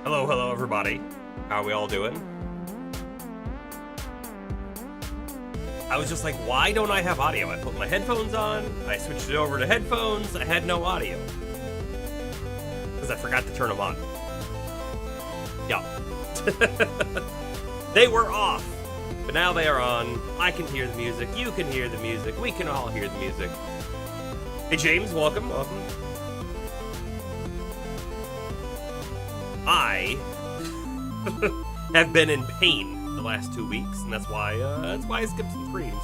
Hello, everybody. How are we all doing? I was just like, why don't I have audio? I put my headphones on, I switched it over to headphones, I had no audio. Because I forgot to turn them on. Yeah. They were off, but now they are on. I can hear the music, you can hear the music, we can all hear the music. Hey James, welcome. I have been in pain the last 2 weeks, and that's why I skipped some streams.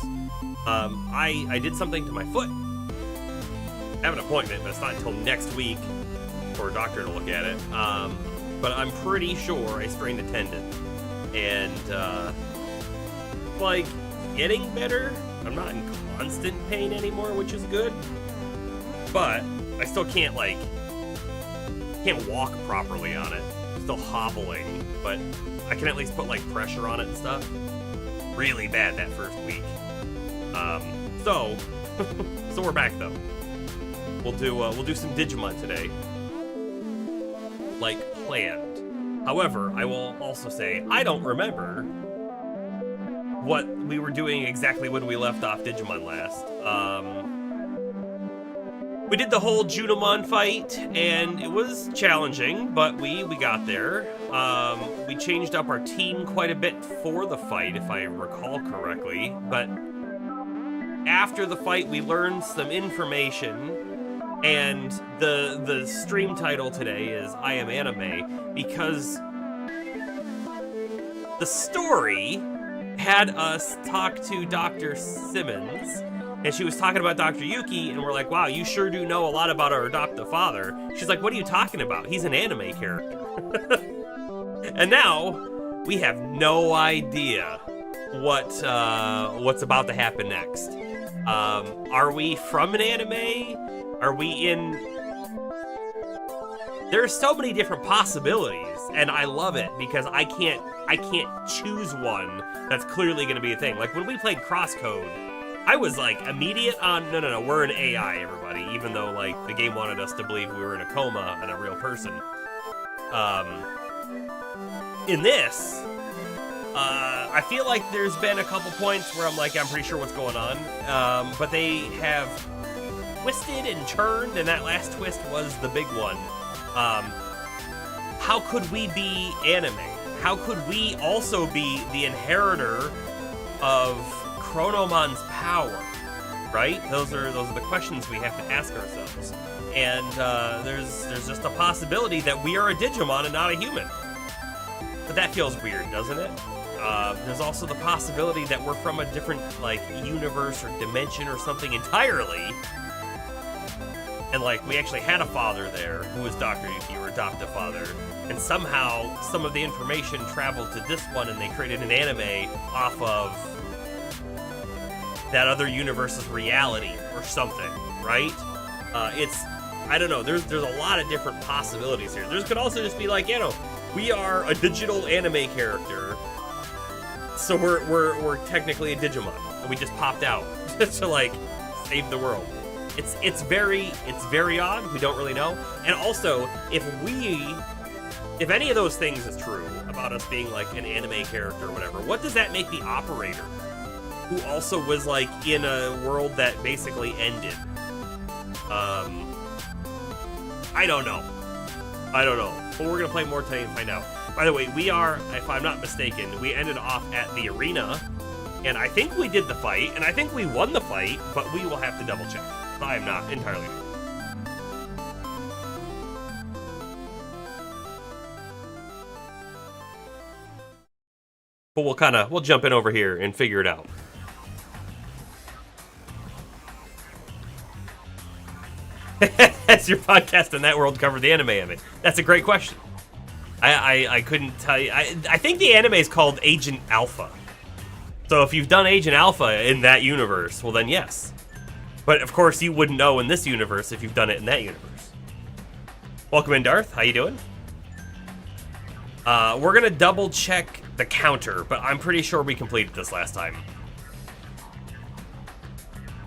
I did something to my foot. I have an appointment, but it's not until next week for a doctor to look at it. But I'm pretty sure I strained a tendon, and like getting better. I'm not in constant pain anymore, which is good. But I still can't walk properly on it. Still hobbling, but I can at least put like pressure on it and stuff. Really bad that first week. So we're back though. We'll do some Digimon today, like planned. However, I will also say I don't remember what we were doing exactly when we left off Digimon last. We did the whole Junimon fight, and it was challenging, but we got there. We changed up our team quite a bit for the fight, if I recall correctly, but after the fight, we learned some information, and the stream title today is I Am Anime, because the story had us talk to Dr. Simmons, and she was talking about Dr. Yuki, and we're like, wow, you sure do know a lot about our adoptive father. She's like, what are you talking about? He's an anime character. And now, we have no idea what's about to happen next. Are we from an anime? Are we in... There are so many different possibilities, and I love it, because I can't choose one that's clearly going to be a thing. Like, when we played Crosscode, I was like immediate on, no, we're an AI, everybody, even though like the game wanted us to believe we were in a coma and a real person. In this, I feel like there's been a couple points where I'm like, I'm pretty sure what's going on, but they have twisted and turned, and that last twist was the big one. How could we be anime? How could we also be the inheritor of Chronomon's power, right? Those are the questions we have to ask ourselves. And there's just a possibility that we are a Digimon and not a human. But that feels weird, doesn't it? There's also the possibility that we're from a different like universe or dimension or something entirely. And like we actually had a father there who was Dr. Yuki, or adoptive father, and somehow some of the information traveled to this one, and they created an anime off of that other universe's reality or something, right? I don't know, there's a lot of different possibilities here. There could also just be like, we are a digital anime character, so we're technically a Digimon, and we just popped out to like save the world. It's very odd. We don't really know. And also, if any of those things is true about us being like an anime character or whatever, what does that make the operator, who also was like in a world that basically ended? I don't know. But we're gonna play more today and find out. By the way, we are, if I'm not mistaken, we ended off at the arena, and I think we did the fight, and I think we won the fight, but we will have to double check. I am not entirely sure. But we'll jump in over here and figure it out. Has your podcast in that world covered the anime of it? That's a great question. I couldn't tell you. I think the anime is called Agent Alpha. So if you've done Agent Alpha in that universe, well then yes. But of course you wouldn't know in this universe if you've done it in that universe. Welcome in, Darth. How you doing? We're gonna double check the counter, but I'm pretty sure we completed this last time.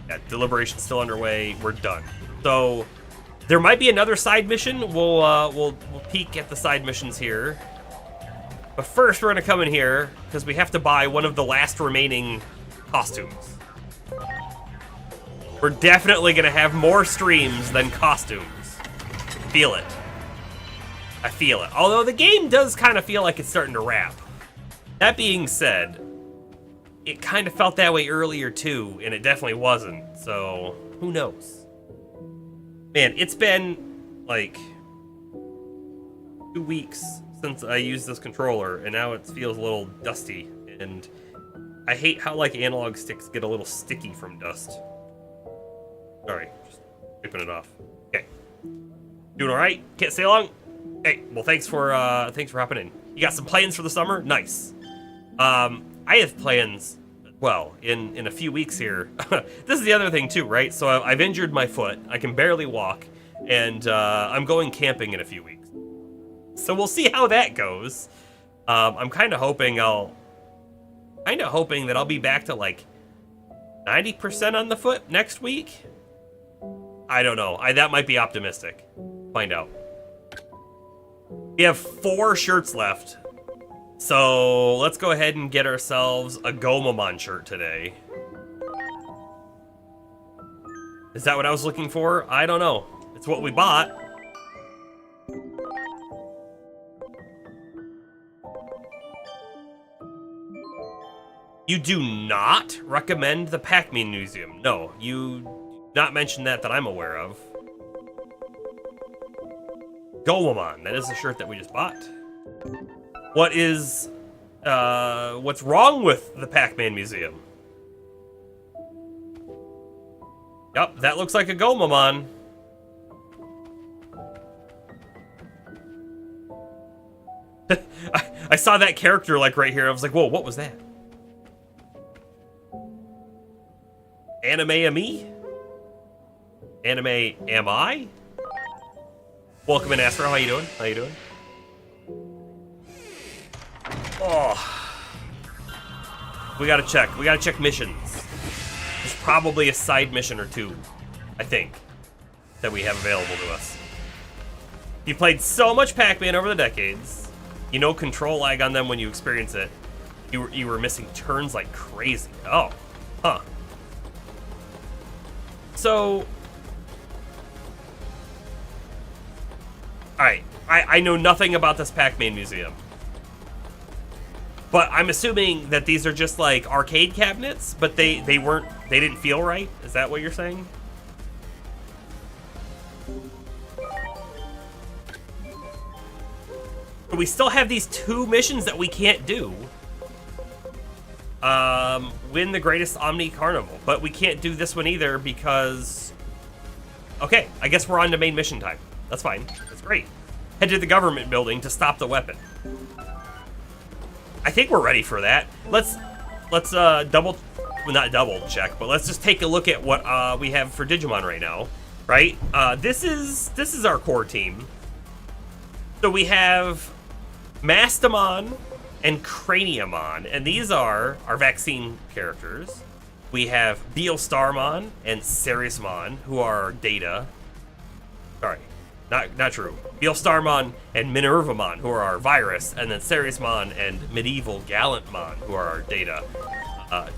Yeah, deliberation's still underway. We're done. So There might be another side mission. We'll peek at the side missions here. But first, we're gonna come in here because we have to buy one of the last remaining costumes. We're definitely gonna have more streams than costumes. Feel it. I feel it. Although the game does kind of feel like it's starting to wrap. That being said, it kind of felt that way earlier too, and it definitely wasn't. So who knows? Man, it's been like 2 weeks since I used this controller, and now it feels a little dusty, and I hate how like analog sticks get a little sticky from dust. Sorry, just wiping it off. Okay, doing all right? Can't stay long. Hey, well, thanks for hopping in. You got some plans for the summer? Nice. I have plans. Well, in a few weeks here. This is the other thing too, right? So I've injured my foot. I can barely walk, and I'm going camping in a few weeks. So we'll see how that goes. I'm kind of hoping that I'll be back to like 90% on the foot next week. I don't know. That might be optimistic. Find out. We have 4 shirts left. So let's go ahead and get ourselves a Gomamon shirt today. Is that what I was looking for? I don't know. It's what we bought. You do not recommend the Pac-Man Museum. No, you not mention that I'm aware of. Gomamon, that is the shirt that we just bought. What's wrong with the Pac-Man Museum? Yup, that looks like a Gomamon. I saw that character like right here. I was like, whoa, what was that? Anime me? Anime am I? Welcome in, Astro. How you doing? How you doing? Oh. We gotta check. We gotta check missions. There's probably a side mission or 2, I think, that we have available to us. You played so much Pac-Man over the decades. You know control lag on them when you experience it. You were missing turns like crazy. Oh. Huh. So... Alright. I know nothing about this Pac-Man Museum. But I'm assuming that these are just like arcade cabinets, but they didn't feel right? Is that what you're saying? But we still have these 2 missions that we can't do. Win the greatest Omni Carnival. But we can't do this one either because... Okay, I guess we're on to main mission time. That's fine. That's great. Head to the government building to stop the weapon. I think we're ready for that. Let's not double check, but let's just take a look at what we have for Digimon right now, right? This is our core team. So we have Mastamon and Craniamon, and these are our vaccine characters. We have Beostarmon and Seriesmon, who are Data. Sorry. Not true. Beostarmon and Minervamon, who are our virus, and then Seriesmon and Medieval Gallantmon, who are our Data.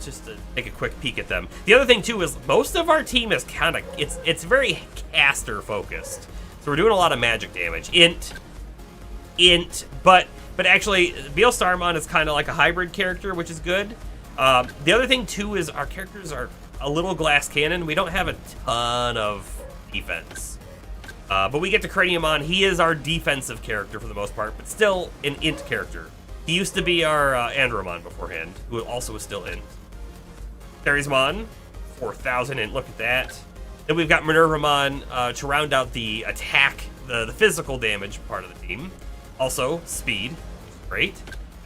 Just to take a quick peek at them. The other thing too is most of our team is kind of it's very caster focused, so we're doing a lot of magic damage. Int, but actually Beostarmon is kind of like a hybrid character, which is good. The other thing too is our characters are a little glass cannon. We don't have a ton of defense. But we get to Craniamon. He is our defensive character for the most part, but still an int character. He used to be our Andromon beforehand, who also was still int. Seriesmon, 4,000 int, look at that. Then we've got Minervamon to round out the attack, the physical damage part of the team. Also, speed, great.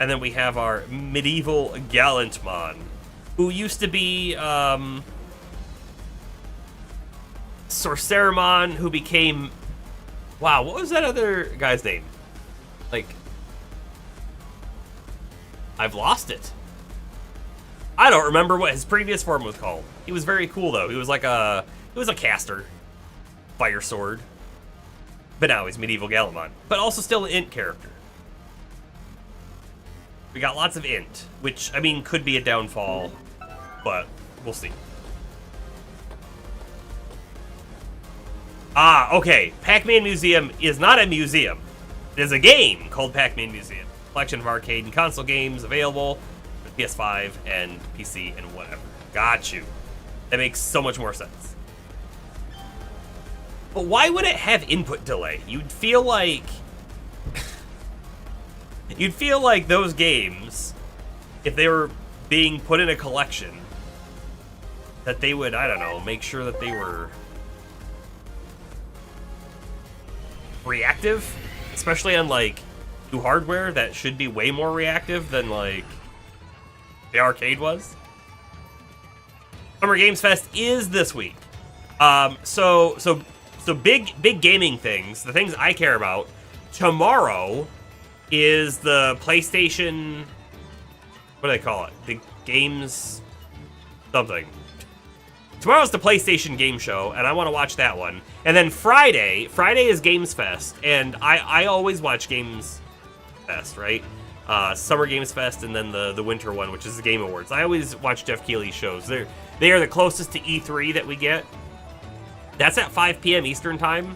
And then we have our Medieval Gallantmon, who used to be... Sorceremon, who became... Wow, what was that other guy's name? Like... I've lost it. I don't remember what his previous form was called. He was very cool, though. He was like a... He was a caster. Fire sword. but now he's medieval Galamon. But also still an int character. We got lots of int, which, I mean, could be a downfall, but we'll see. Ah, okay. Pac-Man Museum is not a museum. It is a game called Pac-Man Museum. Collection of arcade and console games available for PS5 and PC and whatever. Got you. That makes so much more sense. But why would it have input delay? You'd feel like those games, if they were being put in a collection, that they would, I don't know, make sure that they were reactive, especially on like new hardware that should be way more reactive than like the arcade was. Summer Games Fest is this week. So big gaming things, the things I care about. Tomorrow is the PlayStation, what do they call it? The games something. Tomorrow's the PlayStation game show, and I want to watch that one. And then Friday is Games Fest, and I always watch Games Fest, right? Summer Games Fest, and then the winter one, which is the Game Awards. I always watch Jeff Keighley's shows. They are the closest to E3 that we get. That's at 5 p.m. Eastern time.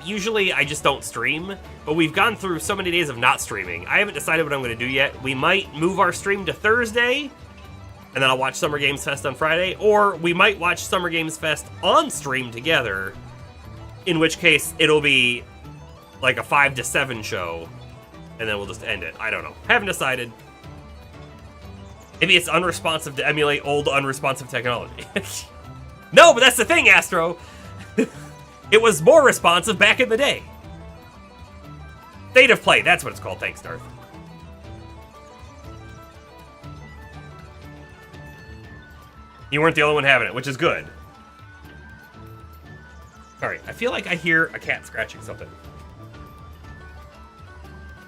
Usually I just don't stream, but we've gone through so many days of not streaming. I haven't decided what I'm going to do yet. We might move our stream to Thursday, and then I'll watch Summer Games Fest on Friday, or we might watch Summer Games Fest on stream together, in which case it'll be like a 5 to 7 show, and then we'll just end it. I don't know. Haven't decided. Maybe it's unresponsive to emulate old unresponsive technology. No, but that's the thing, Astro. It was more responsive back in the day. State of play, that's what it's called. Thanks, Darth. You weren't the only one having it, which is good. Sorry, I feel like I hear a cat scratching something.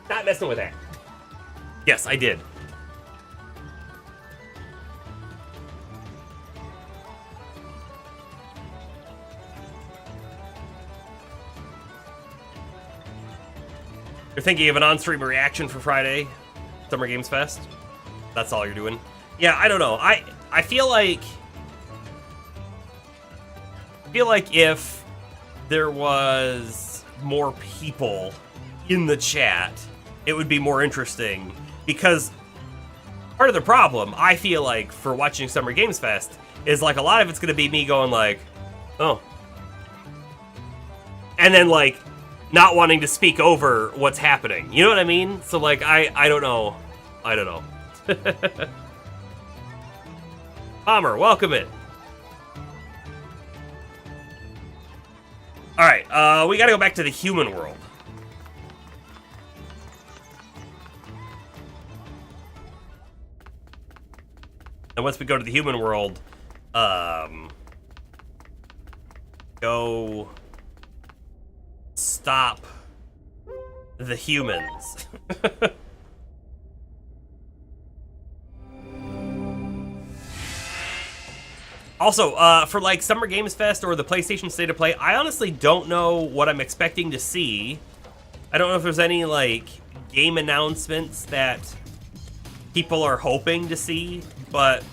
Not messing with that. Yes, I did. You're thinking of an on-stream reaction for Friday, Summer Games Fest? That's all you're doing? Yeah, I don't know. I feel like if there was more people in the chat, it would be more interesting, because part of the problem, I feel like, for watching Summer Games Fest is like a lot of it's going to be me going like, oh. And then like not wanting to speak over what's happening. You know what I mean? So like I don't know. I don't know. Bomber, welcome in. Alright, we gotta go back to the human world. And once we go to the human world, go stop the humans. Also, for like Summer Games Fest or the PlayStation State of Play, I honestly don't know what I'm expecting to see. I don't know if there's any like game announcements that people are hoping to see, but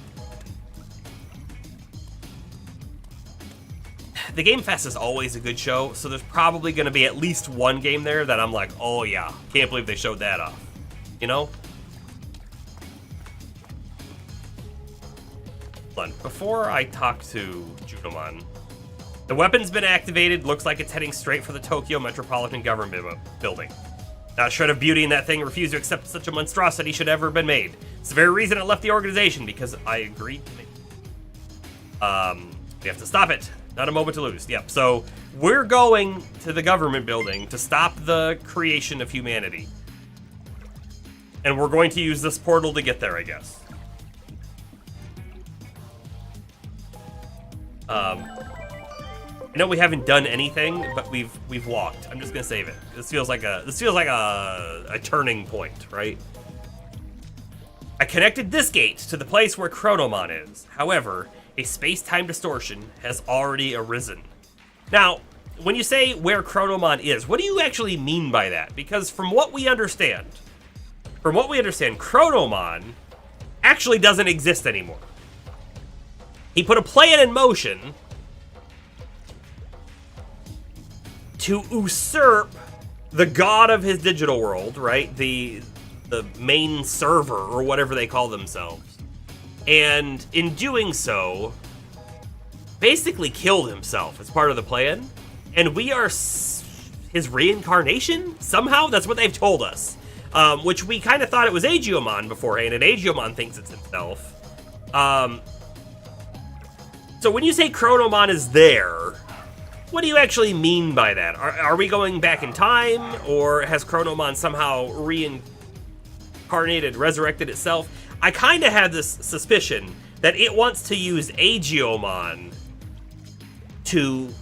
the Game Fest is always a good show, so there's probably going to be at least one game there that I'm like, oh yeah, can't believe they showed that off. You know? Hold on, before I talk to Junimon, the weapon's been activated. Looks like it's heading straight for the Tokyo Metropolitan Government Building. Not a shred of beauty in that thing. Refused to accept such a monstrosity should ever have been made. It's the very reason it left the organization, because I agreed to make it. We have to stop it. Not a moment to lose. Yep, so we're going to the government building to stop the creation of humanity. And we're going to use this portal to get there, I guess. I know we haven't done anything, but we've walked. I'm just gonna save it. This feels like a turning point, right? I connected this gate to the place where Chronomon is. However, a space-time distortion has already arisen. Now, when you say where Chronomon is, what do you actually mean by that? Because from what we understand, Chronomon actually doesn't exist anymore. He put a plan in motion to usurp the god of his digital world, right? The main server, or whatever they call themselves. And in doing so, basically killed himself as part of the plan. And we are his reincarnation? Somehow? That's what they've told us. Which we kind of thought it was Aegiomon beforehand, and Aegiomon thinks it's himself. So when you say Chronomon is there, what do you actually mean by that? Are we going back in time, or has Chronomon somehow reincarnated, resurrected itself? I kind of have this suspicion that it wants to use Aegiomon to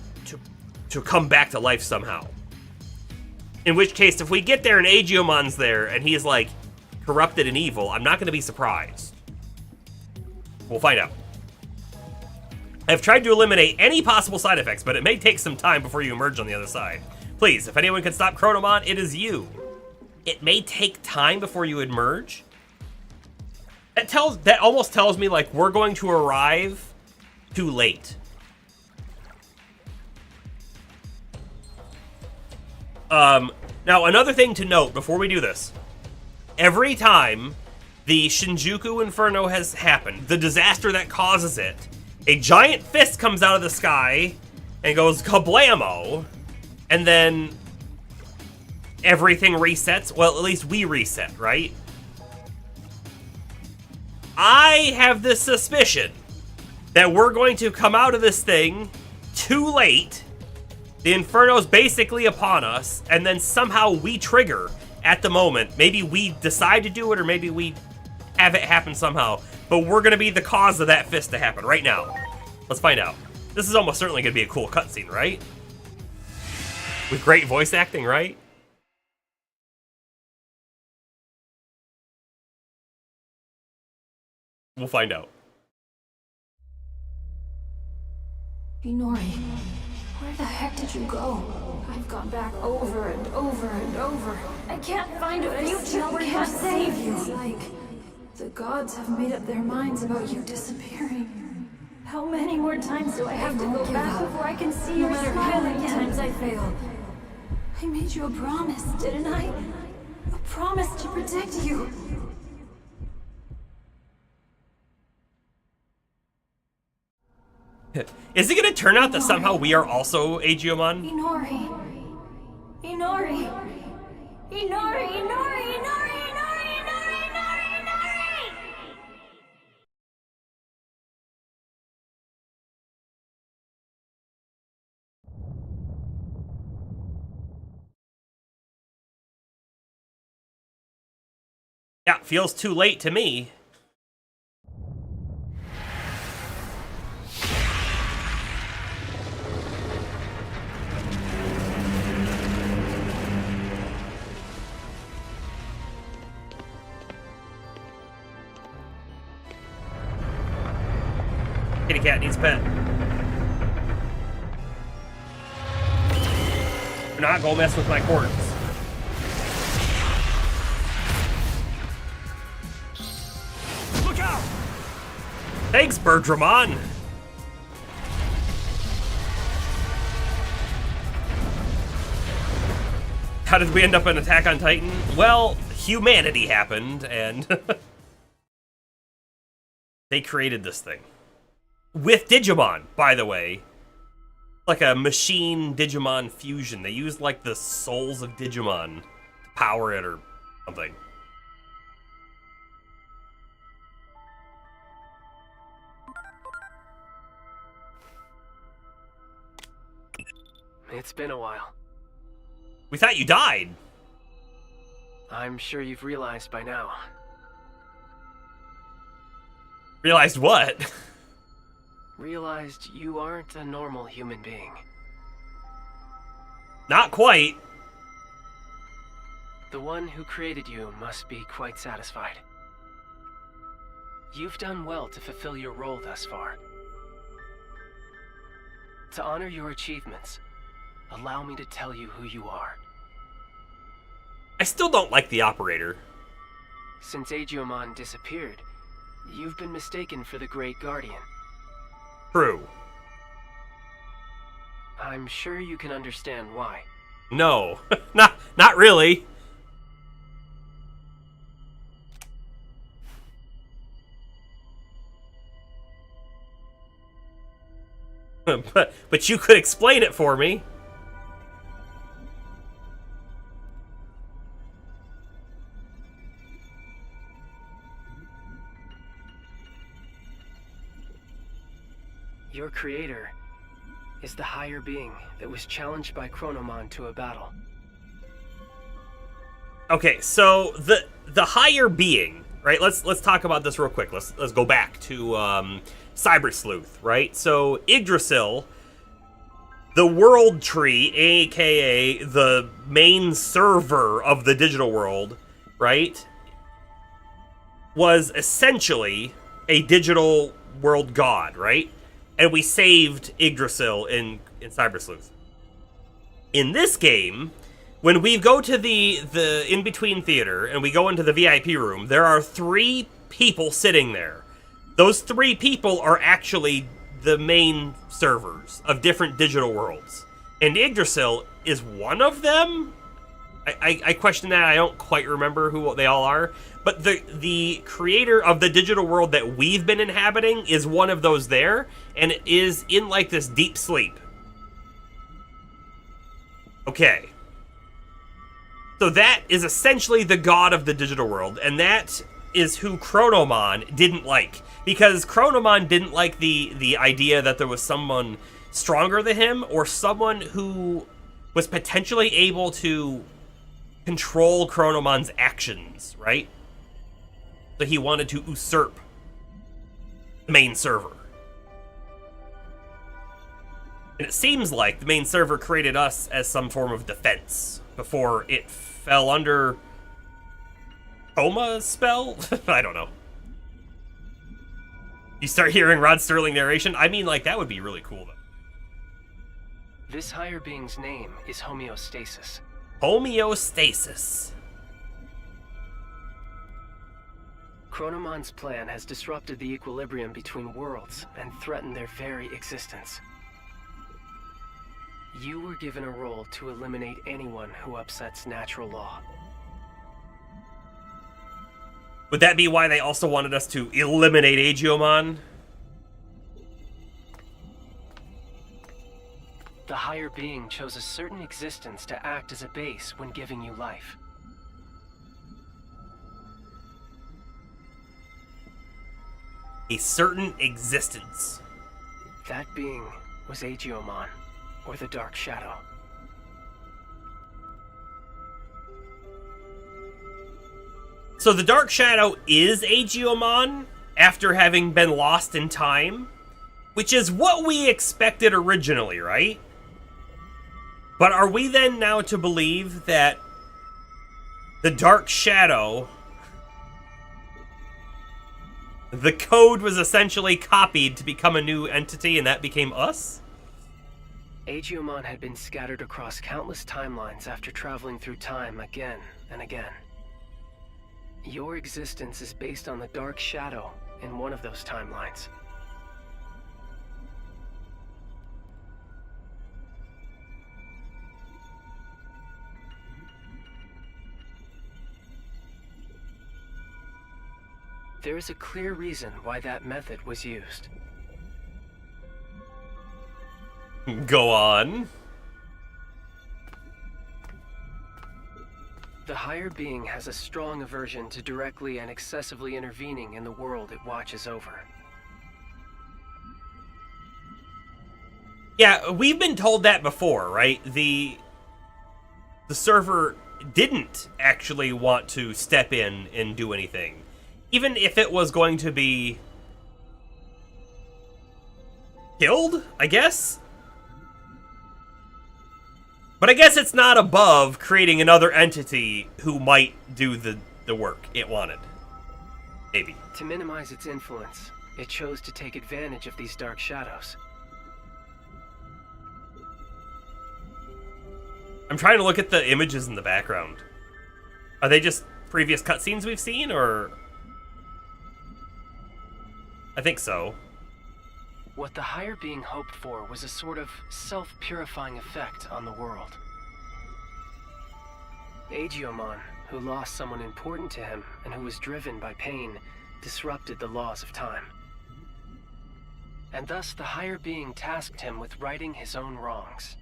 come back to life somehow. In which case, if we get there and Aegiomon's there and he's like corrupted and evil, I'm not going to be surprised. We'll find out. I've tried to eliminate any possible side effects, but it may take some time before you emerge on the other side. Please, if anyone can stop Chronomon, it is you. It may take time before you emerge? That almost tells me like we're going to arrive too late. Now another thing to note before we do this. Every time the Shinjuku Inferno has happened, the disaster that causes it, a giant fist comes out of the sky and goes kablamo, and then everything resets. Well, at least we reset, right? I have this suspicion that we're going to come out of this thing too late. The Inferno's basically upon us, and then somehow we trigger at the moment. Maybe we decide to do it, or maybe we have it happen somehow. But we're going to be the cause of that fist to happen right now. Let's find out. This is almost certainly going to be a cool cutscene, right? With great voice acting, right? We'll find out. Inori, where the heck did you go? I've gone back over and over and over. I can't find a future where can't save you. It's like the gods have made up their minds about you disappearing. How many more times do I have to go back before I can see your smile again? No matter how many times I fail. I made you a promise, didn't I? A promise to protect you. Is it going to turn out that somehow we are also Aegiomon? Inori. Inori. Inori, Inori, Inori, Inori, Inori, Inori, Inori! Yeah, feels too late to me. Kitty cat needs pet. Do not go mess with my corpse. Look out! Thanks, Bertramon. How did we end up in Attack on Titan? Well, humanity happened, and they created this thing. With Digimon, by the way. Like a machine Digimon fusion. They used like the souls of Digimon to power it or something. It's been a while. We thought you died. I'm sure you've realized by now. Realized what? Realized you aren't a normal human being. Not quite. The one who created you must be quite satisfied. You've done well to fulfill your role thus far. To honor your achievements, allow me to tell you who you are. I still don't like the operator. Since Agiomon disappeared, you've been mistaken for the Great Guardian. True. I'm sure you can understand why. No, not really. but you could explain it for me. Your creator is the higher being that was challenged by Chronomon to a battle. Okay, so the higher being, right? Let's talk about this real quick. Let's go back to Cyber Sleuth, right? So Yggdrasil, the world tree, aka the main server of the digital world, right, was essentially a digital world god, right? And we saved Yggdrasil in Cyber Sleuth. In this game, when we go to the in-between theater and we go into the VIP room, there are 3 people sitting there. Those 3 people are actually the main servers of different digital worlds. And Yggdrasil is one of them? I question that. I don't quite remember who they all are. But the creator of the digital world that we've been inhabiting is one of those there, and it is in like this deep sleep. Okay. So that is essentially the god of the digital world, and that is who Chronomon didn't like. Because Chronomon didn't like the idea that there was someone stronger than him, or someone who was potentially able to control Chronomon's actions, right? So he wanted to usurp the main server. And it seems like the main server created us as some form of defense before it fell under Homa's spell? I don't know. You start hearing Rod Sterling narration? I mean, like, that would be really cool, though. This higher being's name is homeostasis. Homeostasis. Chronomon's plan has disrupted the equilibrium between worlds and threatened their very existence. You were given a role to eliminate anyone who upsets natural law. Would that be why they also wanted us to eliminate Agiomon? The higher being chose a certain existence to act as a base when giving you life. A certain existence. That being was Agiomon, or the Dark Shadow. So the Dark Shadow is Agiomon after having been lost in time, which is what we expected originally, right? But are we then now to believe that the Dark Shadow, the code was essentially copied to become a new entity and that became us? Agiomon had been scattered across countless timelines after traveling through time again and again. Your existence is based on the Dark Shadow in one of those timelines. There is a clear reason why that method was used. Go on. The higher being has a strong aversion to directly and excessively intervening in the world it watches over. Yeah, we've been told that before, right? The server didn't actually want to step in and do anything. Even if it was going to be killed, I guess? But I guess it's not above creating another entity who might do the work it wanted. Maybe. To minimize its influence, it chose to take advantage of these dark shadows. I'm trying to look at the images in the background. Are they just previous cutscenes we've seen, or... I think so. What the higher being hoped for was a sort of self-purifying effect on the world. Agiomon, who lost someone important to him and who was driven by pain, disrupted the laws of time. And thus the higher being tasked him with righting his own wrongs.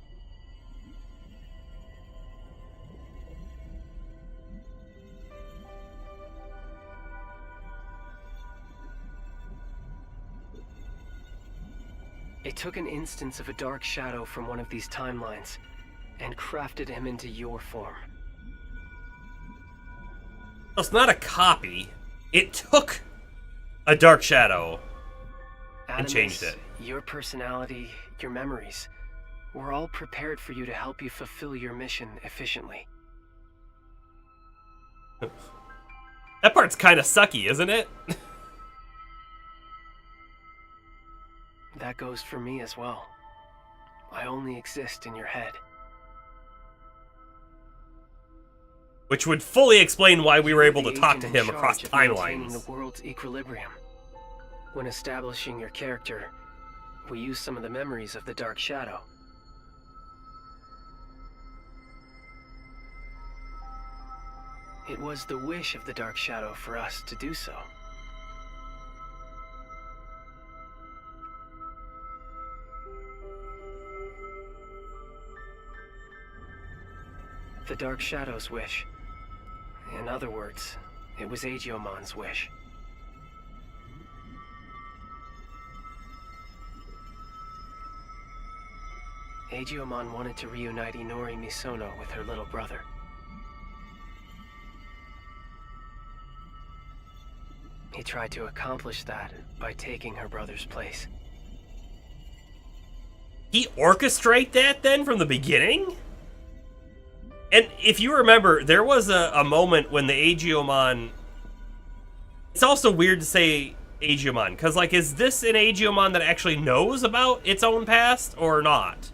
It took an instance of a dark shadow from one of these timelines and crafted him into your form. It's not a copy. It took a dark shadow and changed it. Your personality, your memories, were all prepared for you to help you fulfill your mission efficiently. That part's kind of sucky, isn't it? That goes for me as well. I only exist in your head. Which would fully explain why we were able to The talk to agent in him across charge of maintaining timelines. the world's equilibrium. When establishing your character, we use some of the memories of the Dark Shadow. It was the wish of the Dark Shadow for us to do so. The Dark Shadow's wish. In other words, it was Agiomon's wish. Agiomon wanted to reunite Inori Misono with her little brother. He tried to accomplish that by taking her brother's place. He orchestrated that then from the beginning? And if you remember, there was a moment when the Agiomon... It's also weird to say Agiomon, because, like, is this an Agiomon that actually knows about its own past or not?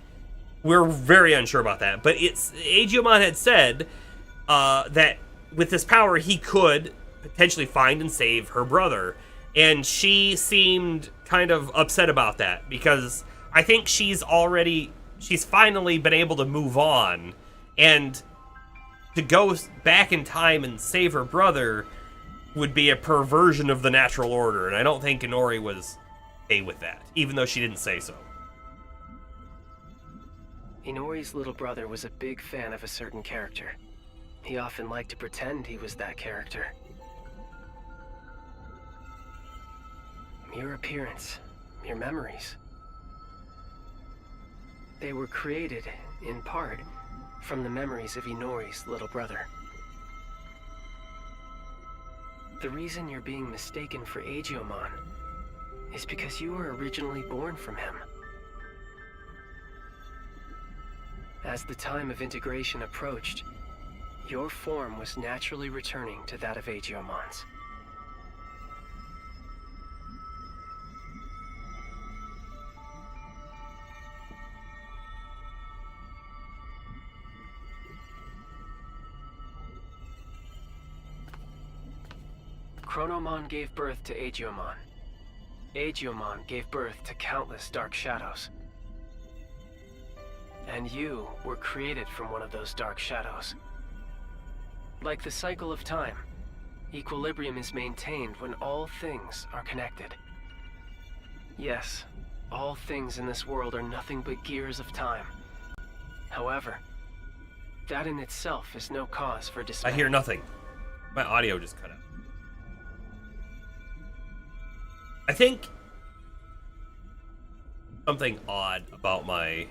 We're very unsure about that. But Agiomon had said that with this power, he could potentially find and save her brother. And she seemed kind of upset about that, because I think she's finally been able to move on. And to go back in time and save her brother would be a perversion of the natural order. And I don't think Inori was okay with that, even though she didn't say so. Inori's little brother was a big fan of a certain character. He often liked to pretend he was that character. Your appearance, your memories. They were created, in part, from the memories of Inori's little brother. The reason you're being mistaken for Agiomon is because you were originally born from him. As the time of integration approached, your form was naturally returning to that of Agiomon's. Chronomon gave birth to Agiomon. Agiomon gave birth to countless dark shadows. And you were created from one of those dark shadows. Like the cycle of time, equilibrium is maintained when all things are connected. Yes, all things in this world are nothing but gears of time. However, that in itself is no cause for dismay. I hear nothing. My audio just cut out. I think something odd about my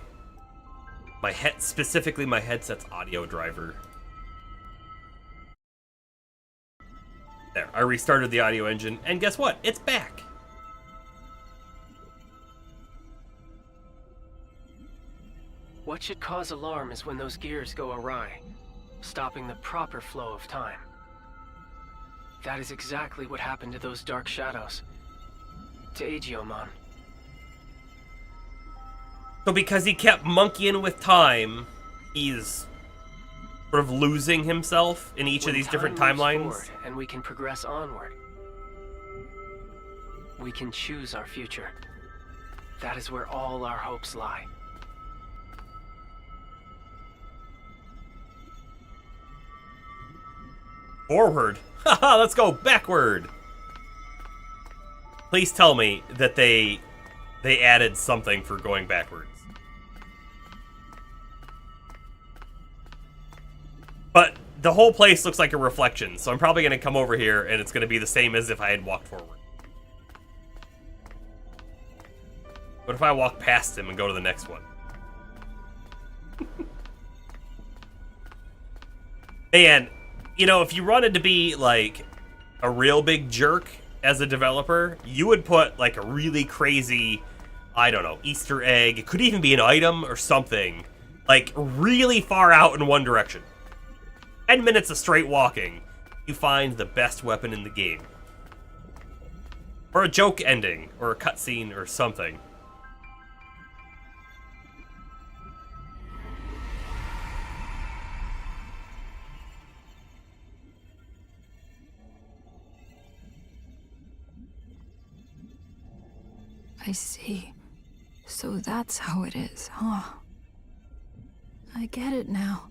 specifically my headset's audio driver. There, I restarted the audio engine, and guess what? It's back. What should cause alarm is when those gears go awry, stopping the proper flow of time. That is exactly what happened to those dark shadows. To Agiomon. So because he kept monkeying with time, he's sort of losing himself in each of these different timelines. Forward and we can progress onward. We can choose our future. That is where all our hopes lie. Forward. Haha, let's go backward. Please tell me that they added something for going backwards. But the whole place looks like a reflection, so I'm probably going to come over here and it's going to be the same as if I had walked forward. What if I walk past him and go to the next one? Man, you know, if you wanted to be, like, a real big jerk as a developer, you would put, like, a really crazy, I don't know, Easter egg. It could even be an item or something, like, really far out in one direction. 10 minutes of straight walking, you find the best weapon in the game. Or a joke ending, or a cutscene, or something. I see. So that's how it is, huh? I get it now.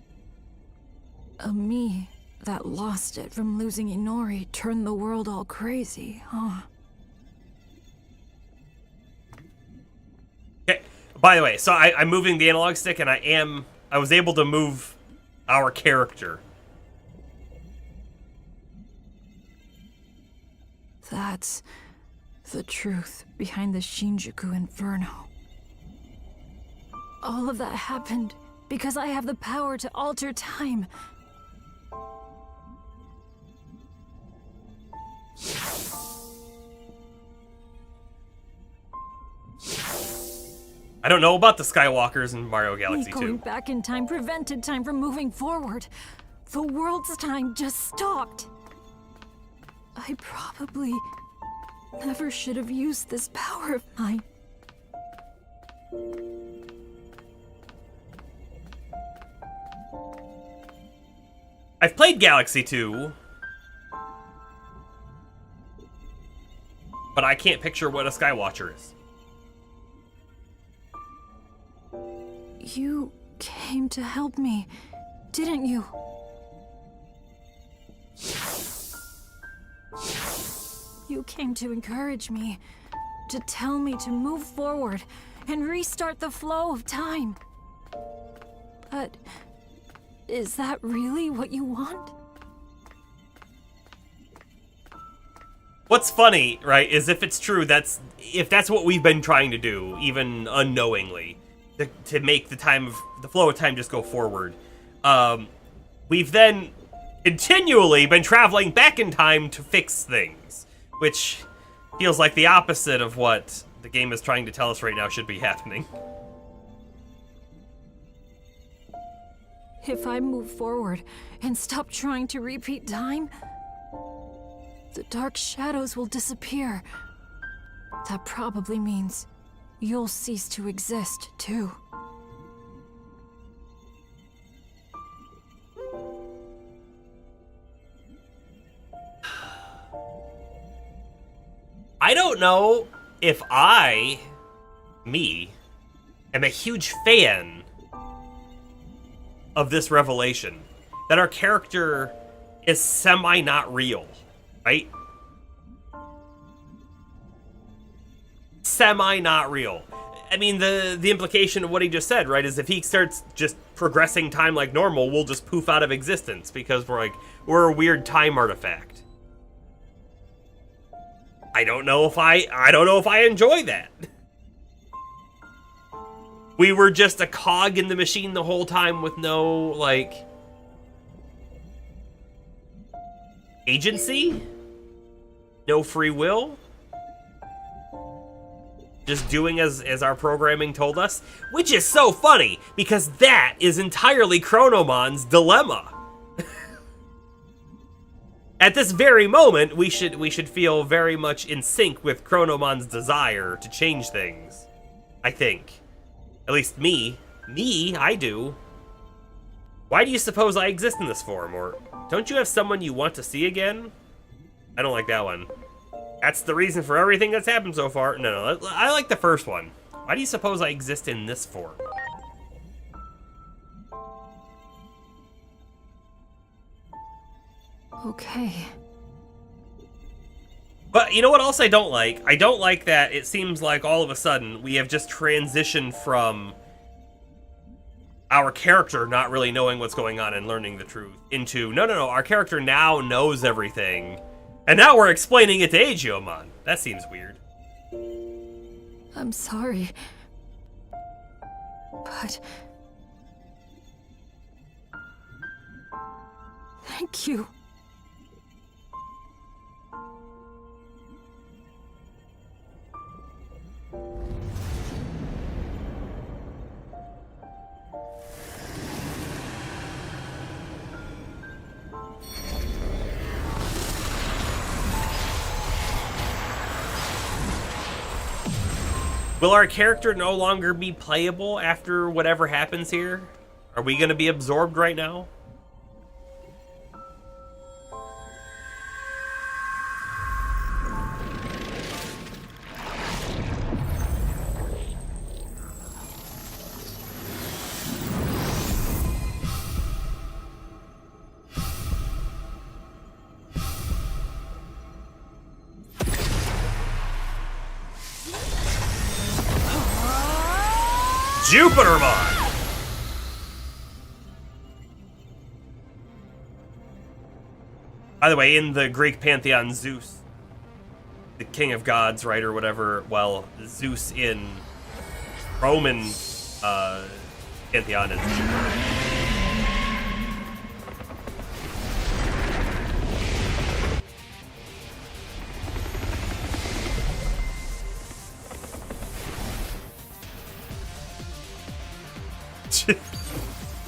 A me that lost it from losing Inori turned the world all crazy, huh? Okay, by the way, so I'm moving the analog stick and I was able to move our character. That's the truth behind the Shinjuku Inferno. All of that happened because I have the power to alter time. I don't know about the Skywalkers in Mario Galaxy 2. Going back in time prevented time from moving forward. The world's time just stopped. I probably never should have used this power of mine. I've played Galaxy 2, but I can't picture what a Skywatcher is. You came to help me, didn't you? You came to encourage me, to tell me to move forward and restart the flow of time. But is that really what you want? What's funny, right, is if it's true, if that's what we've been trying to do, even unknowingly, to make the flow of time just go forward. We've then continually been traveling back in time to fix things, which feels like the opposite of what the game is trying to tell us right now should be happening. If I move forward and stop trying to repeat time, the dark shadows will disappear. That probably means you'll cease to exist, too. I don't know if me, am a huge fan of this revelation. That our character is semi-not real, right? Semi-not real. I mean, the implication of what he just said, right, is if he starts just progressing time like normal, we'll just poof out of existence because we're a weird time artifact. I don't know if I enjoy that. We were just a cog in the machine the whole time with no, like, agency? No free will? Just doing as our programming told us? Which is so funny, because that is entirely Chronomon's dilemma. At this very moment, we should feel very much in sync with Chronomon's desire to change things. I think. At least me, I do. Why do you suppose I exist in this form? Or don't you have someone you want to see again? I don't like that one. That's the reason for everything that's happened so far. No, I like the first one. Why do you suppose I exist in this form? Okay. But you know what else I don't like? I don't like that it seems like all of a sudden we have just transitioned from our character not really knowing what's going on and learning the truth into, no, our character now knows everything. And now we're explaining it to Digimon. That seems weird. I'm sorry. But... thank you. Will our character no longer be playable after whatever happens here? Are we going to be absorbed right now? Jupitermon! By the way, in the Greek pantheon, Zeus, the king of gods, right, or whatever, well, Zeus in Roman pantheon is Jupiter.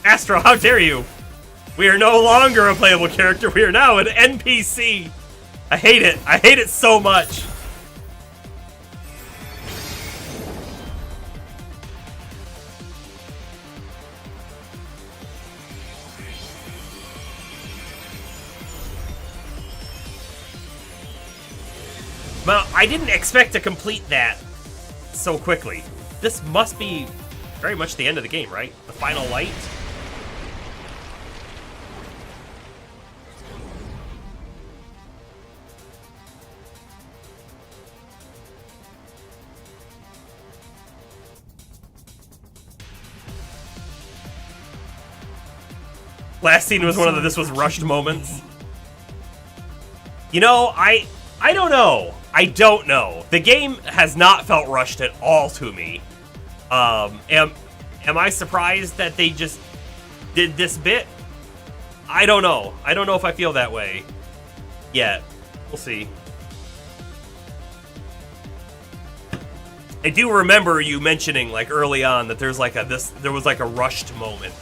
Astro, how dare you? We are no longer a playable character. We are now an NPC. I hate it. I hate it so much. Well, I didn't expect to complete that so quickly. This must be very much the end of the game, right? The final light? Last scene was one of the this was rushed moments. You know, I don't know. I don't know. The game has not felt rushed at all to me. Am I surprised that they just did this bit? I don't know. I don't know if I feel that way yet. We'll see. I do remember you mentioning like early on that there's like there was like a rushed moment.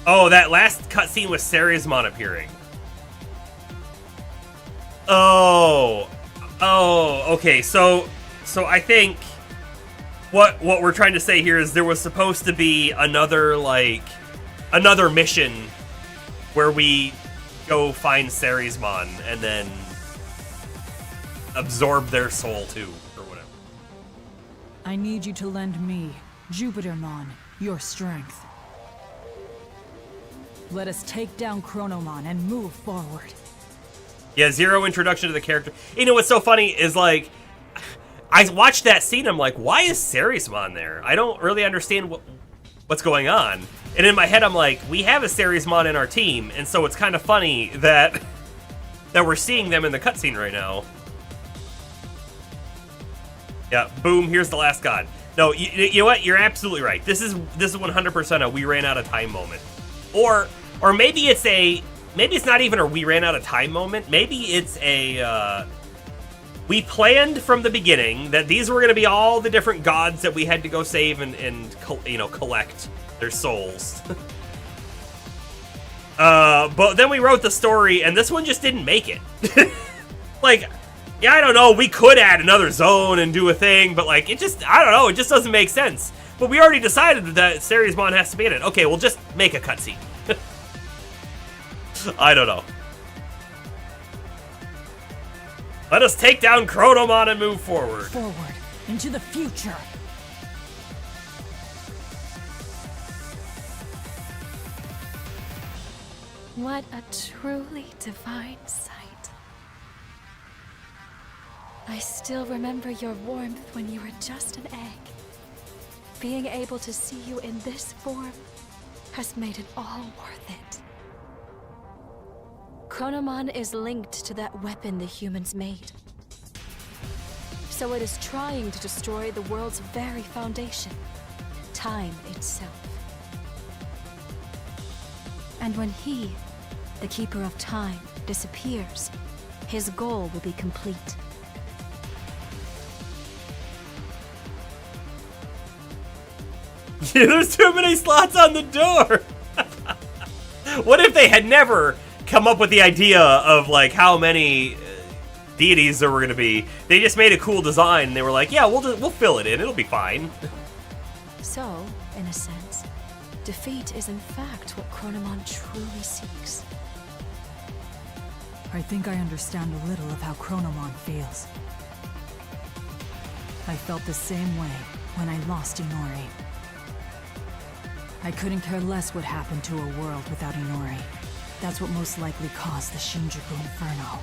Oh, that last cutscene with Sarismon appearing. Oh, okay. So I think what we're trying to say here is there was supposed to be another mission where we go find Sarismon and then absorb their soul too, or whatever. I need you to lend me, Jupitermon, your strength. Let us take down Chronomon and move forward. Yeah, zero introduction to the character. You know what's so funny is like, I watched that scene. I'm like, why is Sarismon there? I don't really understand what's going on. And in my head, I'm like, we have a Sarismon in our team, and so it's kind of funny that we're seeing them in the cutscene right now. Yeah, boom. Here's the last god. No, you know what? You're absolutely right. This is 100% a we ran out of time moment, or maybe it's not even a we ran out of time moment. Maybe it's a we planned from the beginning that these were going to be all the different gods that we had to go save and collect their souls. But then we wrote the story, and this one just didn't make it. Like, Yeah, I don't know, we could add another zone and do a thing, but like, it just, I don't know, it just doesn't make sense. But we already decided that Ceresmon has to be in it. Okay, we'll just make a cutscene. I don't know. Let us take down Chronomon and move forward. Forward, into the future. What a truly divine sight. I still remember your warmth when you were just an egg. Being able to see you in this form has made it all worth it. Chronomon is linked to that weapon the humans made. So it is trying to destroy the world's very foundation, time itself. And when he, the Keeper of Time, disappears, his goal will be complete. There's too many slots on the door. What if they had never come up with the idea of like how many deities there were going to be? They just made a cool design and they were like, yeah, we'll fill it in. It'll be fine. So, in a sense, defeat is in fact what Chronomon truly seeks. I think I understand a little of how Chronomon feels. I felt the same way when I lost Inori. I couldn't care less what happened to a world without Inori. That's what most likely caused the Shinjuku Inferno.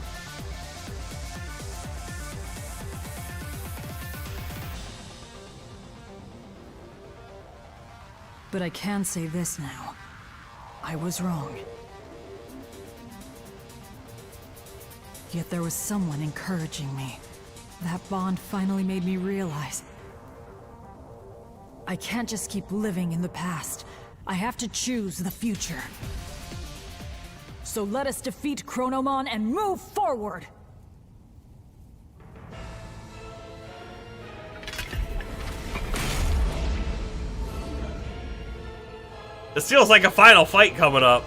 But I can say this now. I was wrong. Yet there was someone encouraging me. That bond finally made me realize I can't just keep living in the past. I have to choose the future. So let us defeat Chronomon and move forward! This feels like a final fight coming up.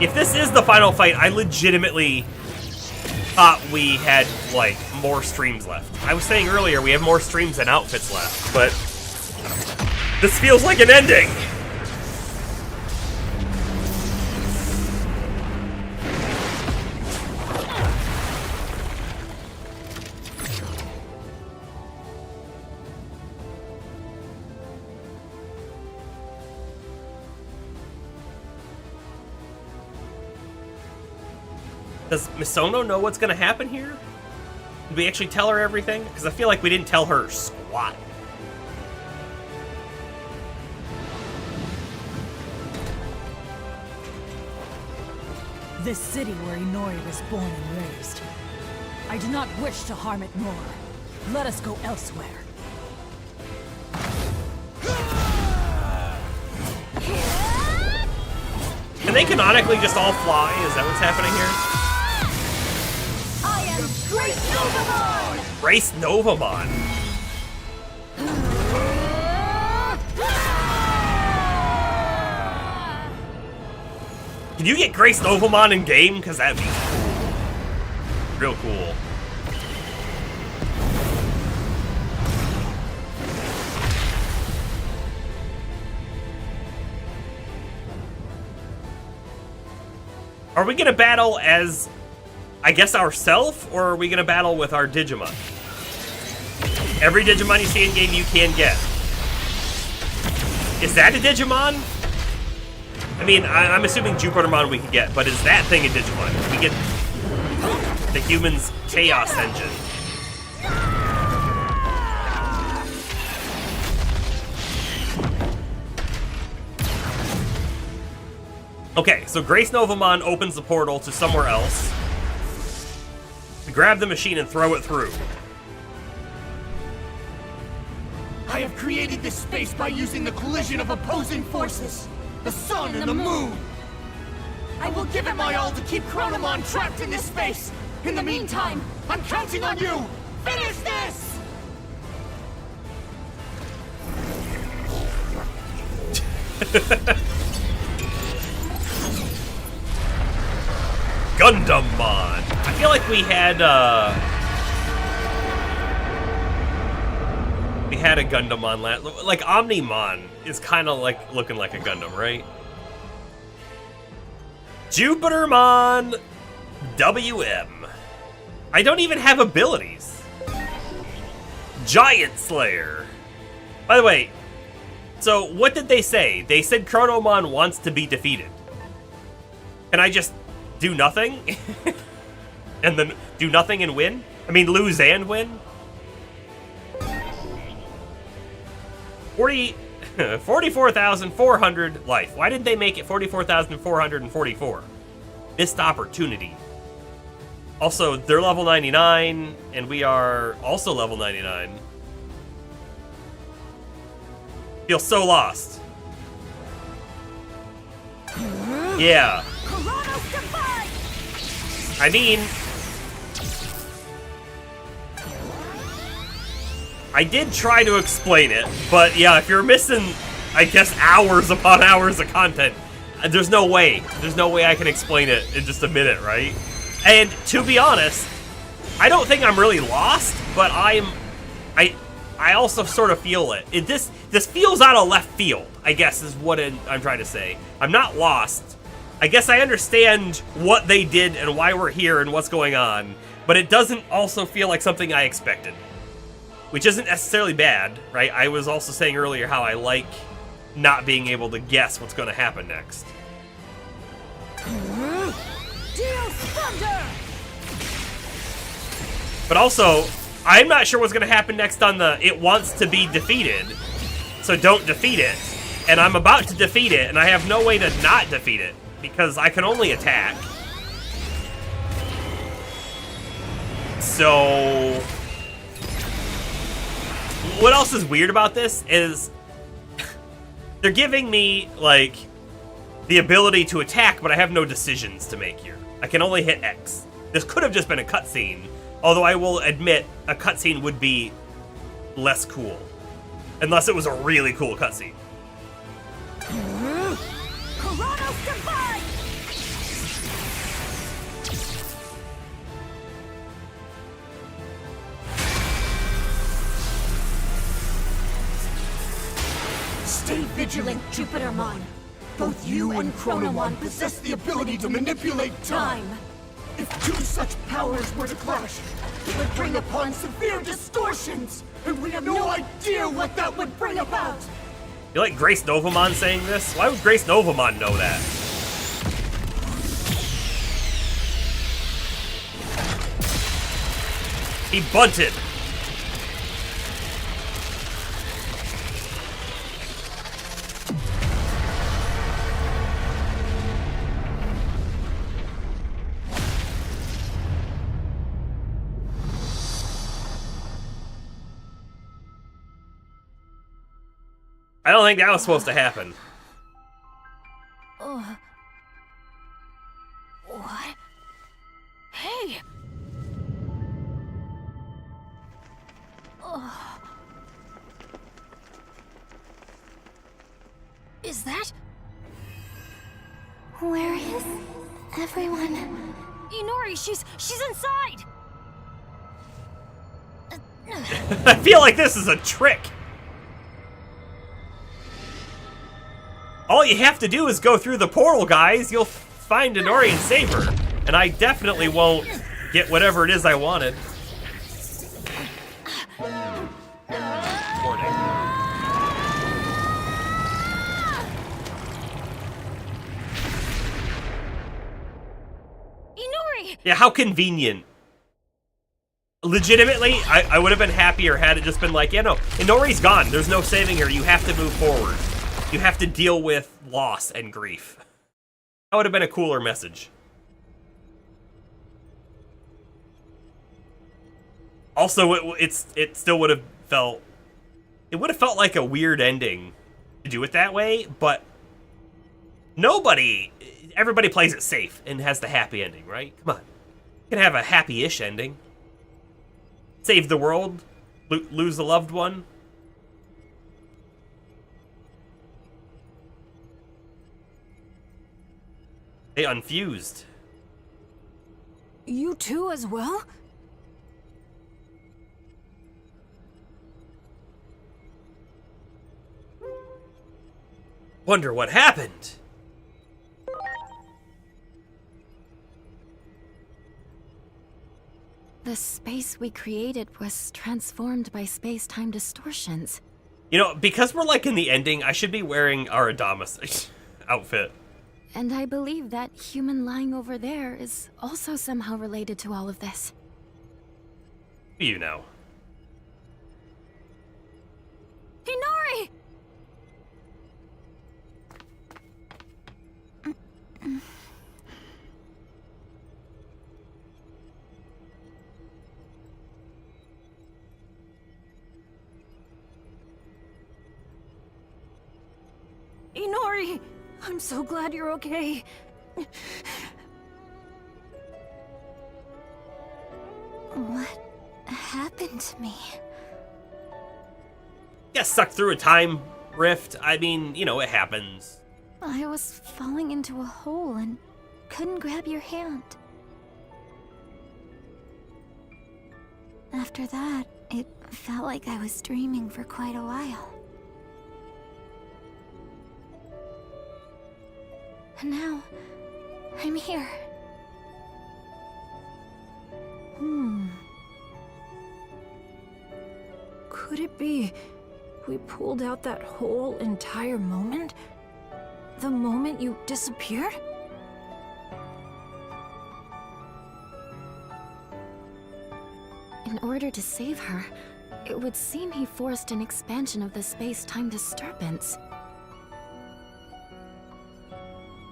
If this is the final fight, I legitimately thought we had, like, more streams left. I was saying earlier we have more streams than outfits left, but this feels like an ending. Does Misono know what's gonna happen here? Did we actually tell her everything? Because I feel like we didn't tell her squat. This city where Inori was born and raised. I do not wish to harm it more. Let us go elsewhere. Can they canonically just all fly? Is that what's happening here? I am Grace Novamon! Grace Novamon. Can you get Grace Novamon in game? Because that'd be real cool. Are we gonna battle as, I guess, ourself, or are we gonna battle with our Digimon? Every Digimon you see in game you can get. Is that a Digimon? I mean, I'm assuming Jupitermon we can get, but is that thing a Digimon? We get the human's Chaos Engine. Okay, so Grace Novamon opens the portal to somewhere else. We grab the machine and throw it through. I have created this space by using the collision of opposing forces. The sun and the moon. I will give it my all to keep Chronomon trapped in this space. In the meantime, I'm counting on you. Finish this! Gundam-mon. I feel like we had a Gundam-mon like Omni-mon is kind of like looking like a Gundam, right? Jupiter-mon WM. I don't even have abilities. Giant Slayer. By the way, so what did they say? They said Chronomon wants to be defeated. Can I just do nothing? And then do nothing and win? I mean, lose and win? 44,400 life. Why didn't they make it 44,444? Missed opportunity. Also, they're level 99, and we are also level 99. Feel so lost. Yeah. I mean, I did try to explain it, but yeah, if you're missing, I guess, hours upon hours of content, there's no way. There's no way I can explain it in just a minute, right? And to be honest, I don't think I'm really lost, but I also sort of feel it. This feels out of left field, I guess, is what I'm trying to say. I'm not lost. I guess I understand what they did and why we're here and what's going on, but it doesn't also feel like something I expected. Which isn't necessarily bad, right? I was also saying earlier how I like not being able to guess what's going to happen next. But also, I'm not sure what's going to happen next on the it wants to be defeated, so don't defeat it. And I'm about to defeat it, and I have no way to not defeat it, because I can only attack. So what else is weird about this is they're giving me, like, the ability to attack, but I have no decisions to make here. I can only hit X. This could have just been a cutscene, although I will admit a cutscene would be less cool. Unless it was a really cool cutscene. Stay vigilant, Jupitermon. Both you and Chronomon possess the ability to manipulate time. If two such powers were to clash, it would bring upon severe distortions, and we have no idea what that would bring about. You like Grace Novamon saying this? Why would Grace Novamon know that? He bunted. I don't think that was supposed to happen. What? Hey! Is that? Where is everyone? Inori, she's inside! I feel like this is a trick. All you have to do is go through the portal, guys. You'll find Inori and save her. And I definitely won't get whatever it is I wanted. Warning. Inori! Yeah, how convenient. Legitimately, I would have been happier had it just been like, yeah, no, Inori's gone. There's no saving her. You have to move forward. You have to deal with loss and grief. That would have been a cooler message. Also, it still would have felt... It would have felt like a weird ending to do it that way, but everybody plays it safe and has the happy ending, right? Come on. You can have a happy-ish ending. Save the world, lose a loved one. They unfused. You too as well? Wonder what happened. The space we created was transformed by space-time distortions. You know, because we're like in the ending, I should be wearing our Adamas outfit. And I believe that human lying over there is also somehow related to all of this. You know. Inori! Inori! I'm so glad you're okay. What happened to me? Got sucked through a time rift. I mean, you know, it happens. I was falling into a hole and couldn't grab your hand. After that, it felt like I was dreaming for quite a while. And now, I'm here. Could it be we pulled out that whole entire moment? The moment you disappeared? In order to save her, it would seem he forced an expansion of the space-time disturbance.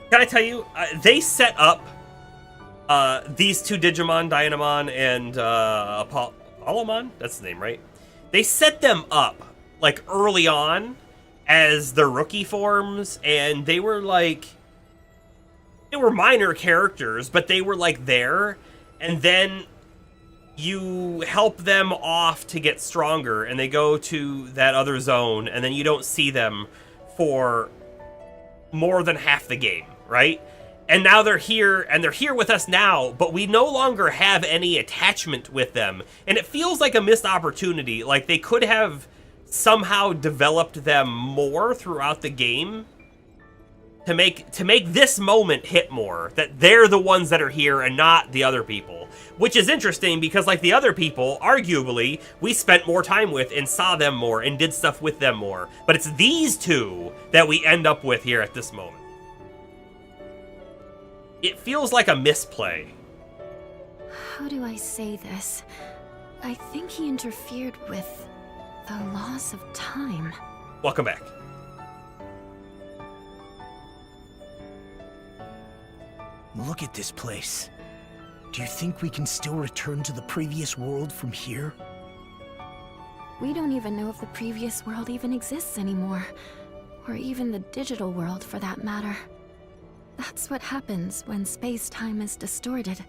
Can I tell you, they set up these two Digimon, Dynamon and Apollomon? That's the name, right? They set them up, like, early on as their rookie forms, and they were, like... They were minor characters, but they were, like, there, and then you help them off to get stronger, and they go to that other zone, and then you don't see them for more than half the game, right? And now they're here, and they're here with us now, but we no longer have any attachment with them. And it feels like a missed opportunity. Like, they could have somehow developed them more throughout the game to make this moment hit more. That they're the ones that are here and not the other people. Which is interesting, because, like, the other people, arguably, we spent more time with and saw them more and did stuff with them more. But it's these two that we end up with here at this moment. It feels like a misplay. How do I say this? I think he interfered with the laws of time. Welcome back. Look at this place. Do you think we can still return to the previous world from here? We don't even know if the previous world even exists anymore. Or even the digital world, for that matter. That's what happens when space-time is distorted.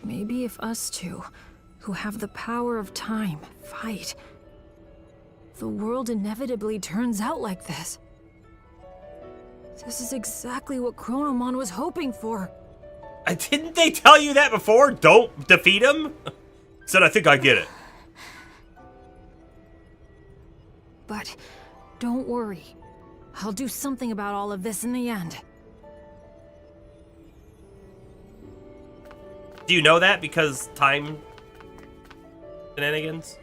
Maybe if us two, who have the power of time, fight, the world inevitably turns out like this. This is exactly what Chronomon was hoping for. Didn't they tell you that before? Don't defeat him? Said, I think I get it. But don't worry. I'll do something about all of this in the end. Do you know that because time shenanigans?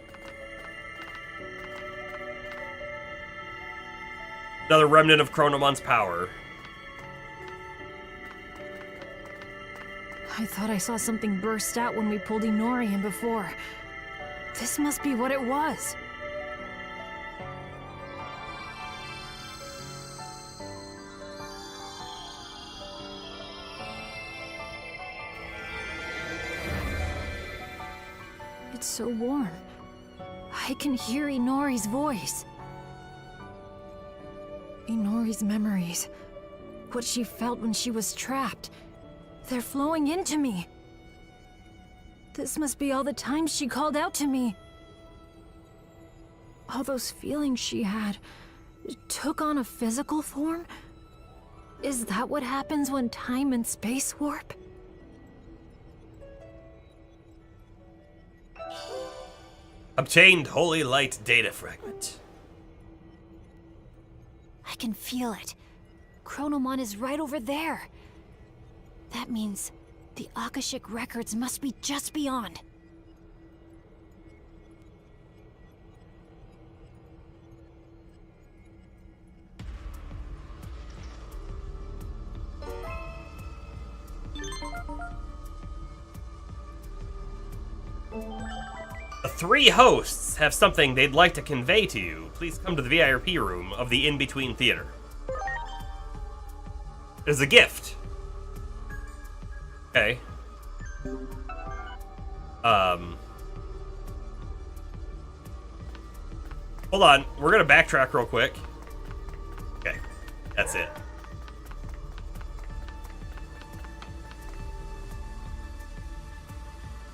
Another remnant of Chronomon's power. I thought I saw something burst out when we pulled Inori in before. This must be what it was. It's so warm. I can hear Inori's voice. Inori's memories. What she felt when she was trapped. They're flowing into me. This must be all the times she called out to me. all those feelings she had took on a physical form? Is that what happens when time and space warp? Obtained Holy Light data fragment. I can feel it. Chronomon is right over there. That means the Akashic records must be just beyond. The three hosts have something they'd like to convey to you. Please come to the VIP room of the In-Between Theater. There's a gift. Okay. Hold on. We're gonna backtrack real quick. Okay. That's it.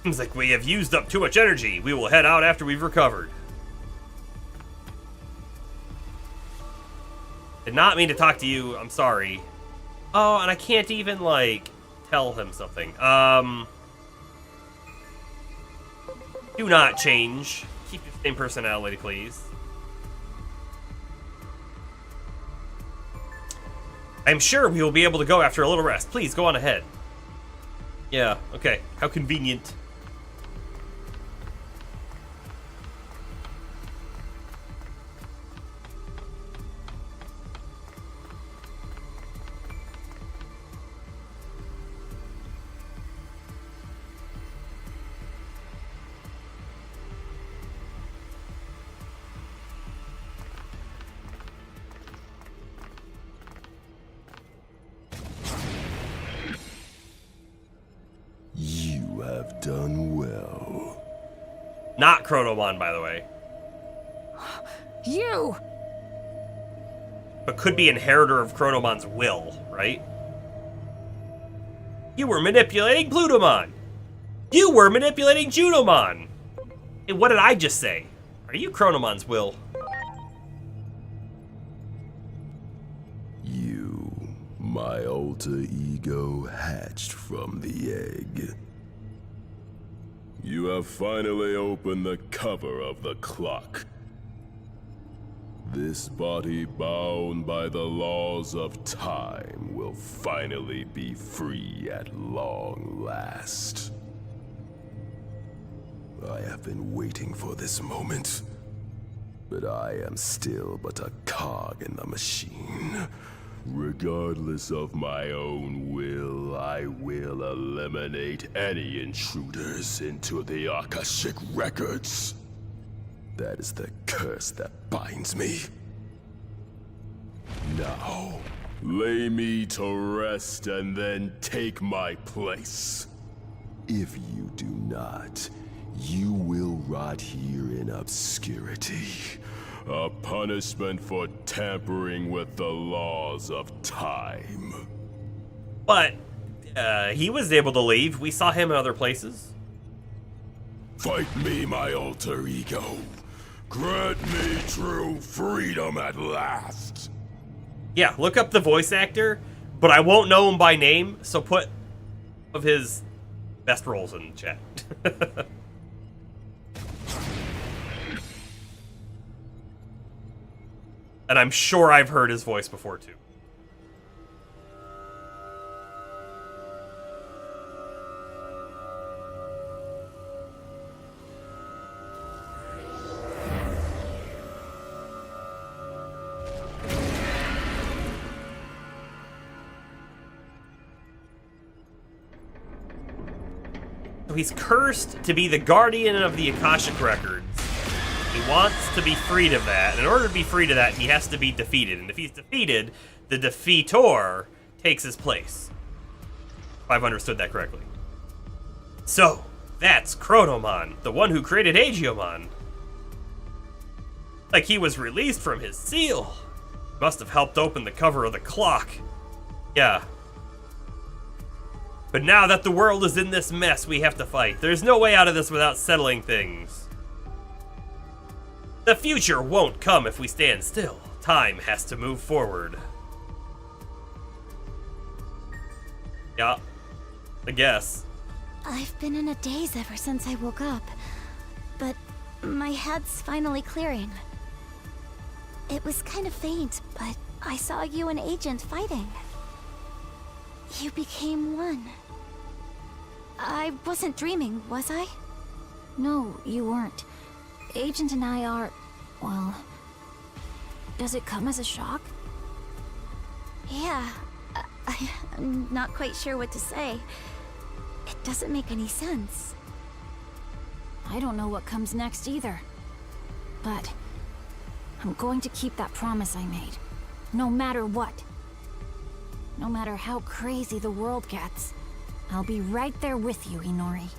Seems like we have used up too much energy. We will head out after we've recovered. Did not mean to talk to you. I'm sorry. Oh, and I can't even, like, tell him something. Do not change. Keep your same personality, please. I'm sure we will be able to go after a little rest. Please, go on ahead. Yeah, okay. How convenient. Done well. Not Chronomon, by the way. You! But could be inheritor of Chronomon's will, right? You were manipulating Plutomon! You were manipulating Junomon! Hey, what did I just say? Are you Chronomon's will? You, my alter ego hatched from the egg. You have finally opened the cover of the clock. This body bound by the laws of time will finally be free at long last. I have been waiting for this moment, but I am still but a cog in the machine. Regardless of my own will, I will eliminate any intruders into the Akashic records. That is the curse that binds me. Now, lay me to rest and then take my place. If you do not, you will rot here in obscurity. A punishment for tampering with the laws of time. But, he was able to leave. We saw him in other places. Fight me, my alter ego. Grant me true freedom at last. Yeah, look up the voice actor, but I won't know him by name, so put of his best roles in chat. And I'm sure I've heard his voice before, too. So he's cursed to be the guardian of the Akashic Records. He wants to be freed of that. In order to be freed of that, he has to be defeated. And if he's defeated, the defeator takes his place. If I've understood that correctly. So, that's Chronomon, the one who created Agiomon. Like he was released from his seal. Must have helped open the cover of the clock. Yeah. But now that the world is in this mess, we have to fight. There's no way out of this without settling things. The future won't come if we stand still. Time has to move forward. Yeah, I guess. I've been in a daze ever since I woke up, but my head's finally clearing. It was kind of faint, but I saw you and Agent fighting. You became one. I wasn't dreaming, was I? No, you weren't. Agent and I are... well... Does it come as a shock? Yeah. I'm not quite sure what to say. It doesn't make any sense. I don't know what comes next either. But... I'm going to keep that promise I made. No matter what. No matter how crazy the world gets. I'll be right there with you, Inori.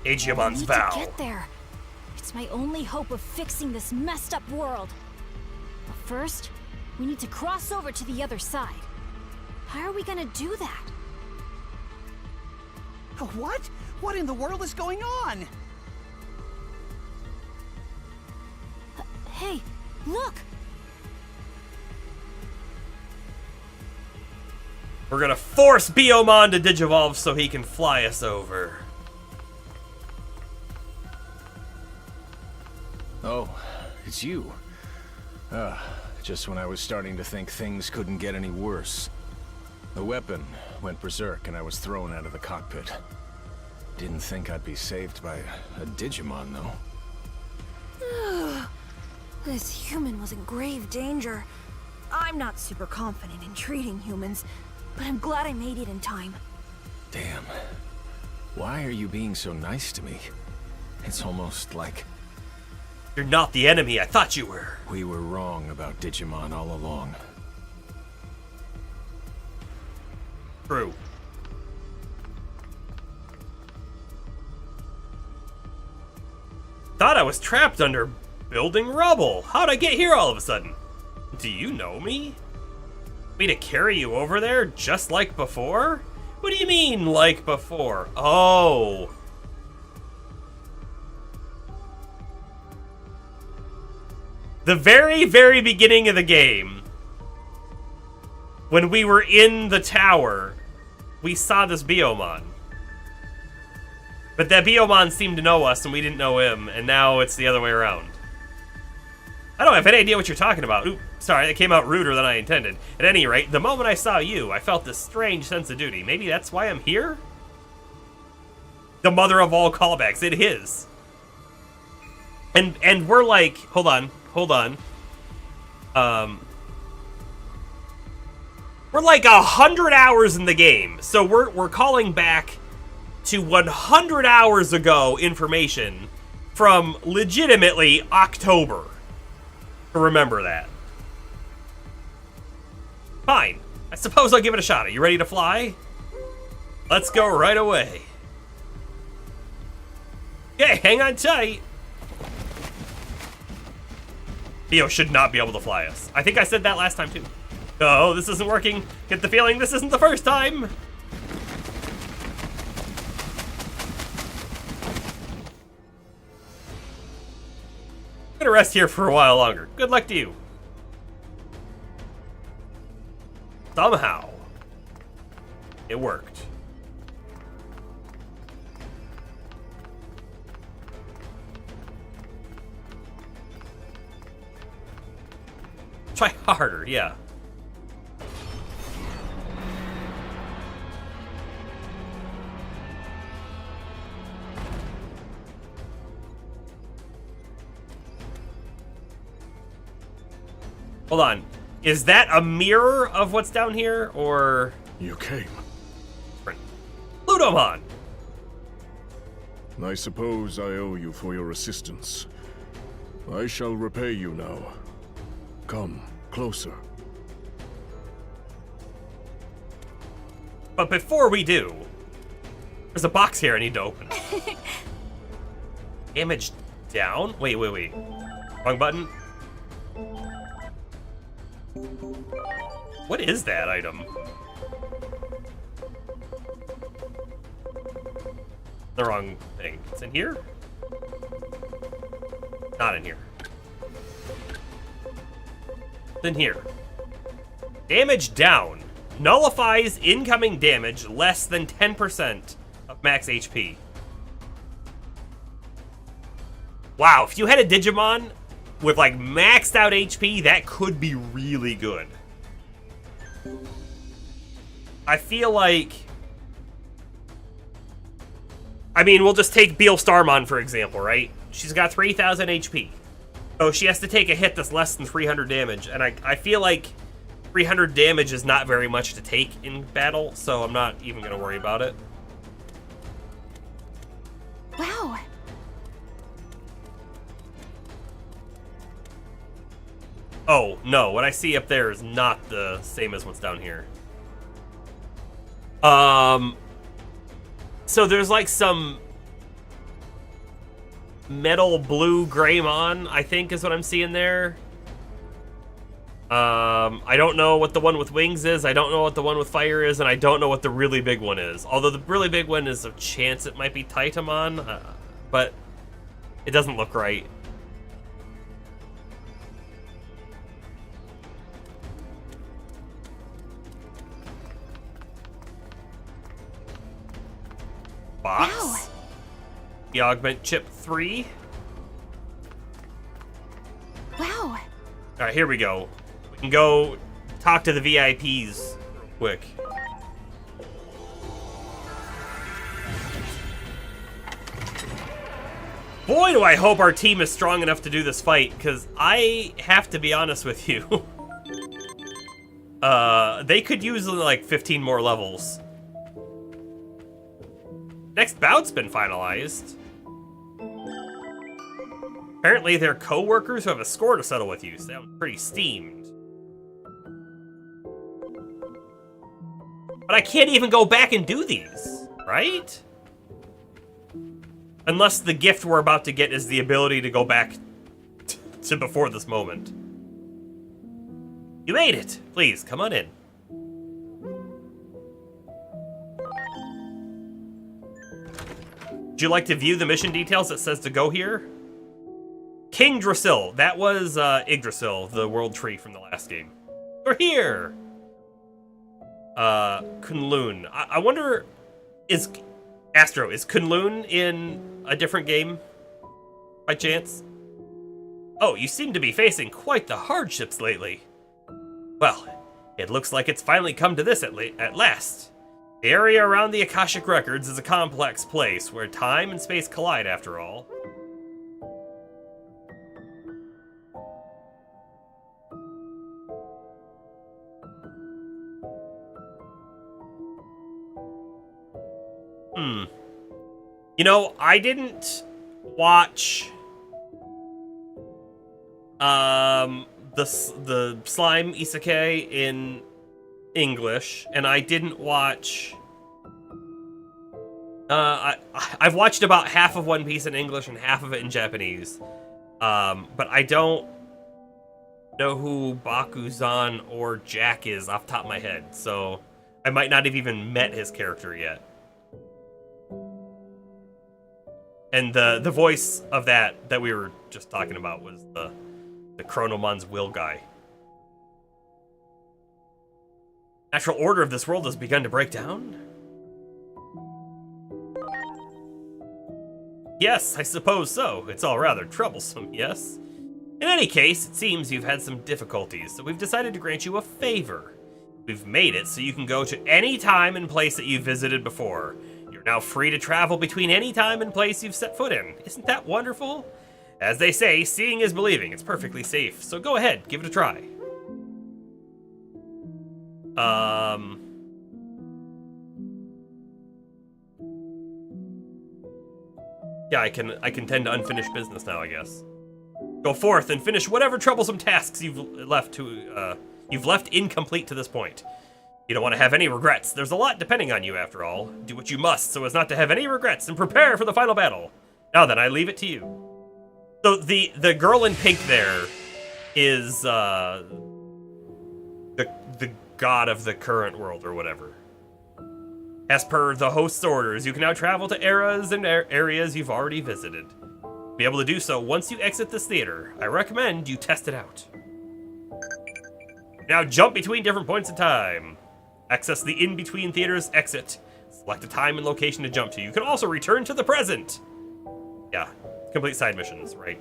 Agiamon's I vow. need to get there. It's my only hope of fixing this messed up world. But first, we need to cross over to the other side. How are we gonna do that? What? What in the world is going on? Hey, look! We're gonna force Biomon to digivolve so he can fly us over. Oh, it's you. Just when I was starting to think things couldn't get any worse. The weapon went berserk and I was thrown out of the cockpit. Didn't think I'd be saved by a Digimon, though. This human was in grave danger. I'm not super confident in treating humans, but I'm glad I made it in time. Damn. Why are you being so nice to me? It's almost like... You're not the enemy I thought you were. we were wrong about Digimon all along. True. Thought I was trapped under building rubble. How'd I get here all of a sudden? Do you know me? Me to carry you over there just like before? What do you mean, like before? Oh. The very, very beginning of the game, when we were in the tower, we saw this Biomon. But that Biomon seemed to know us and we didn't know him, and now it's the other way around. I don't have any idea what you're talking about. Ooh, sorry, it came out ruder than I intended. At any rate, the moment I saw you, I felt this strange sense of duty. Maybe that's why I'm here? The mother of all callbacks, it is. And we're like, hold on. We're like 100 hours in the game, so we're calling back to 100 hours ago information from legitimately October. Remember that. Fine. I suppose I'll give it a shot. Are you ready to fly? Let's go right away. Okay, hang on tight. Theo should not be able to fly us. I think I said that last time too. Oh, this isn't working. Get the feeling this isn't the first time. I'm gonna rest here for a while longer. Good luck to you. Somehow, it worked. Try harder, yeah. Hold on. Is that a mirror of what's down here, or... You came. Ludomon! I suppose I owe you for your assistance. I shall repay you now. Come closer. But before we do, there's a box here I need to open. Damage down? Wait. Wrong button? What is that item? The wrong thing. It's in here? Not in here. It's in here. Damage down. Nullifies incoming damage less than 10% of max HP. Wow, if you had a Digimon with like maxed out HP, that could be really good. I feel like... I mean, we'll just take Beal Starmon, for example, right? She's got 3,000 HP. So she has to take a hit that's less than 300 damage. And I feel like 300 damage is not very much to take in battle, so I'm not even going to worry about it. Wow. Oh, no. What I see up there is not the same as what's down here. So there's like some metal blue Greymon, I think is what I'm seeing there. I don't know what the one with wings is, I don't know what the one with fire is, and I don't know what the really big one is. Although the really big one is a chance it might be Titamon, but it doesn't look right. Box. Wow. The augment chip 3. Wow. Alright, here we go. We can go talk to the VIPs real quick. Boy, do I hope our team is strong enough to do this fight, because I have to be honest with you. They could use like 15 more levels. Next bout's been finalized. Apparently they're co-workers who have a score to settle with you. Sound pretty steamed. But I can't even go back and do these, right? Unless the gift we're about to get is the ability to go back to before this moment. You made it! Please, come on in. Would you like to view the mission details that says to go here? King Drasil. That was Yggdrasil, the world tree from the last game. We're here! Kunlun. I wonder, is Kunlun in a different game? By chance? Oh, you seem to be facing quite the hardships lately. Well, it looks like it's finally come to this at last. The area around the Akashic Records is a complex place where time and space collide, after all. You know, I didn't watch the slime isekai in English, and I didn't watch I've watched about half of One Piece in English and half of it in Japanese. But I don't know who Bakuzan or Jack is off the top of my head, so I might not have even met his character yet. And the voice of that we were just talking about was the Chronomon's Will guy. Natural order of this world has begun to break down? Yes, I suppose so. It's all rather troublesome, yes? In any case, it seems you've had some difficulties, so we've decided to grant you a favor. We've made it so you can go to any time and place that you've visited before. You're now free to travel between any time and place you've set foot in. Isn't that wonderful? As they say, seeing is believing. It's perfectly safe, so go ahead, give it a try. Yeah, I can tend to unfinished business now, I guess. Go forth and finish whatever troublesome tasks you've left incomplete to this point. You don't want to have any regrets. There's a lot depending on you, after all. Do what you must so as not to have any regrets and prepare for the final battle. Now then, I leave it to you. So the girl in pink there is the god of the current world or whatever. As per the host's orders, you can now travel to eras and areas you've already visited. Be able to do so once you exit this theater. I recommend you test it out. Now jump between different points in time. Access the in-between theaters exit. Select a time and location to jump to. You can also return to the present. Yeah, complete side missions, right?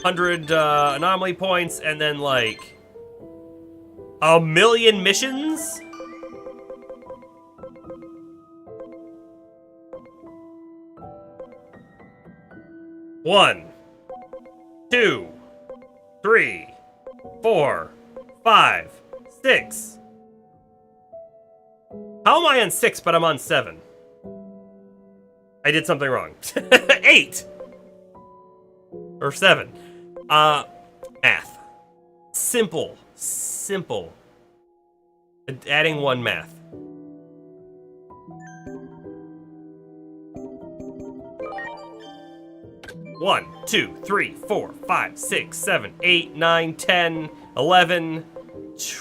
$100 anomaly points, and then like 1,000,000 missions? One, 2, 3, 4, 5, 6. How am I on 6, but I'm on 7? I did something wrong. 8! Or 7. Math. Simple. Simple. Adding 1 math. One, 2, 3, 4, 5, 6, 7, 8, 9, 10, 11,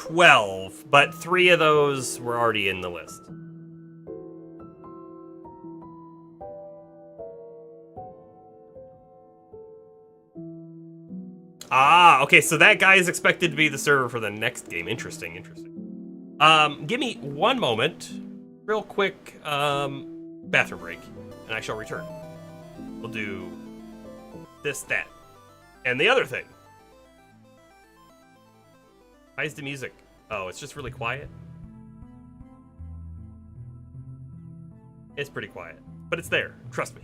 12. But 3 of those were already in the list. Ah, okay, so that guy is expected to be the server for the next game. Interesting, interesting. Give me 1 moment. Real quick, bathroom break, and I shall return. We'll do this, that, and the other thing. Why is the music? Oh, it's just really quiet. It's pretty quiet, but it's there. Trust me.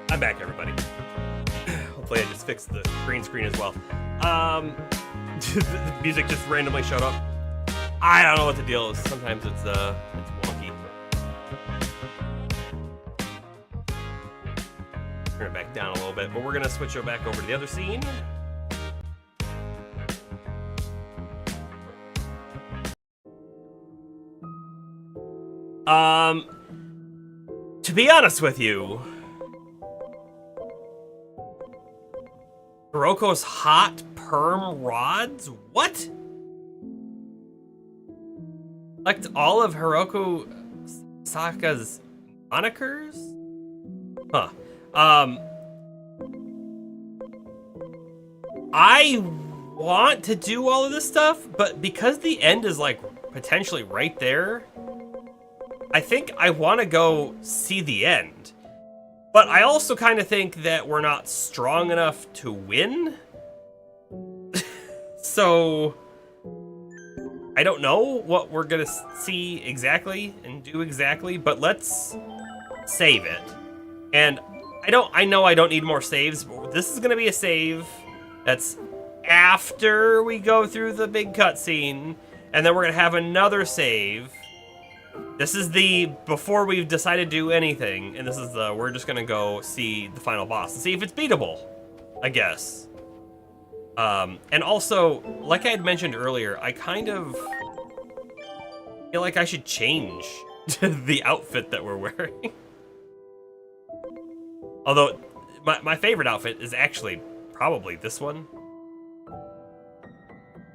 I'm back, everybody. Hopefully I just fixed the green screen as well. The music just randomly showed up. I don't know what the deal is. Sometimes it's wonky. Turn it back down a little bit, but we're gonna switch it back over to the other scene. To be honest with you, Hiroko's hot perm rods? What? Select all of Hiroko Saka's monikers? Huh. I want to do all of this stuff, but because the end is like potentially right there, I think I want to go see the end. But I also kind of think that we're not strong enough to win. So I don't know what we're gonna see exactly and do exactly, but let's save it. And I know I don't need more saves, but this is gonna be a save that's after we go through the big cutscene, and then we're gonna have another save. This is the before we've decided to do anything, and this is the we're just gonna go see the final boss and see if it's beatable, I guess. And also, like I had mentioned earlier, I kind of feel like I should change the outfit that we're wearing. Although, my favorite outfit is actually probably this one.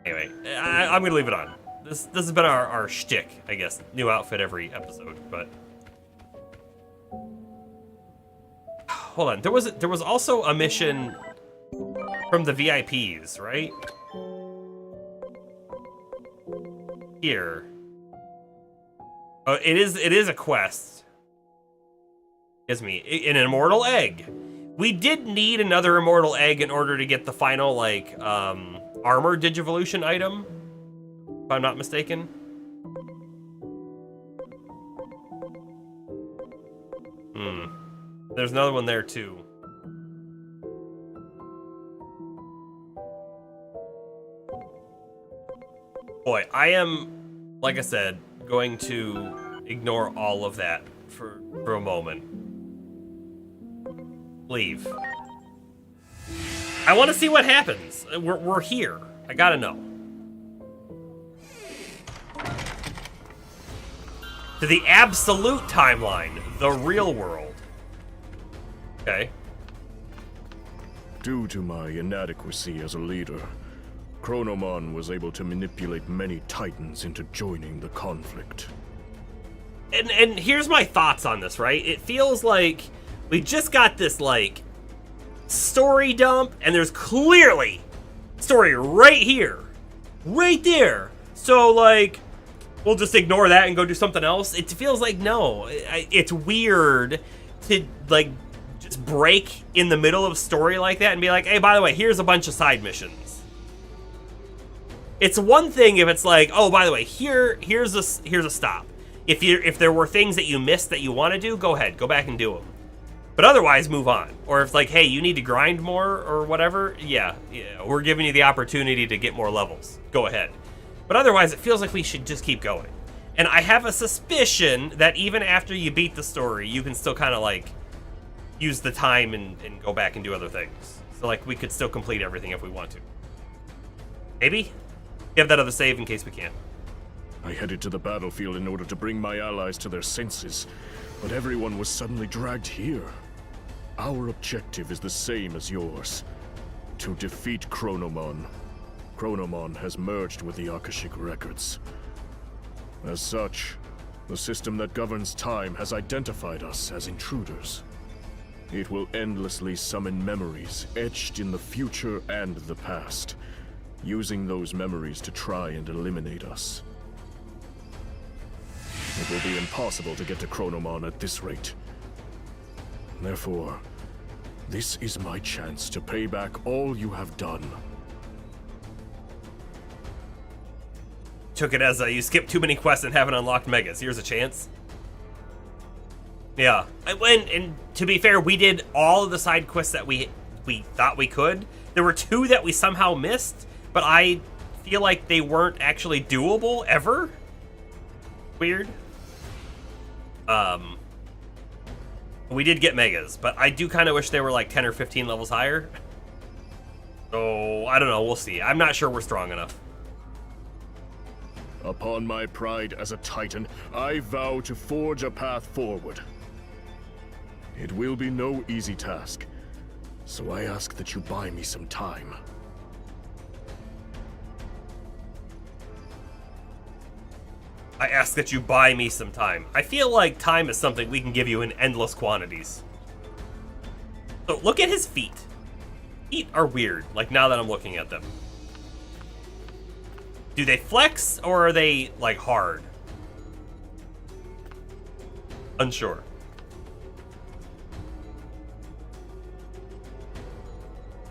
Anyway, I'm gonna leave it on. This has been our shtick, I guess. New outfit every episode, but hold on. There was also a mission from the VIPs, right? Here. Oh, it is a quest. Gives me an immortal egg. We did need another immortal egg in order to get the final like armor digivolution item, if I'm not mistaken. There's another one there too. Boy, I am, like I said, going to ignore all of that for a moment. Leave. I want to see what happens. We're here. I gotta know. To the absolute timeline, the real world. Okay. Due to my inadequacy as a leader, Chronomon was able to manipulate many Titans into joining the conflict. And here's my thoughts on this, right? It feels like we just got this, like, story dump, and there's clearly story right here. Right there. So, like, we'll just ignore that and go do something else. It feels like, no. It's weird to, like, just break in the middle of story like that and be like, hey, by the way, here's a bunch of side missions. It's one thing if it's like, oh, by the way, here's a stop. If there were things that you missed that you want to do, go ahead, go back and do them. But otherwise, move on. Or if like, hey, you need to grind more or whatever, yeah, we're giving you the opportunity to get more levels. Go ahead. But otherwise, it feels like we should just keep going. And I have a suspicion that even after you beat the story, you can still kind of like use the time and go back and do other things. So like we could still complete everything if we want to. Maybe? Have that other save in case we can. I headed to the battlefield in order to bring my allies to their senses, but everyone was suddenly dragged here. Our objective is the same as yours. To defeat Chronomon. Chronomon has merged with the Akashic Records. As such, the system that governs time has identified us as intruders. It will endlessly summon memories etched in the future and the past, using those memories to try and eliminate us. It will be impossible to get to Chronomon at this rate. Therefore, this is my chance to pay back all you have done. Took it as you skipped too many quests and haven't unlocked megas. Here's a chance. Yeah, I went and to be fair, we did all of the side quests that we thought we could. There were 2 that we somehow missed, but I feel like they weren't actually doable ever. Weird. We did get megas, but I do kind of wish they were like 10 or 15 levels higher. So, I don't know, we'll see. I'm not sure we're strong enough. Upon my pride as a Titan, I vow to forge a path forward. It will be no easy task, so I ask that you buy me some time. I ask that you buy me some time. I feel like time is something we can give you in endless quantities. So look at his feet. Feet are weird, like now that I'm looking at them. Do they flex or are they like hard? Unsure.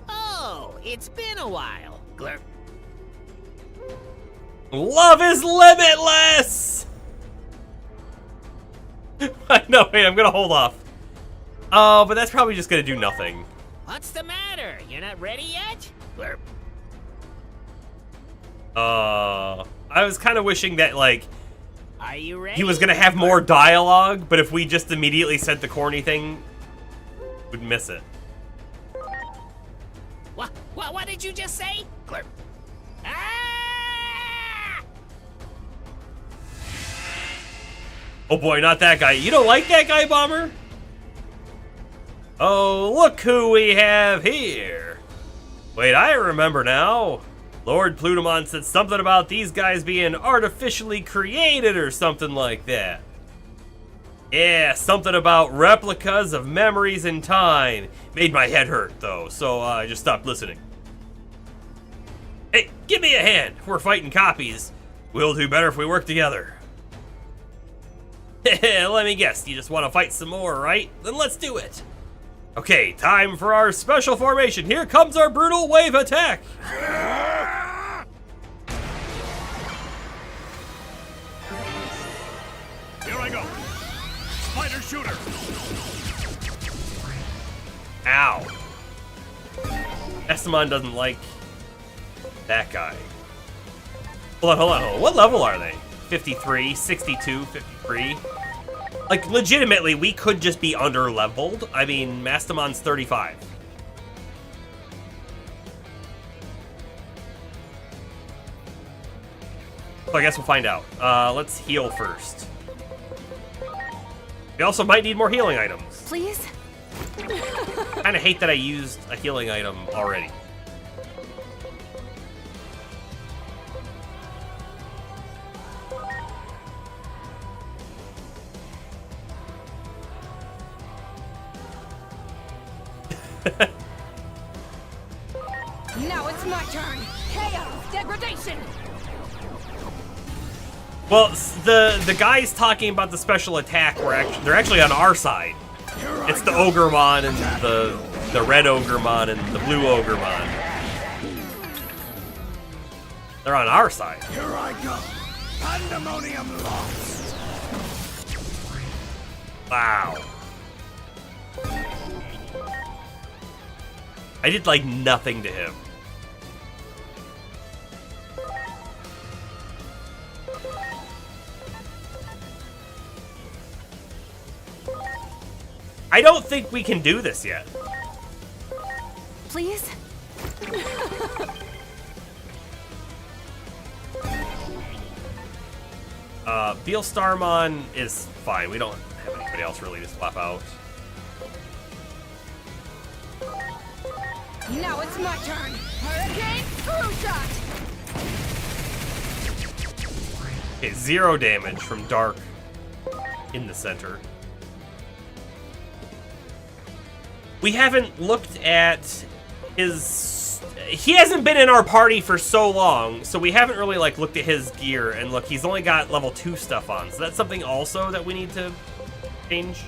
Oh, it's been a while. Glurp. Love is limitless! No, wait, I'm gonna hold off. Oh, but that's probably just gonna do nothing. What's the matter? You're not ready yet? Glurp. I was kind of wishing that, like, Are you ready? he was gonna have more dialogue, but if we just immediately said the corny thing, we'd miss it. What did you just say? Glurp. Ah! Oh boy, not that guy. You don't like that guy, Bomber? Oh, look who we have here. Wait, I remember now. Lord Plutamon said something about these guys being artificially created or something like that. Yeah, something about replicas of memories in time. Made my head hurt, though, so I just stopped listening. Hey, give me a hand. We're fighting copies. We'll do better if we work together. Let me guess, you just want to fight some more, right? Then let's do it. Okay, time for our special formation. Here comes our brutal wave attack. Here I go. Spider shooter. Ow. Estamon doesn't like that guy. Hold on. What level are they? 53, 62, 53. Like, legitimately, we could just be under-leveled. I mean, Mastamon's 35. So I guess we'll find out. Let's heal first. We also might need more healing items. Please? Kinda hate that I used a healing item already. Now it's my turn. Chaos, degradation. Well, the guys talking about the special attack they're actually on our side. It's the Ogremon and the red Ogremon and the blue Ogremon. They're on our side. Here I go. Pandemonium lost. Wow. I did like nothing to him. I don't think we can do this yet. Please? Beelstarmon is fine. We don't have anybody else really to swap out. Now it's my turn. Hurricane Screw Shot. Okay, 0 damage from Dark in the center. We haven't looked at his... He hasn't been in our party for so long, so we haven't really like looked at his gear. And look, he's only got level 2 stuff on, so that's something also that we need to change.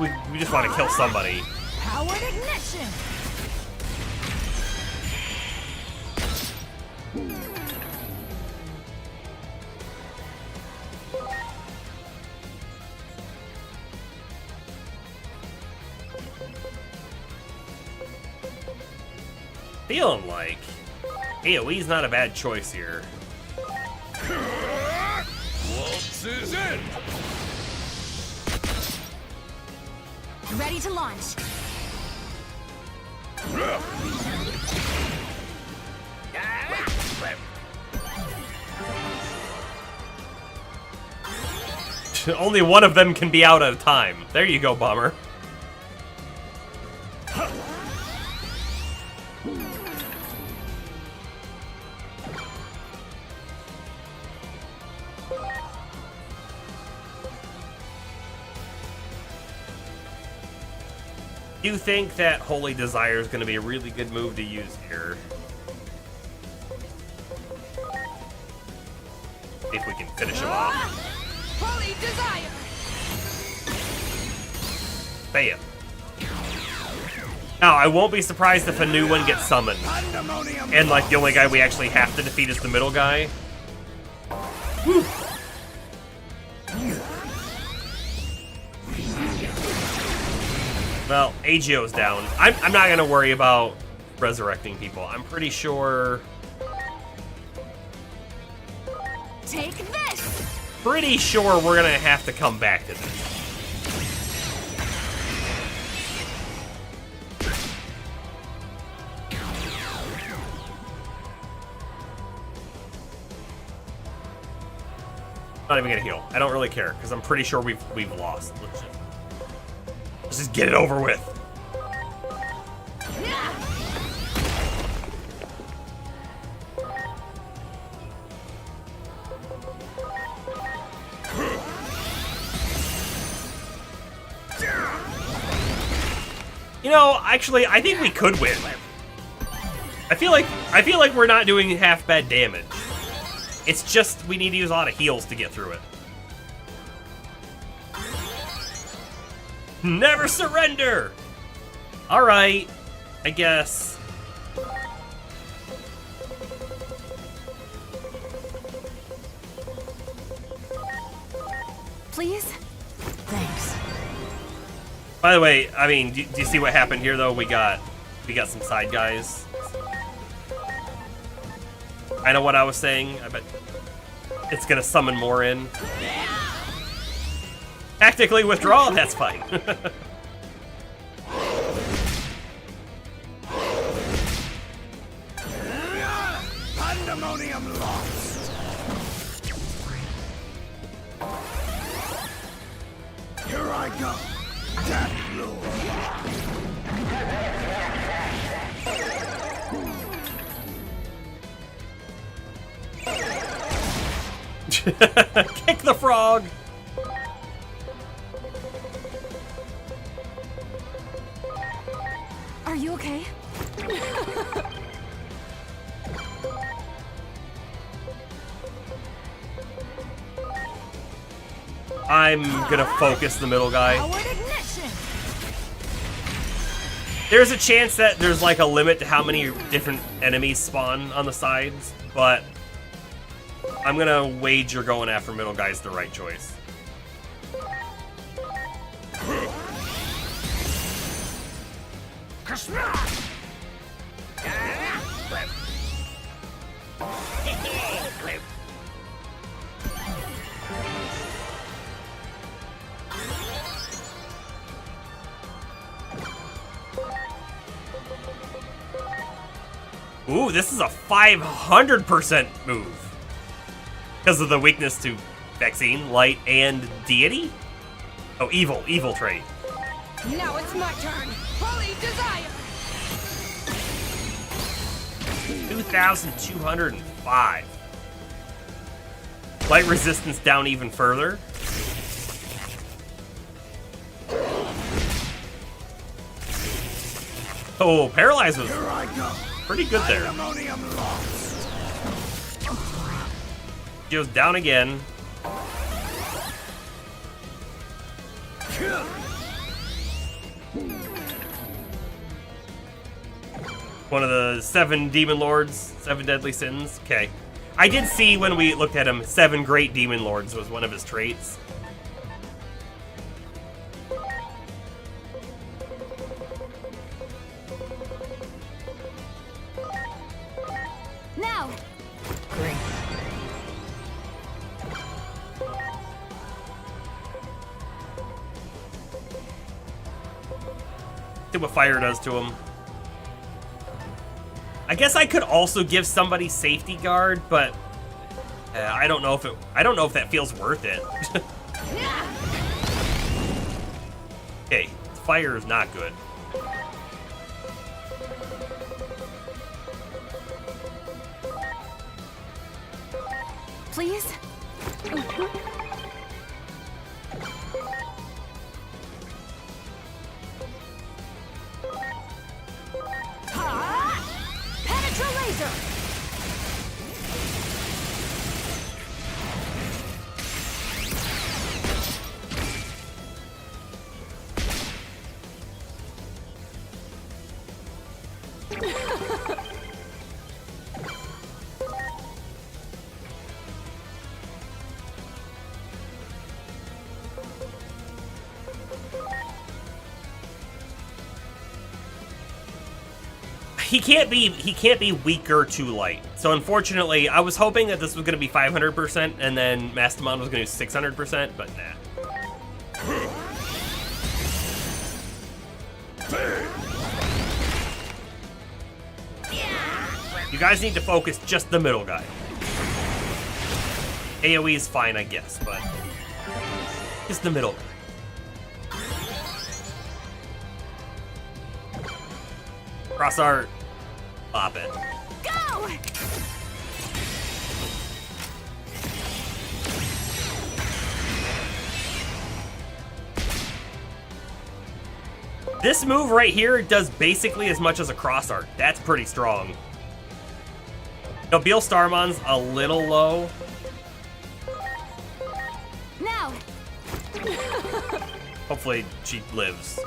We just want to kill somebody. Powered ignition. feeling like AoE's not a bad choice here. Waltz is in! Ready to launch. Only one of them can be out at a time. There you go, Bomber. Do you think that Holy Desire is going to be a really good move to use here? If we can finish him off. Holy Desire! Bam. Now, I won't be surprised if a new one gets summoned. And, like, the only guy we actually have to defeat is the middle guy. Whew. Well, Agio's down. I'm not going to worry about resurrecting people. I'm pretty sure... Take this! Pretty sure we're going to have to come back to this. Not even gonna heal. I don't really care because I'm pretty sure we've lost. Let's just get it over with. You know, actually, I think we could win. I feel like we're not doing half bad damage. It's just we need to use a lot of heals to get through it. Never surrender! Alright, I guess. Please? Thanks. By the way, I mean, do you see what happened here though? We got some side guys. I know what I was saying. I bet it's gonna summon more in. Tactically withdraw, that's fine. Pandemonium lost. Here I go. Death Lord. Kick the frog! Are you okay? I'm gonna focus the middle guy. There's a chance that there's like a limit to how many different enemies spawn on the sides, but I'm gonna wager going after middle guy's the right choice. Ooh, this is a 500% move. Because of the weakness to vaccine, light, and deity? Oh, evil trait. Now it's my turn. Holy Desire! 2,205. Light resistance down even further. Oh, Paralyze was pretty good there. Goes down again. One of the 7 demon lords, 7 deadly sins. Okay. I did see when we looked at him, 7 great demon lords was one of his traits. Now! Great. See what fire does to him. I guess I could also give somebody safety guard, but I don't know if that feels worth it. Okay, fire is not good. Please? Penetra laser! He can't be weaker to light. So unfortunately, I was hoping that this was going to be 500% and then Mastamon was going to do 600%, but nah. You guys need to focus just the middle guy. AoE is fine, I guess, but just the middle guy. Cross art. Pop it. Go! This move right here does basically as much as a cross art. That's pretty strong. No, Beal Starmon's a little low. Now! Hopefully she lives.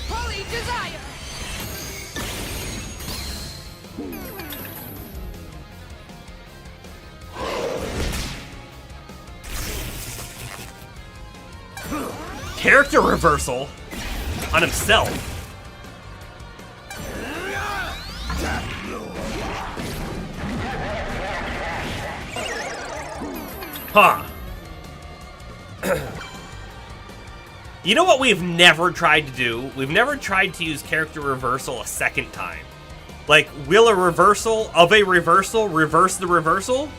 Holy desire! Character reversal on himself. Huh. You know what we've never tried to do? We've never tried to use character reversal a second time. Like, will a reversal of a reversal reverse the reversal?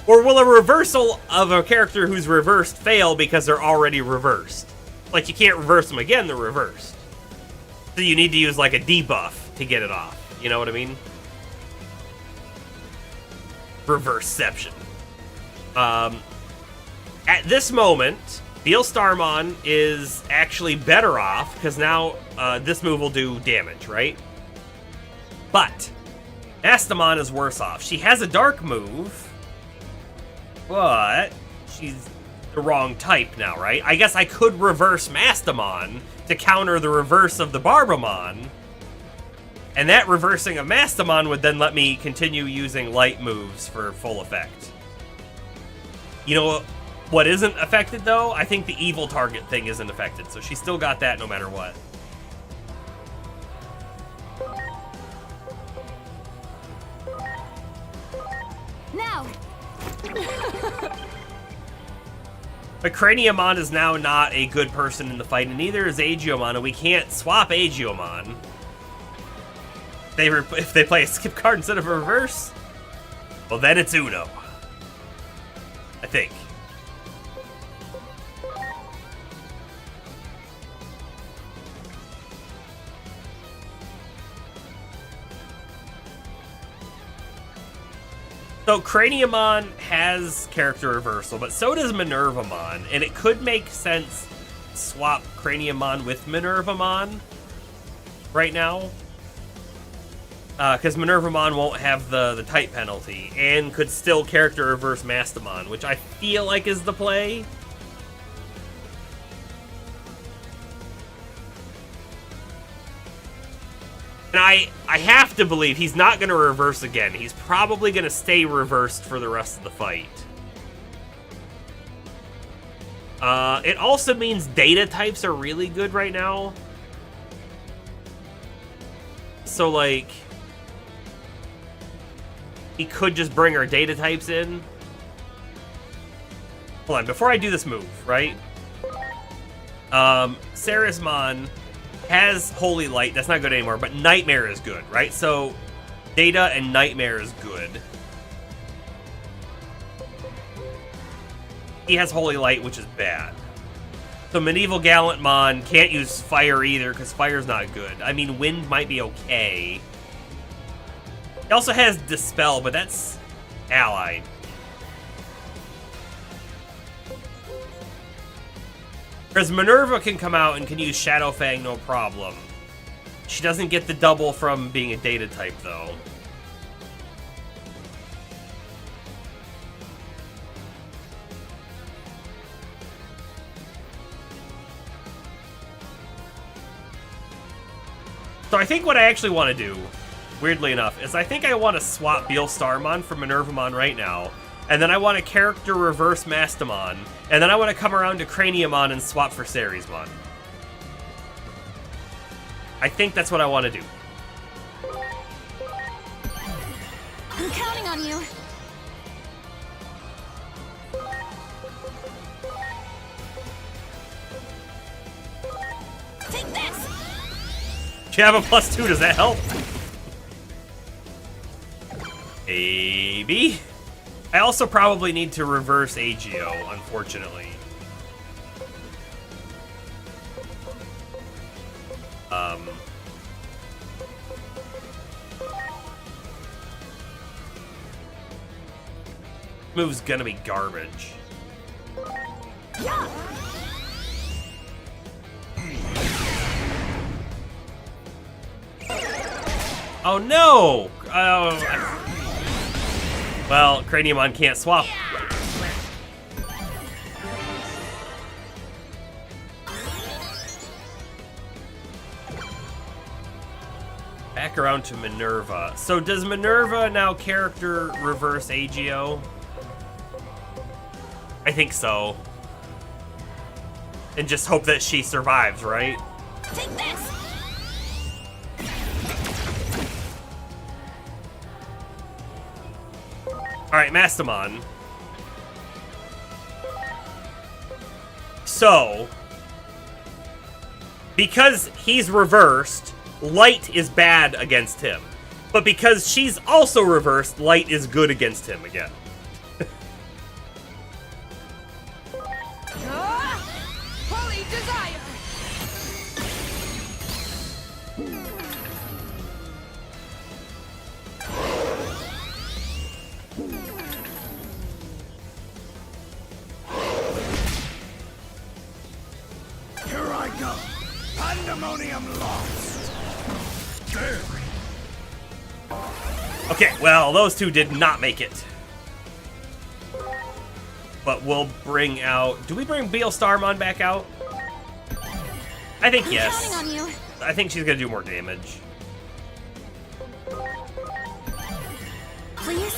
Or will a reversal of a character who's reversed fail because they're already reversed? Like, you can't reverse them again, they're reversed. So you need to use, like, a debuff to get it off. You know what I mean? Reverseception. At this moment, Beal Starmon is actually better off, because now this move will do damage, right? But Mastamon is worse off. She has a dark move, but she's the wrong type now, right? I guess I could reverse Mastamon to counter the reverse of the Barbamon, and that reversing of Mastamon would then let me continue using light moves for full effect. You know what isn't affected, though? I think the evil target thing isn't affected, so she still got that no matter what. Now! But Craniamon is now not a good person in the fight, and neither is Agiomon, and we can't swap Agiomon. If they play a skip card instead of a reverse, well, then it's Uno. I think. So Craniamon has character reversal, but so does Minervamon, and it could make sense to swap Craniamon with Minervamon right now. Because Minervamon won't have the type penalty, and could still character reverse Mastamon, which I feel like is the play. And I have to believe he's not going to reverse again. He's probably going to stay reversed for the rest of the fight. It also means data types are really good right now. so like he could just bring our data types in. Hold on, before I do this move, right? Sarismon has Holy Light. That's not good anymore, but Nightmare is good, right? So Data and Nightmare is good. He has Holy Light, which is bad. So Medieval Gallantmon can't use Fire either, because Fire's not good. I mean, Wind might be okay. He also has Dispel, but that's allied. Whereas Minerva can come out and can use Shadow Fang, no problem. She doesn't get the double from being a data type, though. So I think what I actually want to do, weirdly enough, is I think I want to swap Beal Starmon for Minervamon right now. And then I want to character reverse Mastamon. And then I want to come around to Craniumon and swap for Ceresmon. I think that's what I want to do. I'm counting on you. Take this! You have a +2, does that help? Maybe. I also probably need to reverse Agio, unfortunately. Move's gonna be garbage. Yeah. Oh no! Well, Craniumon can't swap. Back around to Minerva. So does Minerva now character reverse Agio? I think so. And just hope that she survives, right? Take this! Alright, Mastamon. So, because he's reversed, Light is bad against him. But because she's also reversed, Light is good against him again. Holy desire! Here I go. Pandemonium lost. There. Okay, well, those two did not make it. But we'll bring out... Do we bring Beal Starmon back out? I think yes. I'm counting on you. I think she's gonna do more damage. Please?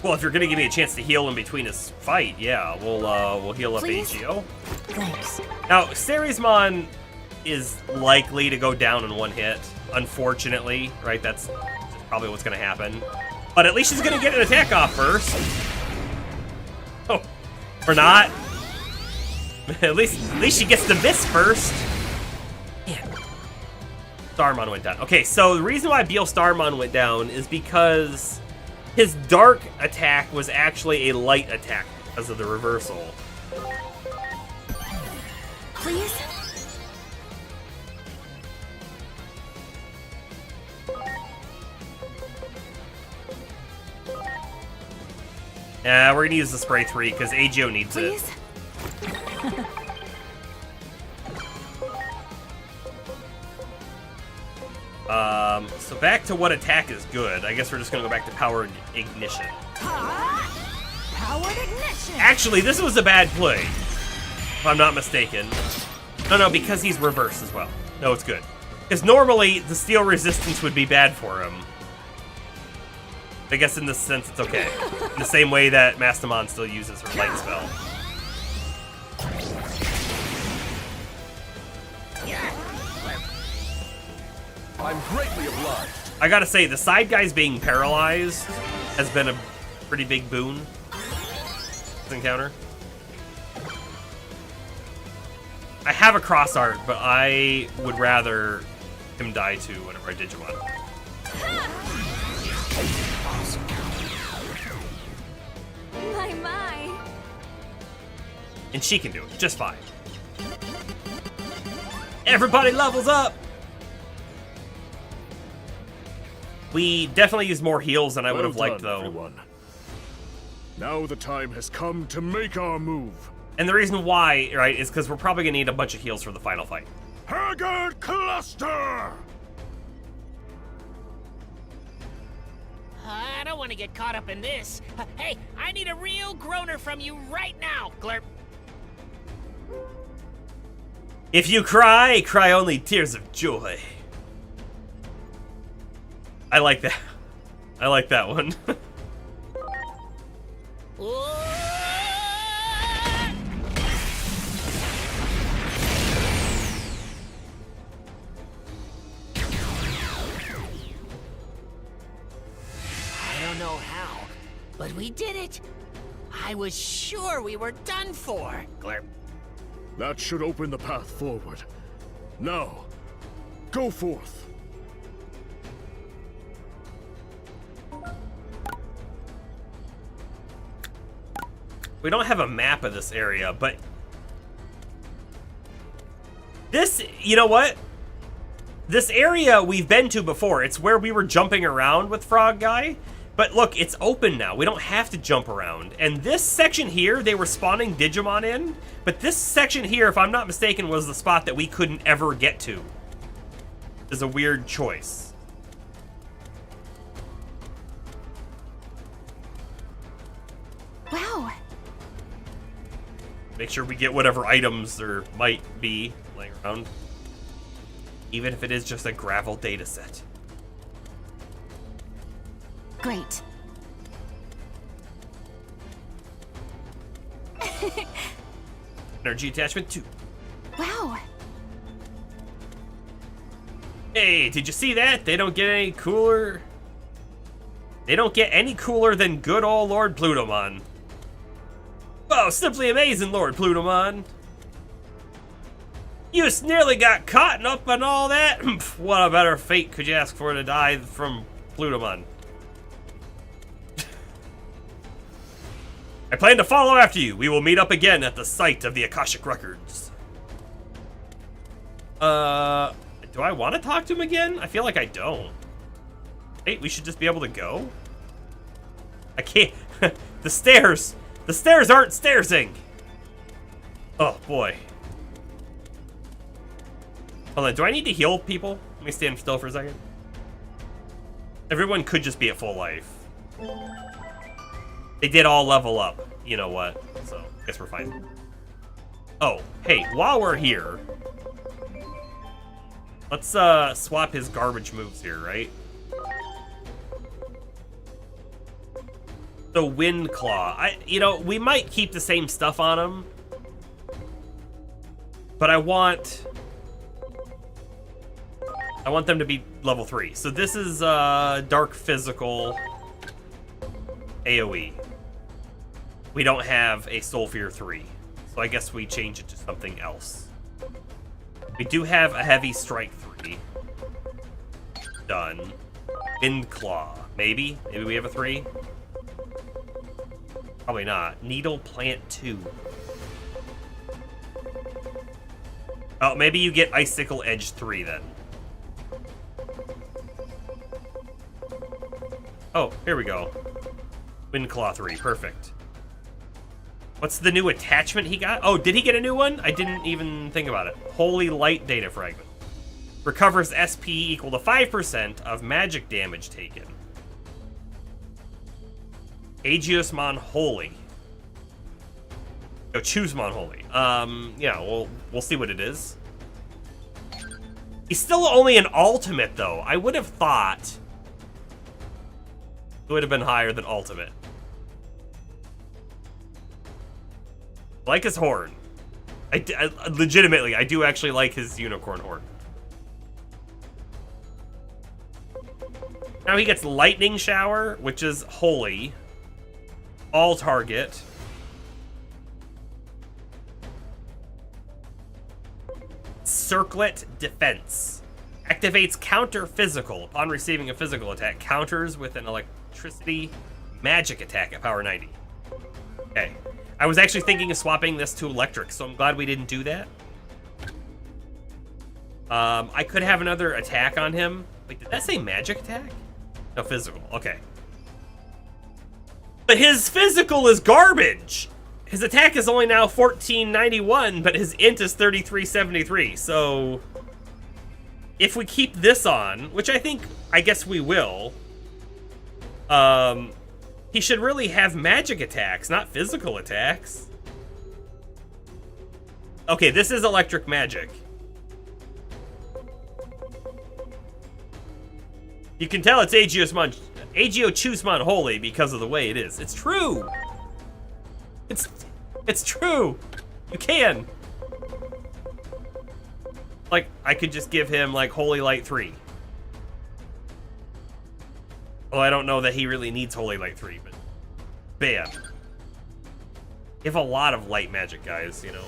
Well, if you're gonna give me a chance to heal in between his fight, yeah, we'll heal up Please? Agio. Thanks. Now, Ceresmon is likely to go down in one hit, unfortunately, right? That's probably what's gonna happen. But at least she's gonna get an attack off first. Oh, or not. At least she gets the miss first. Yeah. Starmon went down. Okay, so the reason why Beal Starmon went down is because his dark attack was actually a light attack because of the reversal. Please? We're gonna use the spray 3 because Agio needs Please? it. So back to what attack is good. I guess we're just gonna go back to Powered Ignition. Powered ignition! Actually, this was a bad play, if I'm not mistaken. No, because he's reversed as well. No, it's good. Because normally, the steel resistance would be bad for him. I guess in this sense, it's okay. In the same way that Mastamon still uses her light spell. I'm greatly obliged. I gotta say, the side guys being paralyzed has been a pretty big boon this encounter. I have a cross art, but I would rather him die to whenever I Digimon. My. And she can do it just fine. Everybody levels up! We definitely use more heals than I would have liked, though. Everyone. Now the time has come to make our move. And the reason why, right, is because we're probably going to need a bunch of heals for the final fight. Haggard Cluster! I don't want to get caught up in this. Hey, I need a real groaner from you right now, Glurp. If you cry, cry only tears of joy. I like that. I like that one. I don't know how, but we did it. I was sure we were done for, Glurp. That should open the path forward. Now, go forth. We don't have a map of this area, but this, you know what? This area we've been to before. It's where we were jumping around with Frog Guy. But look, it's open now. We don't have to jump around. And this section here, they were spawning Digimon in. But this section here, if I'm not mistaken, was the spot that we couldn't ever get to. Is a weird choice. Wow. Make sure we get whatever items there might be laying around. Even if it is just a gravel data set. Great. Energy attachment 2. Wow. Hey, did you see that? They don't get any cooler. They don't get any cooler than good old Lord Plutomon. Wow, simply amazing, Lord Plutomon. You just nearly got caught up in all that. What a better fate could you ask for to die from Plutomon? I plan to follow after you. We will meet up again at the site of the Akashic Records. Do I want to talk to him again? I feel like I don't. Hey, we should just be able to go? I can't. The stairs. The stairs aren't stairsing. Oh, boy. Hold on, do I need to heal people? Let me stand still for a second. Everyone could just be at full life. They did all level up. You know what? So, I guess we're fine. Oh, hey, while we're here, let's swap his garbage moves here, right? The Wind Claw. You know, we might keep the same stuff on him, but I want them to be level 3. So this is Dark Physical AoE. We don't have a Soul Fear 3, so I guess we change it to something else. We do have a Heavy Strike 3. Done. Wind Claw. Maybe? Maybe we have a 3? Probably not. Needle Plant 2. Oh, maybe you get Icicle Edge 3 then. Oh, here we go. Wind Claw 3, perfect. What's the new attachment he got? Oh, did he get a new one? I didn't even think about it. Holy Light Data Fragment. Recovers SP equal to 5% of magic damage taken. Aegiosmon Holy. Oh, Choosmon Holy. Yeah, we'll see what it is. He's still only an ultimate, though. I would have thought it would have been higher than ultimate. Like his horn. I legitimately, I do actually like his unicorn horn. Now he gets Lightning Shower, which is holy. All target. Circlet Defense. Activates counter physical upon receiving a physical attack. Counters with an electricity magic attack at power 90. Okay. I was actually thinking of swapping this to electric, so I'm glad we didn't do that. I could have another attack on him. Wait, did that say magic attack? No, physical. Okay. But his physical is garbage. His attack is only now 1491, but his int is 3373. So if we keep this on, which I guess we will, he should really have magic attacks, not physical attacks. Okay, this is electric magic. You can tell it's Agio Chusman Holy because of the way it is. It's true. It's true. You can. Like, I could just give him, like, Holy Light 3. Well, I don't know that he really needs Holy Light 3, but bam. You have a lot of light magic, guys, you know.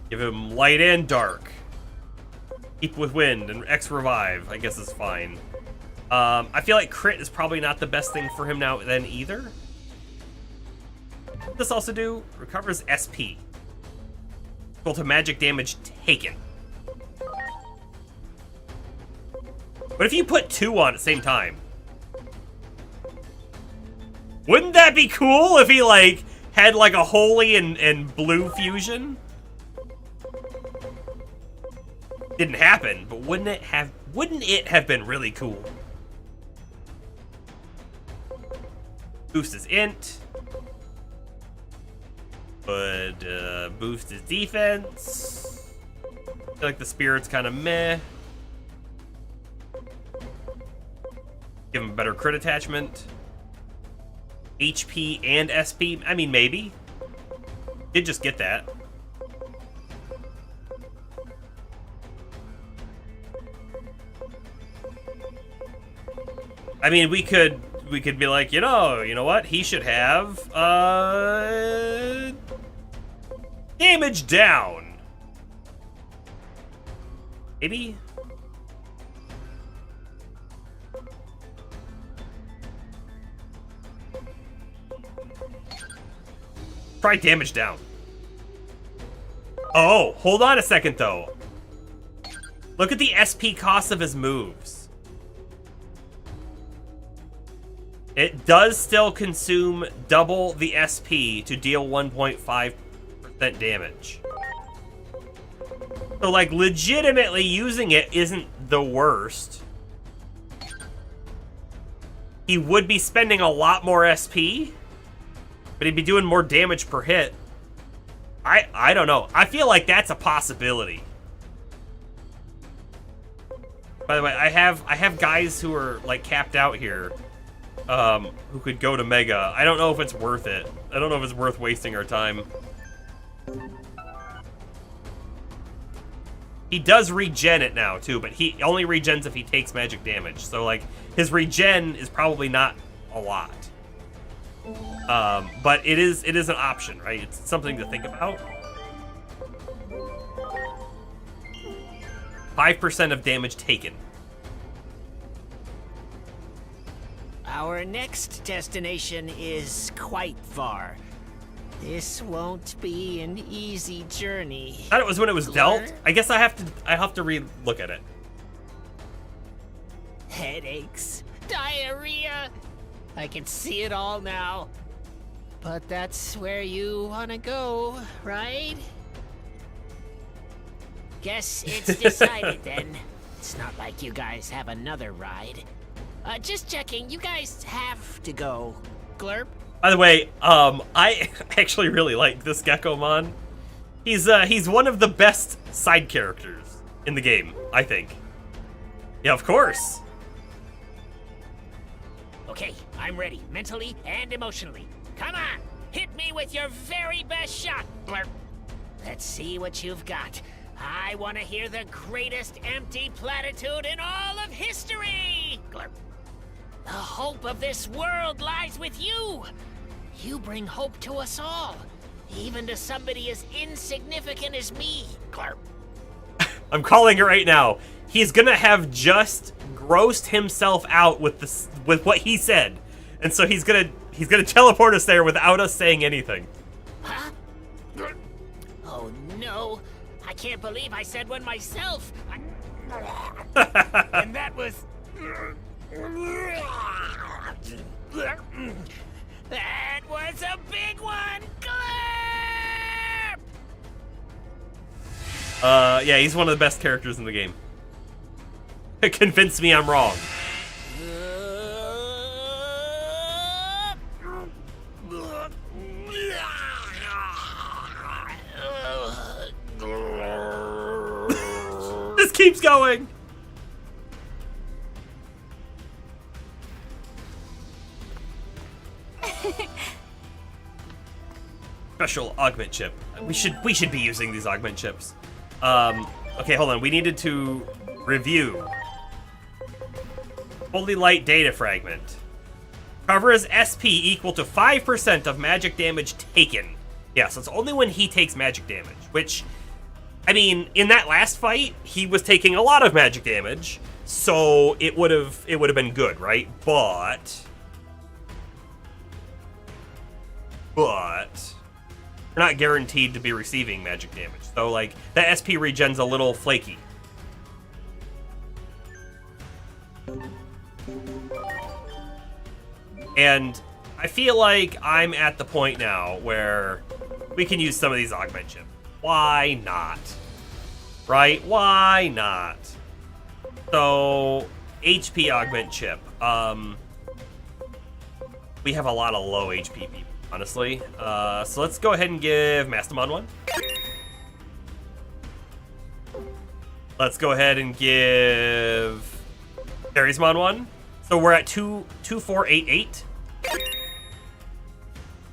Give him light and dark. Keep with wind and X revive, I guess is fine. I feel like crit is probably not the best thing for him now then either. What does this also do? Recovers SP. Equal to magic damage taken. But if you put 2 on at the same time, wouldn't that be cool if he like had like a holy and blue fusion? Didn't happen, but wouldn't it have been really cool? Boost his int. Would boost his defense. I feel like the spirit's kind of meh. Give him better crit attachment. HP and SP. I mean, maybe. Did just get that. I mean, we could be like, you know what? He should have damage down. Maybe. Try damage down. Oh, hold on a second though. Look at the SP cost of his moves. It does still consume double the SP to deal 1.5% damage. So, like, legitimately using it isn't the worst. He would be spending a lot more SP, but he'd be doing more damage per hit. I don't know. I feel like that's a possibility. By the way, I have guys who are, like, capped out here. Who could go to Mega. I don't know if it's worth it. I don't know if it's worth wasting our time. He does regen it now, too, but he only regens if he takes magic damage. So, like, his regen is probably not a lot. But it is an option, right? It's something to think about. 5% of damage taken. Our next destination is quite far. This won't be an easy journey. I thought it was when it was dealt. I guess I have to re-look at it. Headaches, diarrhea. I can see it all now. But that's where you want to go, right? Guess it's decided then. It's not like you guys have another ride. Just checking, you guys have to go. Glurp? By the way, I actually really like this Gekomon. He's one of the best side characters in the game, I think. Yeah, of course. Okay, I'm ready, mentally and emotionally. Come on, hit me with your very best shot, Glurp. Let's see what you've got. I want to hear the greatest empty platitude in all of history, Glurp. The hope of this world lies with you. You bring hope to us all, even to somebody as insignificant as me, Glurp. I'm calling it right now. He's gonna have just grossed himself out with what he said, and so he's gonna teleport us there without us saying anything. Huh? Oh no! I can't believe I said one myself. And that was. That was a big one, Glurp! Yeah, he's one of the best characters in the game. Convince me I'm wrong. This keeps going. Special augment chip. We should be using these augment chips. Okay, hold on. We needed to review. Holy Light data fragment. Covers SP equal to 5% of magic damage taken. Yeah, so it's only when he takes magic damage, which, I mean, in that last fight, he was taking a lot of magic damage, so it would have been good, right? But we're not guaranteed to be receiving magic damage. So, like, that SP regen's a little flaky. And I feel like I'm at the point now where we can use some of these augment chips. Why not? Right? Why not? So, HP augment chip. We have a lot of low HP people, honestly. So let's go ahead and give Mastamon one. Let's go ahead and give Therismon one. So we're at 2488.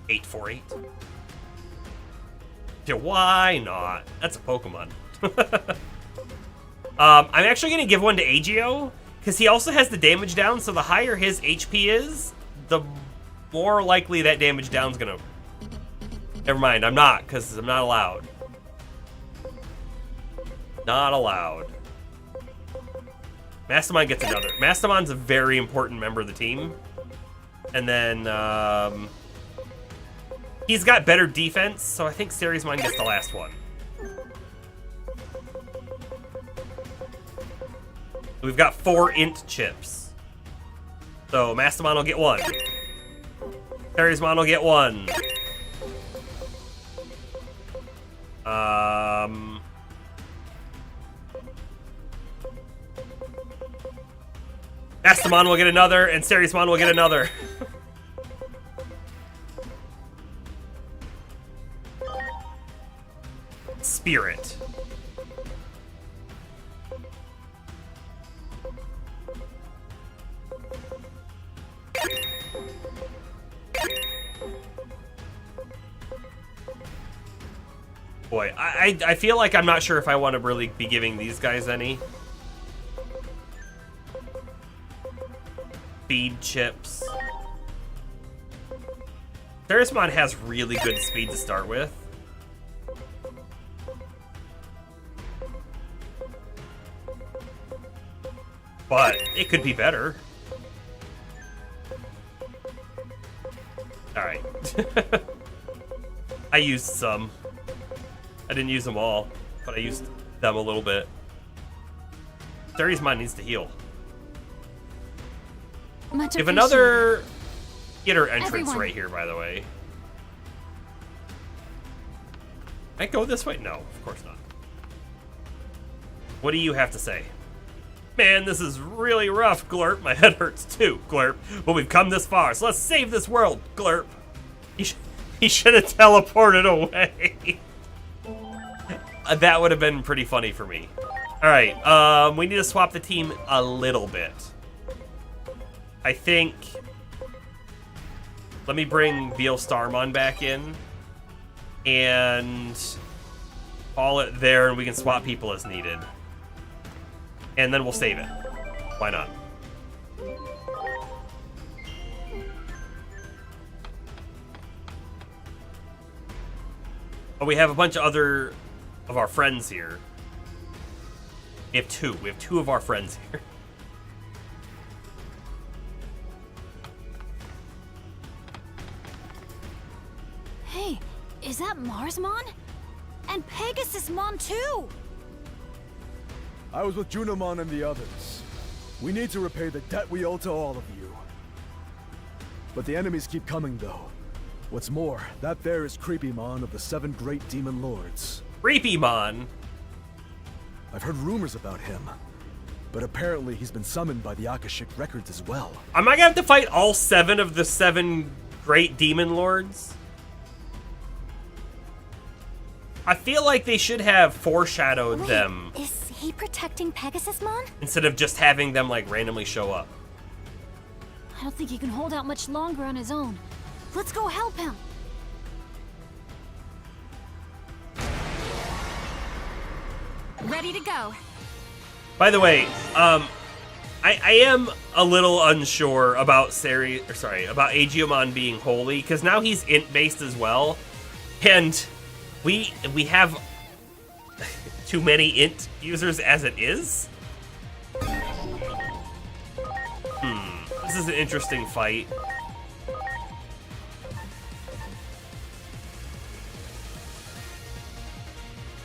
848. Yeah, why not? That's a Pokemon. I'm actually gonna give one to Agio, because he also has the damage down, so the higher his HP is, the more likely that damage down's gonna... Never mind, I'm not, because I'm not allowed. Not allowed. Mastamon gets another. Mastamon's a very important member of the team. And then, he's got better defense, so I think Therismon gets the last one. We've got 4 int chips. So Mastamon will get 1. Therismon will get 1. Mastamon will get another, and Therismon will get another. Spirit. Boy, I feel like I'm not sure if I want to really be giving these guys any. Speed chips. Therismon has really good speed to start with. But it could be better. Alright. I used some. I didn't use them all, but I used them a little bit. Therismon needs to heal. Much Give another hitter entrance right here, by the way. Can I go this way? No, of course not. What do you have to say? Man, this is really rough, Glurp. My head hurts too, Glurp. But we've come this far, so let's save this world, Glurp. He should have teleported away. That would have been pretty funny for me. Alright, we need to swap the team a little bit. I think Let me bring Veal Starmon back in. And call it there, and we can swap people as needed. And then we'll save it. Why not? Oh, we have a bunch of other of our friends here. We have two. We have two of our friends here. Hey, is that Marsmon? And Pegasusmon too! I was with Junimon and the others. We need to repay the debt we owe to all of you. But the enemies keep coming, though. What's more, that there is Creepymon of the 7 Great Demon Lords. Creepymon? I've heard rumors about him, but apparently he's been summoned by the Akashic Records as well. Am I gonna have to fight all 7 of the 7 Great Demon Lords? I feel like they should have foreshadowed them. Is he protecting Pegasusmon? Instead of just having them, like, randomly show up. I don't think he can hold out much longer on his own. Let's go help him! Ready to go. By the way, I am a little unsure about about Aegiomon being holy, because now he's int-based as well, and we have too many int users as it is. This is an interesting fight.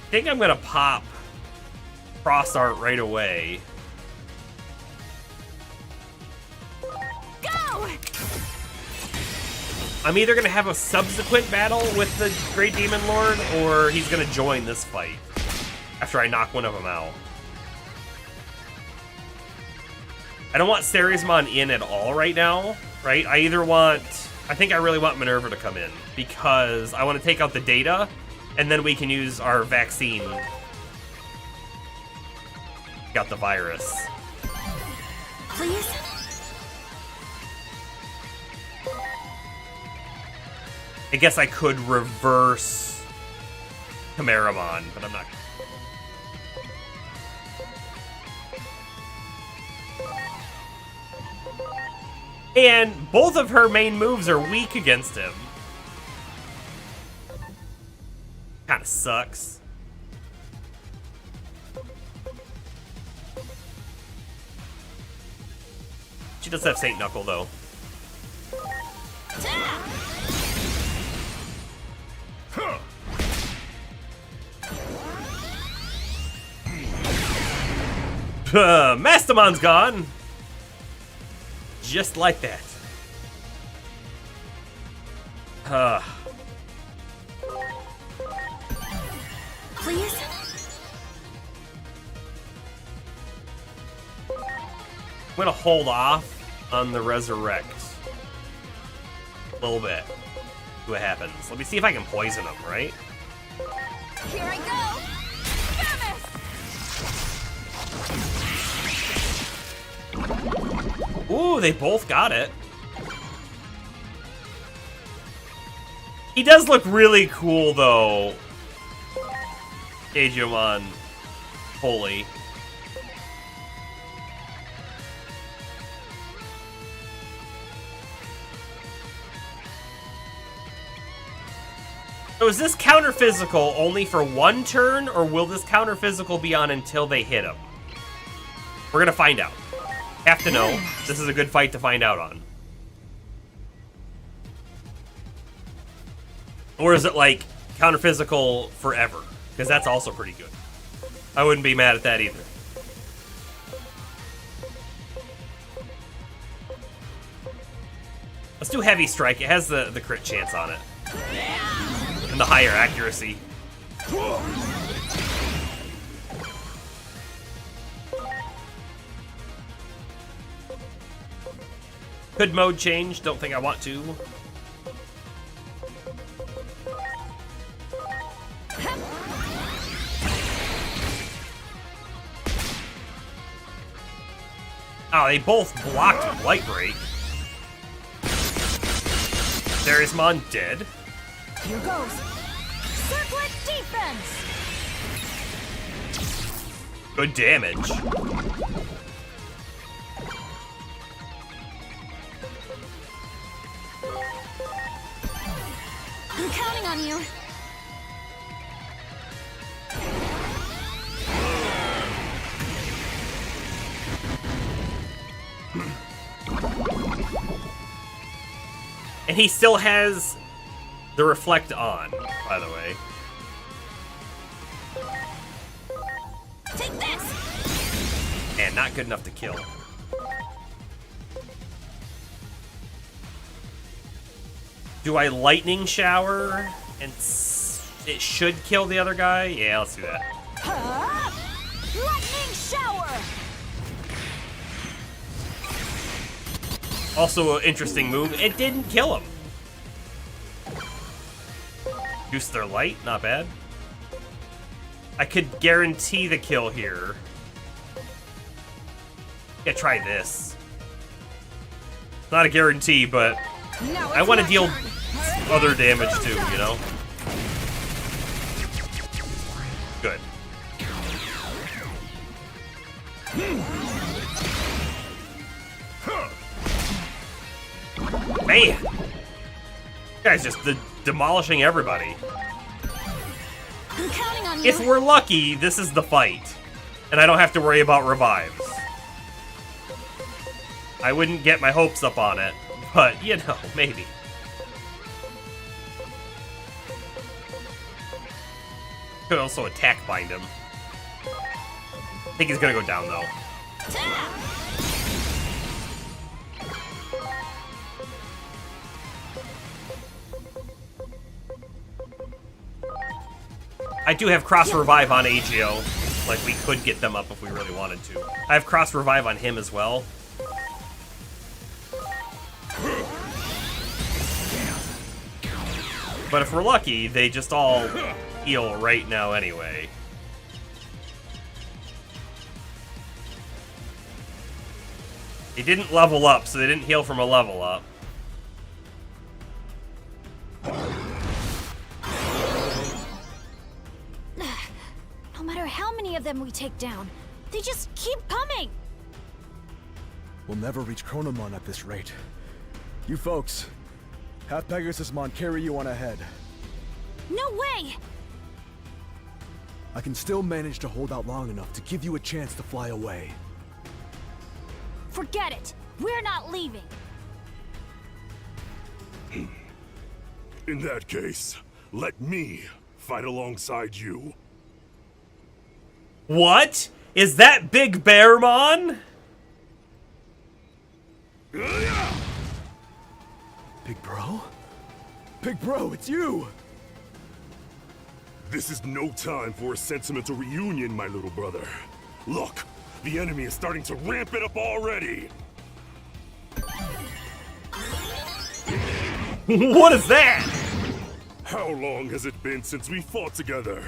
I think I'm gonna pop Cross Art right away. Go! I'm either gonna have a subsequent battle with the Great Demon Lord, or he's gonna join this fight after I knock one of them out. I don't want Ceresmon in at all right now, right? I think I really want Minerva to come in, because I want to take out the data, and then we can use our vaccine. Got the virus. Please? I guess I could reverse Chimeramon, but I'm not. And both of her main moves are weak against him. Kinda sucks. She does have Saint Knuckle, though. Mastermon's gone! Just like that. Please? I'm gonna hold off on the resurrect a little bit. See what happens. Let me see if I can poison him, right? Here I go! Ooh, they both got it. He does look really cool, though. Aegiomon Holy. So is this counter-physical only for one turn, or will this counter-physical be on until they hit him? We're gonna find out. Have to know. This is a good fight to find out on. Or is it like counter-physical forever? Because that's also pretty good. I wouldn't be mad at that either. Let's do Heavy Strike. It has the crit chance on it. And the higher accuracy. Could mode change, don't think I want to. Oh, they both blocked Light Break. There's Mon dead. Here goes. Circlet defense. Good damage. I'm counting on you. And he still has the reflect on, by the way. Take this. And not good enough to kill. Do I lightning shower? And it should kill the other guy? Yeah, let's do that. Lightning shower. Also an interesting move. It didn't kill him. Use their light, not bad. I could guarantee the kill here. Yeah, try this. Not a guarantee, but I want to deal other damage too, you know? Good. Man! This guy's just demolishing everybody. I'm counting on you. If we're lucky, this is the fight. And I don't have to worry about revives. I wouldn't get my hopes up on it, but, you know, maybe. Could also attack bind him. I think he's gonna go down, though. I do have cross revive on AGO. Like, we could get them up if we really wanted to. I have cross revive on him as well. But if we're lucky, they just all heal right now anyway. They didn't level up, so they didn't heal from a level up. No matter how many of them we take down, they just keep coming. We'll never reach Chronomon at this rate. You folks, have Pegasusmon carry you on ahead. No way! I can still manage to hold out long enough to give you a chance to fly away. Forget it. We're not leaving. In that case, let me fight alongside you. What? Is that Big Bearmon? Big Bro? Big Bro, it's you! This is no time for a sentimental reunion, my little brother. Look, the enemy is starting to ramp it up already. What is that? How long has it been since we fought together?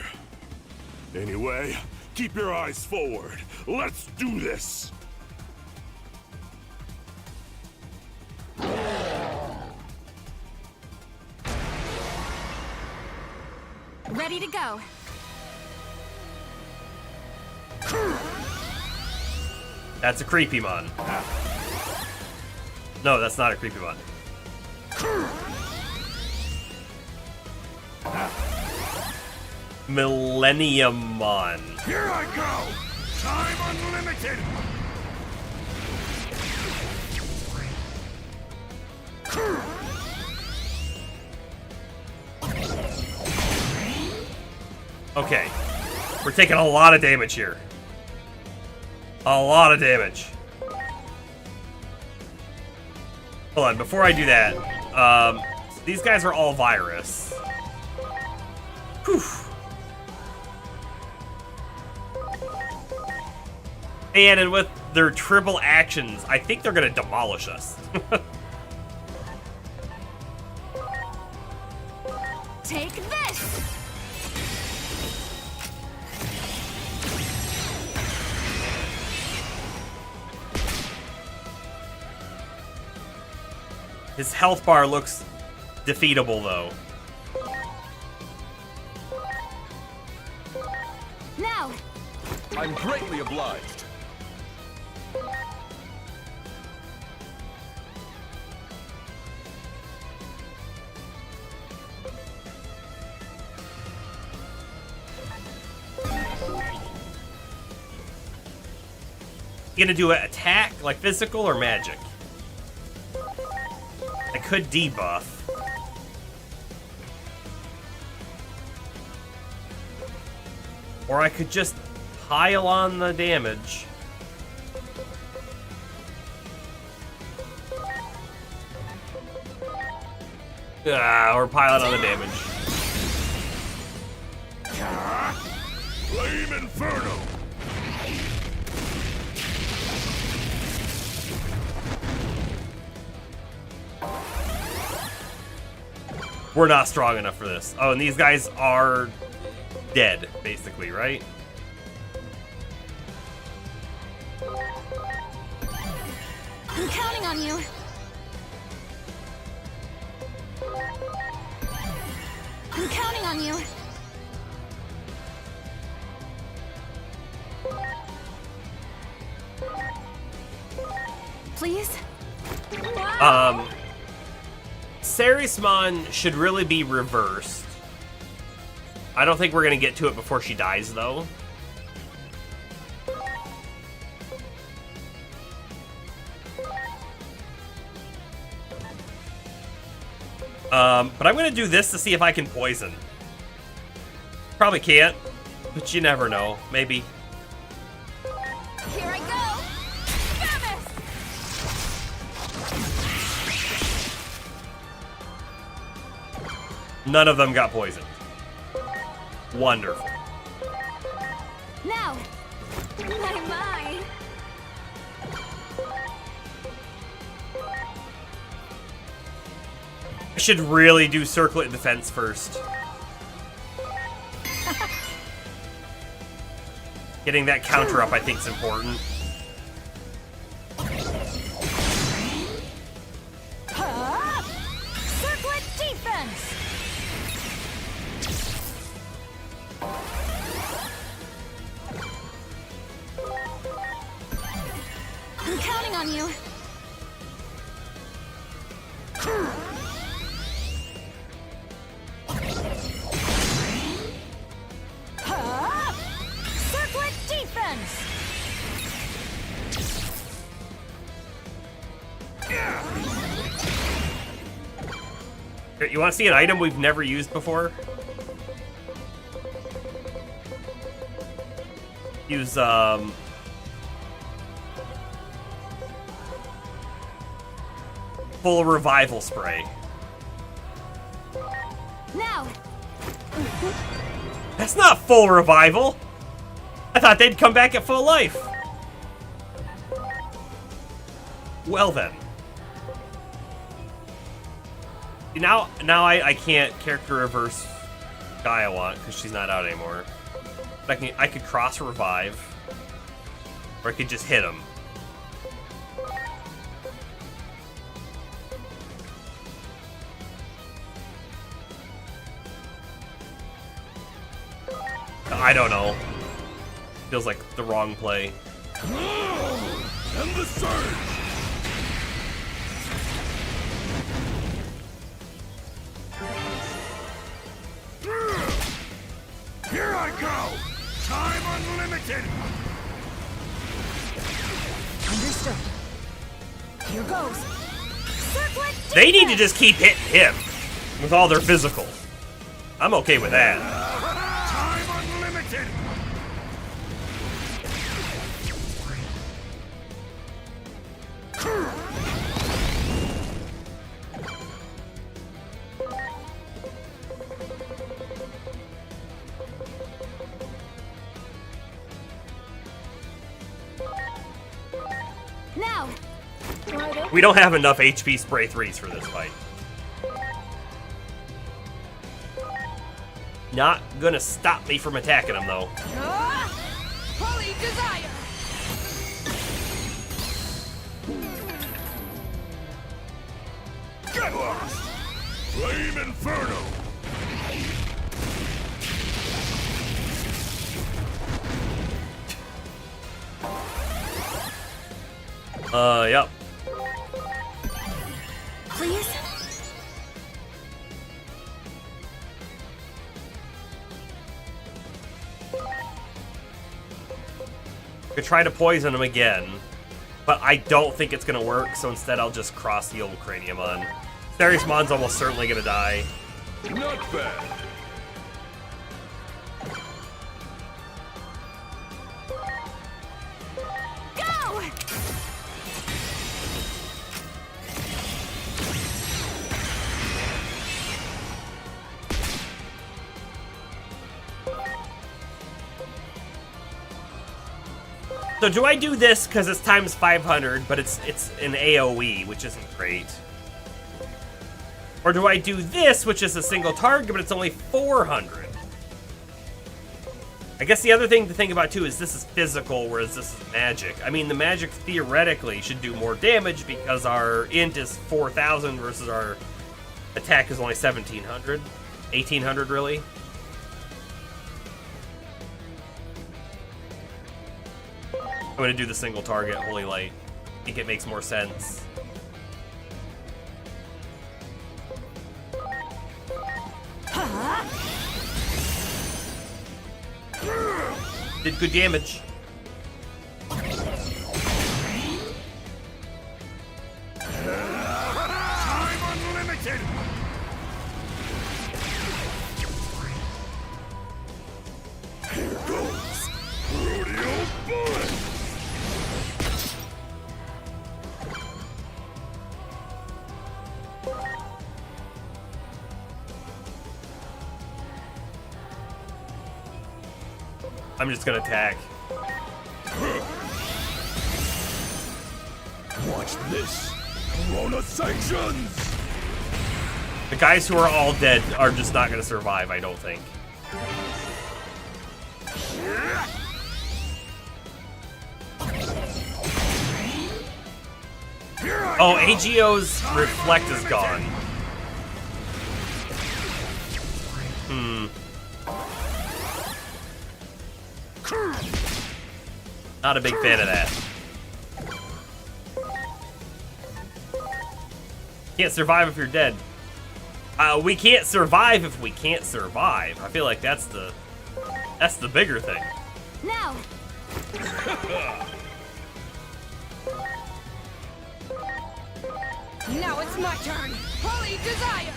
Anyway, keep your eyes forward. Let's do this! Ready to go. That's a creepy mon. No, that's not a creepy mon. Millenniummon. Here I go! Time unlimited! Okay. We're taking a lot of damage here. A lot of damage. Hold on, before I do that, these guys are all virus. Whew. And with their triple actions, I think they're gonna demolish us. Take this! His health bar looks defeatable, though. Now! I'm greatly obliged. You gonna do an attack, like physical or magic? I could debuff. Or I could just pile on the damage. Or pile it on the damage. Flame Inferno! We're not strong enough for this. Oh, and these guys are dead, basically, right? I'm counting on you. I'm counting on you. Please? Sarismon should really be reversed. I don't think we're gonna get to it before she dies, though. But I'm gonna do this to see if I can poison. Probably can't, but you never know. Maybe. Here I go! Famous! None of them got poisoned. Wonderful. Now! My! I should really do circlet defense first. Getting that counter up, I think, is important. Circlet defense! I'm counting on you. Circlet defense! Here, you want to see an item we've never used before? Use, full revival spray. Now! That's not full revival! I thought they'd come back at full life. Well then. Now I can't character reverse Gaia want because she's not out anymore. But I could cross revive, or I could just hit him. I don't know. Feels like the wrong play. And the surge! Here I go! Time unlimited! Understood. Here goes. Circlet defense! They need to just keep hitting him with all their physical. I'm okay with that. Time unlimited! Now! We don't have enough HP spray 3s for this fight. Not gonna stop me from attacking him, though. Holy desire! Get lost! Flame Inferno! Yep. Please? Could try to poison him again, but I don't think it's gonna work, so instead I'll just cross the old Craniumon. Theriusmon's almost certainly gonna die. Not bad. Go! So do I do this because it's times 500, but it's an AoE, which isn't great? Or do I do this, which is a single target, but it's only 400? I guess the other thing to think about, too, is this is physical, whereas this is magic. I mean, the magic theoretically should do more damage because our int is 4,000 versus our attack is only 1,700. 1,800, really. I'm gonna do the single target, Holy Light. I think it makes more sense. Did good damage. Time unlimited! Here goes Rodeo Bullet! I'm just gonna attack. Watch this! Corona sanctions! The guys who are all dead are just not gonna survive, I don't think. Oh, AGO's reflect is gone. Not a big fan of that. Can't survive if you're dead. We can't survive if we can't survive. I feel like that's the bigger thing. Now! Now it's my turn. Holy desire.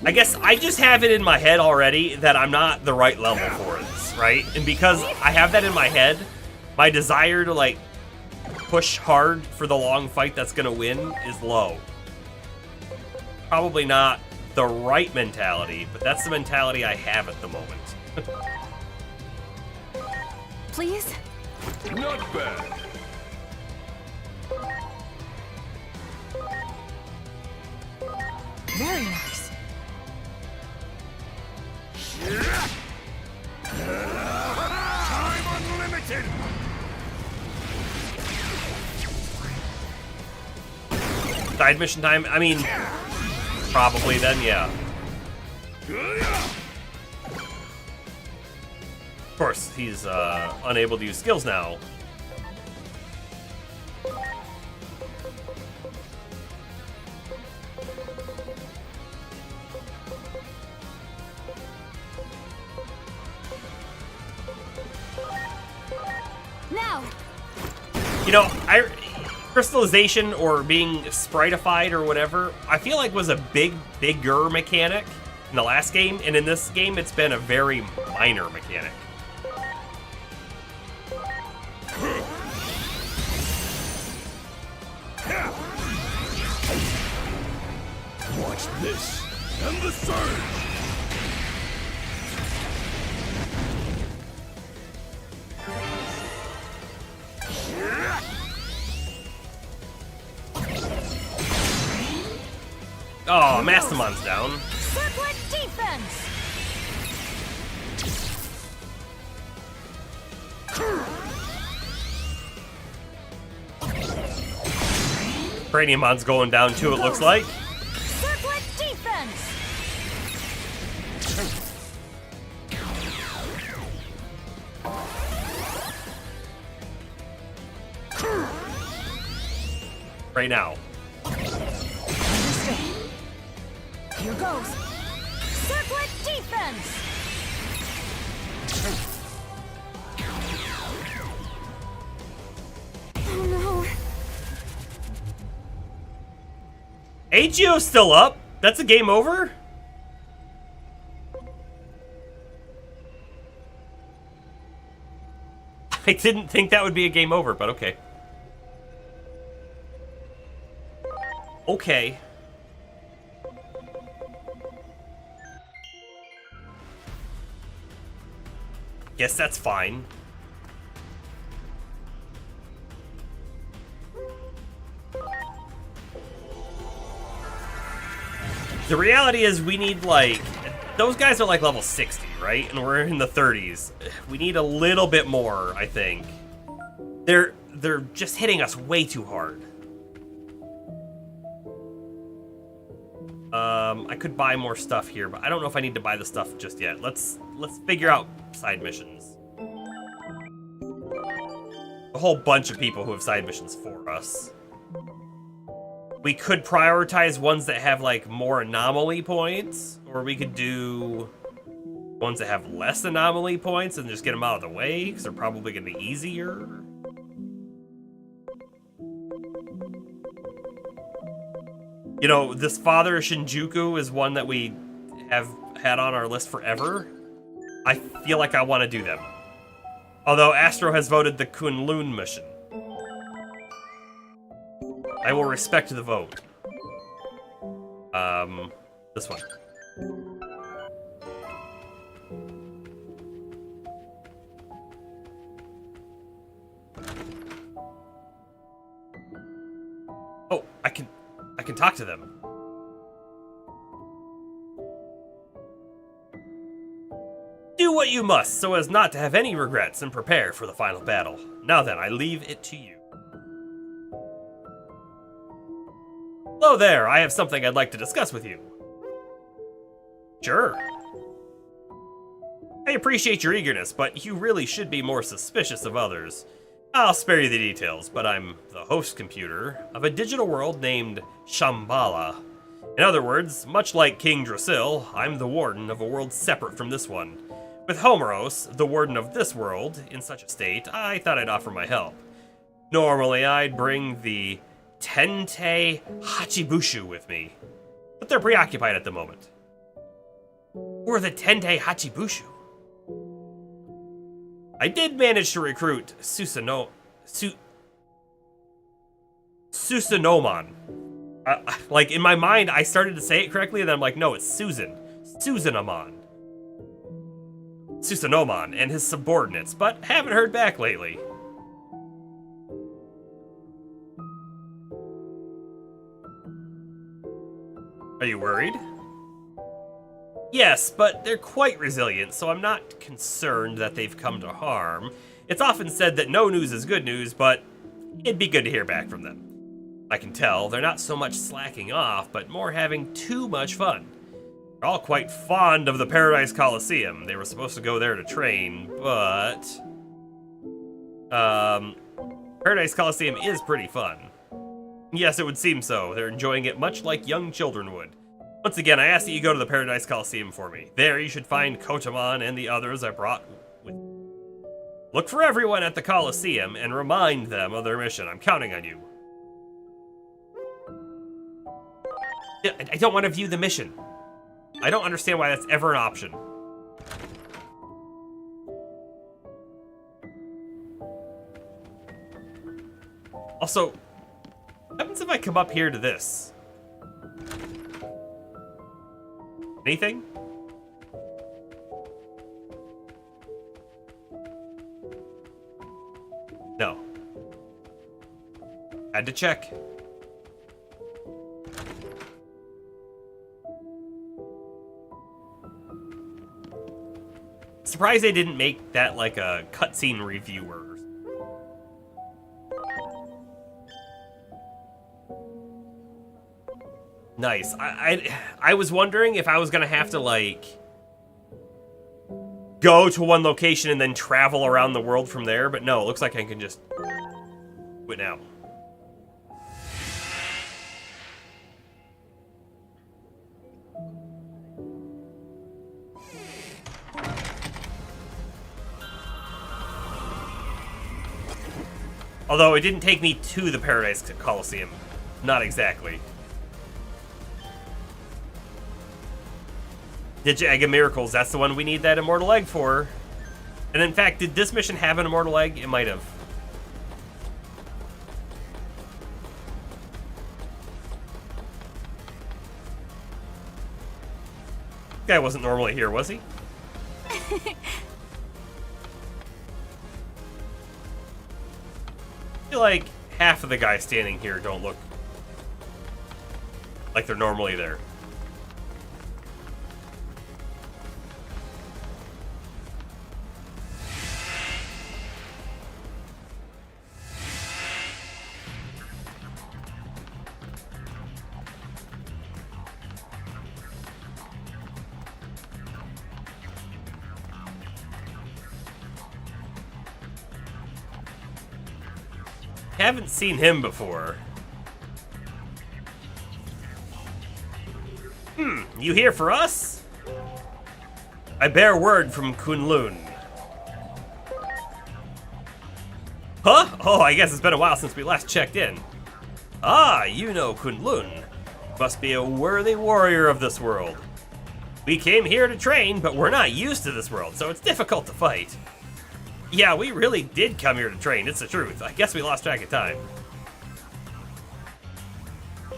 I guess I just have it in my head already that I'm not the right level for this, right? And because I have that in my head, my desire to, like, push hard for the long fight that's gonna win is low. Probably not the right mentality, but that's the mentality I have at the moment. Please? Not bad. Very nice. Time unlimited! Side mission time? I mean, probably then, yeah. Of course, he's unable to use skills now. Now! You know, crystallization or being spritified or whatever, I feel like was a bigger mechanic in the last game, and in this game it's been a very minor mechanic. Watch this and the surge! Oh, Mastamon's down. Circlet defense. Craniumon's going down too, it looks like. Circlet defense! Right now. Understand. Here goes. Circlet defense! Oh no. Agio's still up? That's a game over? I didn't think that would be a game over, but okay. Okay. Guess that's fine. The reality is we need, like, those guys are like level 60, right? And we're in the 30s. We need a little bit more, I think. They're just hitting us way too hard. I could buy more stuff here, but I don't know if I need to buy the stuff just yet. Let's figure out side missions. A whole bunch of people who have side missions for us. We could prioritize ones that have, like, more anomaly points, or we could do ones that have less anomaly points and just get them out of the way, because they're probably going to be easier. You know, this Father Shinjuku is one that we have had on our list forever. I feel like I want to do them. Although Astro has voted the Kunlun mission. I will respect the vote. This one. Oh, I can talk to them. Do what you must so as not to have any regrets and prepare for the final battle. Now then, I leave it to you. Hello there, I have something I'd like to discuss with you. Sure. I appreciate your eagerness, but you really should be more suspicious of others. I'll spare you the details, but I'm the host computer of a digital world named Shambhala. In other words, much like King Drasil, I'm the warden of a world separate from this one. With Homeros, the warden of this world, in such a state, I thought I'd offer my help. Normally, I'd bring the Tente Hachibushu with me, but they're preoccupied at the moment. Or the Tente Hachibushu. I did manage to recruit Susanomon. Like, in my mind, I started to say it correctly, and then I'm like, no, it's Susan. Susanomon. Susanomon and his subordinates, but haven't heard back lately. Are you worried? Yes, but they're quite resilient, so I'm not concerned that they've come to harm. It's often said that no news is good news, but it'd be good to hear back from them. I can tell they're not so much slacking off, but more having too much fun. They're all quite fond of the Paradise Coliseum. They were supposed to go there to train, but... Paradise Coliseum is pretty fun. Yes, it would seem so. They're enjoying it much like young children would. Once again, I ask that you go to the Paradise Coliseum for me. There you should find Kotamon and the others I brought with me. Look for everyone at the Coliseum and remind them of their mission. I'm counting on you. I don't want to view the mission. I don't understand why that's ever an option. Also, what happens if I come up here to this? Anything? No. Had to check. Surprised they didn't make that like a cutscene reviewer. Nice. I was wondering if I was gonna have to, like, go to one location and then travel around the world from there, but no, it looks like I can just do it now. Although it didn't take me to the Paradise Coliseum. Not exactly. Digi-Egg of Miracles, that's the one we need that Immortal Egg for. And in fact, did this mission have an Immortal Egg? It might have. This guy wasn't normally here, was he? I feel like half of the guys standing here don't look like they're normally there. Haven't seen him before. You here for us? I bear word from Kunlun. Huh? Oh, I guess it's been a while since we last checked in. Ah, you know Kunlun. Must be a worthy warrior of this world. We came here to train, but we're not used to this world, so it's difficult to fight. Yeah, we really did come here to train, it's the truth. I guess we lost track of time.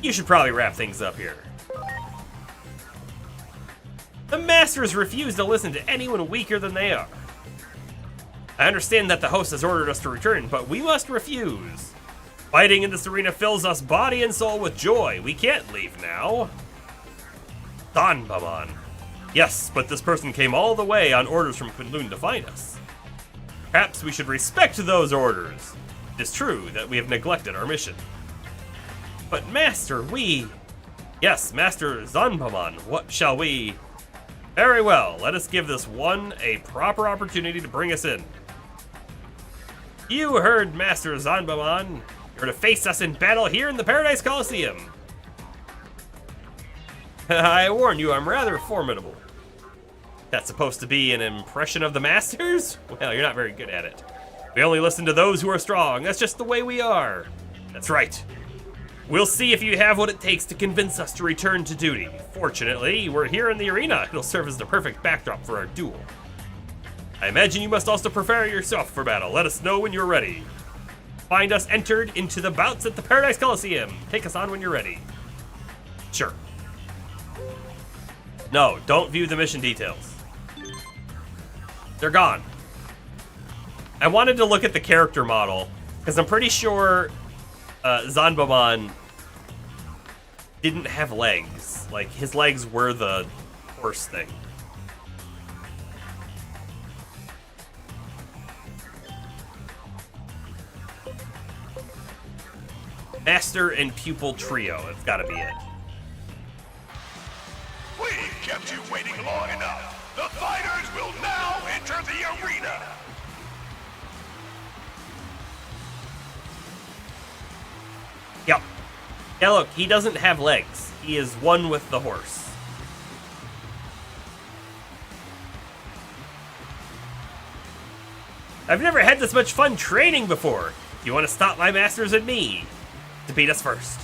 You should probably wrap things up here. The Masters refuse to listen to anyone weaker than they are. I understand that the host has ordered us to return, but we must refuse. Fighting in this arena fills us body and soul with joy. We can't leave now. Danbaman. Yes, but this person came all the way on orders from Kunlun to find us. Perhaps we should respect those orders. It is true that we have neglected our mission. But Master, we... Yes, Master Zanbaman, what shall we... Very well, let us give this one a proper opportunity to bring us in. You heard Master Zanbaman. You're to face us in battle here in the Paradise Coliseum. I warn you, I'm rather formidable. That's supposed to be an impression of the Masters? Well, you're not very good at it. We only listen to those who are strong. That's just the way we are. That's right. We'll see if you have what it takes to convince us to return to duty. Fortunately, we're here in the arena. It'll serve as the perfect backdrop for our duel. I imagine you must also prepare yourself for battle. Let us know when you're ready. Find us entered into the bouts at the Paradise Coliseum. Take us on when you're ready. Sure. No, don't view the mission details. They're gone. I wanted to look at the character model, because I'm pretty sure Zanbaman didn't have legs. Like, his legs were the horse thing. Master and pupil trio, it's gotta be it. We've kept you waiting long enough. The fighters will now enter the arena. Yep. Yeah, look, he doesn't have legs. He is one with the horse. I've never had this much fun training before. You want to stop my masters and me to beat us first.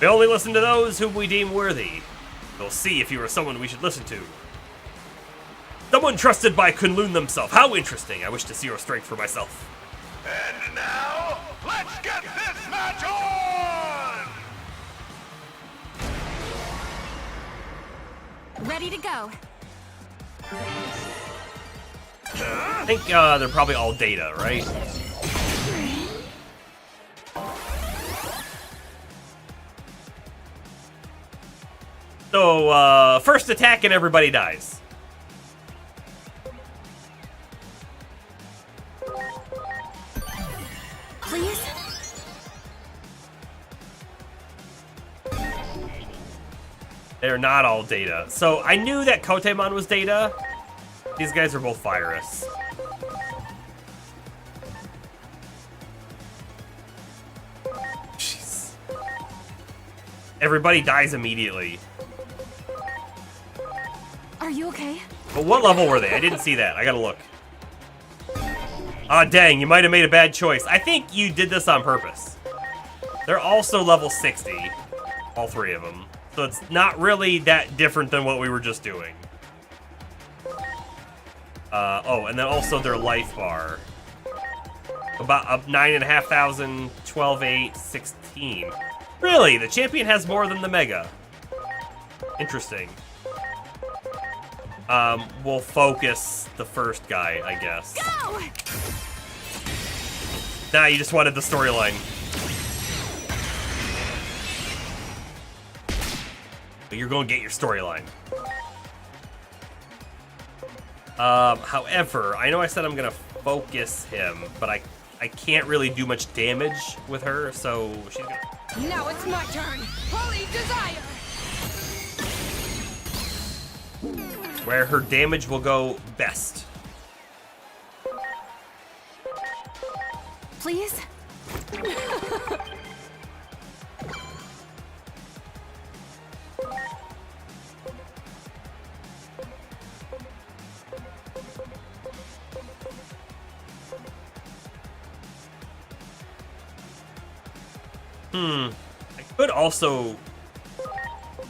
We only listen to those whom we deem worthy. We'll see if you are someone we should listen to. Someone trusted by Kunlun themselves. How interesting. I wish to see your strength for myself. And now, let's get this match on! Ready to go. I think they're probably all data, right? So, first attack and everybody dies. Please? They're not all Data. So I knew that Kotemon was Data. These guys are both Virus. Jeez. Everybody dies immediately. Are you okay? But what level were they? I didn't see that. I gotta look. Ah, dang, you might have made a bad choice. I think you did this on purpose. They're also level 60. All three of them. So it's not really that different than what we were just doing. Oh, and then also their life bar. About 9,500, 12,800, 16. Really? The champion has more than the Mega. Interesting. We'll focus the first guy, I guess. Go! Nah, you just wanted the storyline. You're going to get your storyline. However, I know I said I'm going to focus him, but I can't really do much damage with her, so she's going to... Now it's my turn. Holy Desire! Where her damage will go best. Please? I could also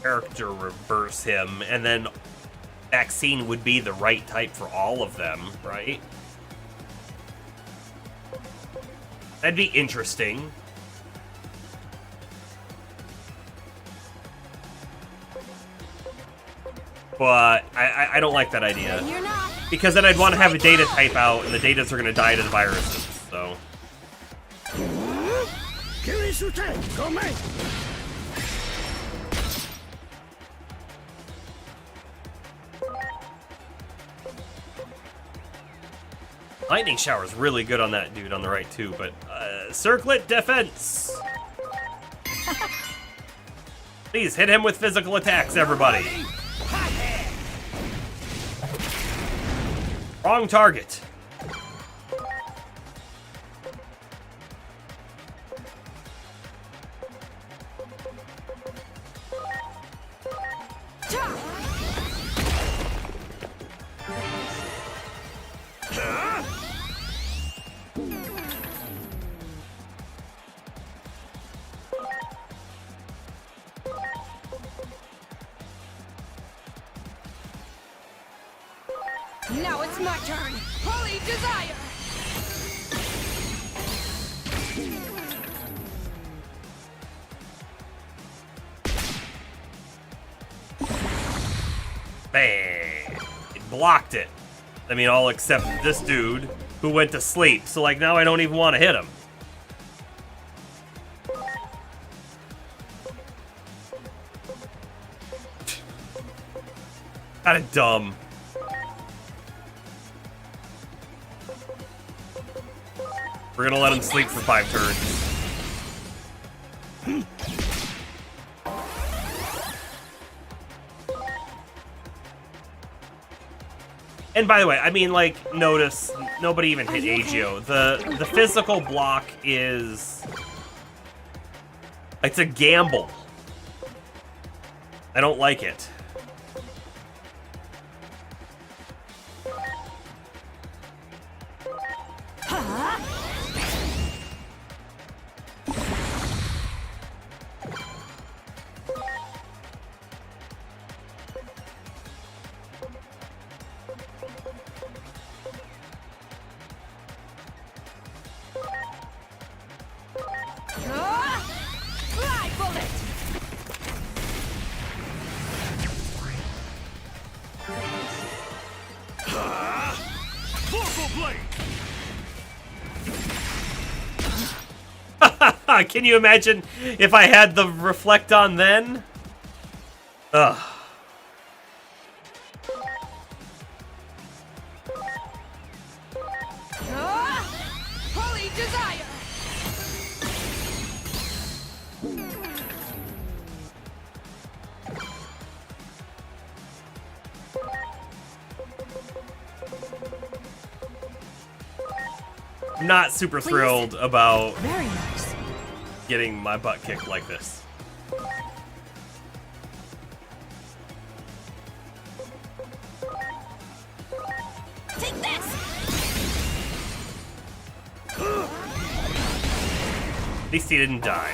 character reverse him, and then vaccine would be the right type for all of them, right? That'd be interesting. But I don't like that idea. Because then I'd want to have a data type out, and the datas are going to die to the viruses, so... Lightning Shower is really good on that dude on the right too, but Circlet Defense! Please hit him with physical attacks, everybody! Wrong target. Now it's my turn. Holy Desire! Bang! It blocked it. I mean, all except this dude who went to sleep. So, like, now I don't even want to hit him. Kinda dumb. We're gonna let him sleep for 5 turns. And by the way, I mean, like, notice nobody even hit Agio. The physical block is... It's a gamble. I don't like it. Can you imagine if I had the reflect on then? Ugh. Holy Desire! not super thrilled about Very nice. getting my butt kicked like this. Take this! At least he didn't die.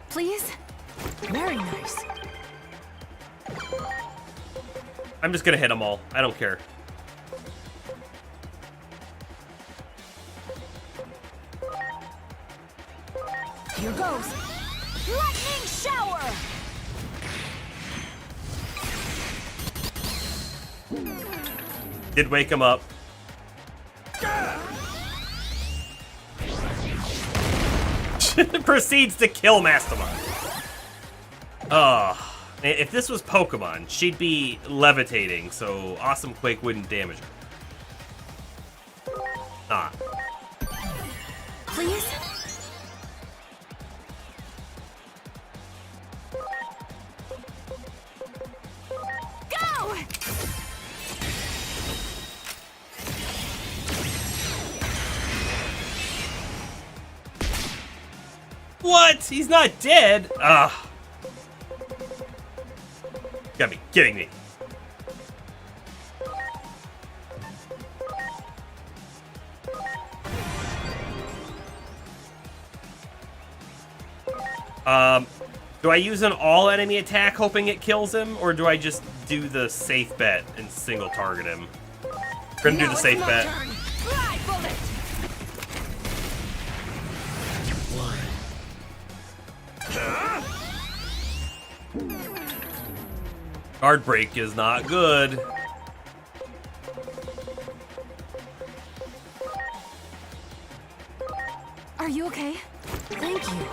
Please? Very nice. I'm just gonna hit them all. I don't care. Here goes. Lightning shower! Did wake him up. Proceeds to kill Mastamon. If this was Pokemon, she'd be levitating, so Awesome Quake wouldn't damage her. Not. Please? Go! What? He's not dead? Ah. Gotta be kidding me. Do I use an all-enemy attack hoping it kills him, or do I just do the safe bet and single target him? We're gonna do the safe bet. Fly bullet! Guard break is not good. Are you okay? Thank you.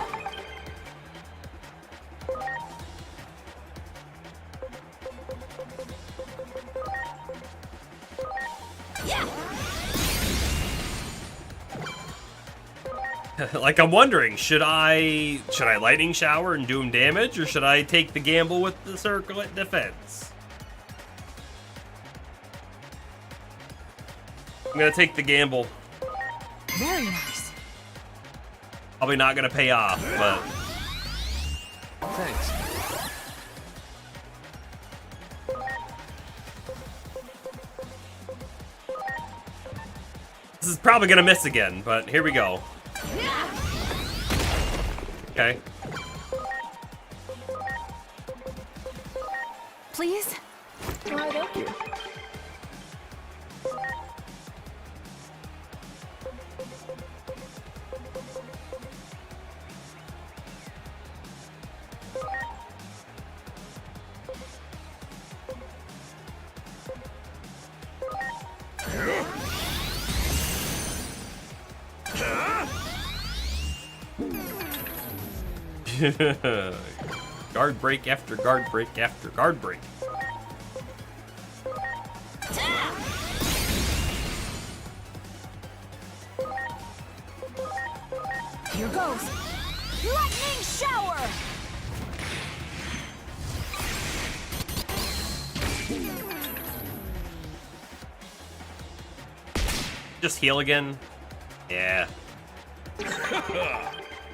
Like, I'm wondering, should I lightning shower and do him damage, or should I take the gamble with the circlet defense? I'm gonna take the gamble. Very nice. Probably not gonna pay off, but Thanks. this is probably gonna miss again, but here we go. Okay. Please? Why, thank you. Guard break after guard break after guard break. Here goes. Lightning shower! Just heal again? Yeah.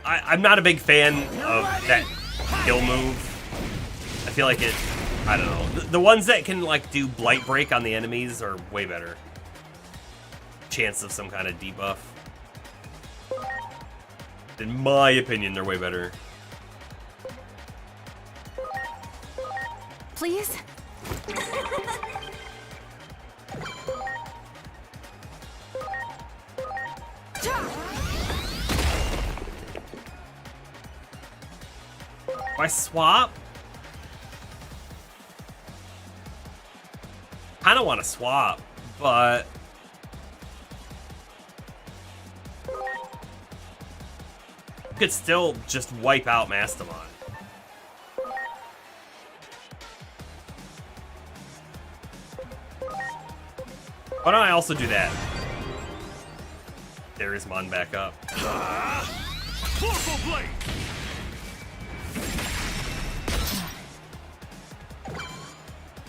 I'm not a big fan of that heal move. I feel like it, I don't know. The ones that can like do blight break on the enemies are way better. Chance of some kind of debuff. In my opinion, they're way better. Please? Do I swap? Kinda wanna swap, but could still just wipe out Mastamon. Why don't I also do that? There is Mon back up.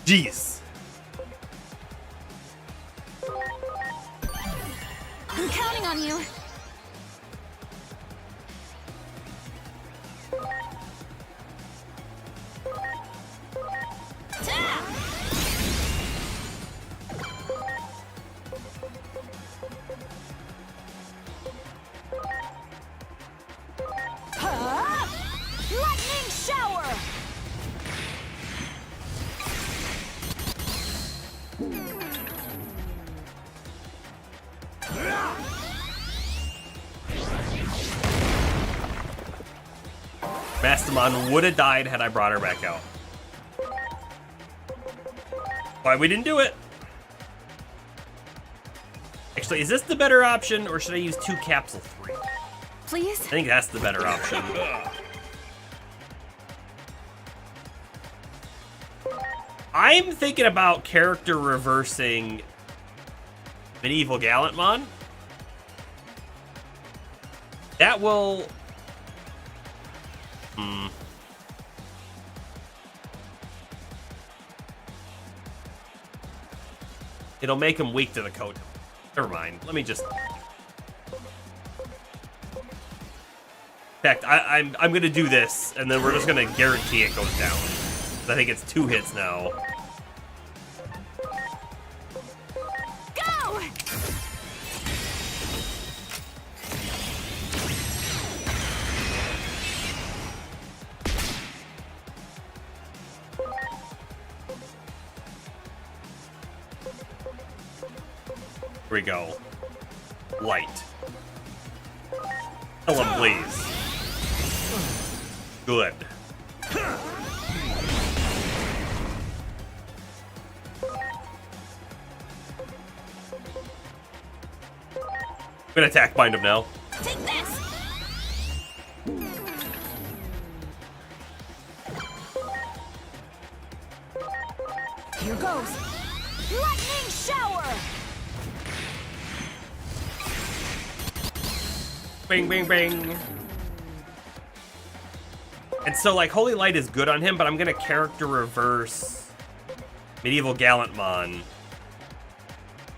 Jeez. I'm counting on you. Lightning shower! Mastamon would have died had I brought her back out. Why we didn't do it? Actually, is this the better option, or should I use 2 capsule 3? Please? I think that's the better option. I'm thinking about character reversing Medieval Gallantmon. That will... It'll make him weak to the coat. Never mind. Let me just... In fact, I'm gonna do this, and then we're just gonna guarantee it goes down. I think it's 2 hits now. Go! Here we go. Light. Kill him, please. Good. I'm gonna attack bind him now. Take this! Here goes! Lightning shower! Bing, bing, bing. And so, like, Holy Light is good on him, but I'm gonna character reverse Medieval Gallantmon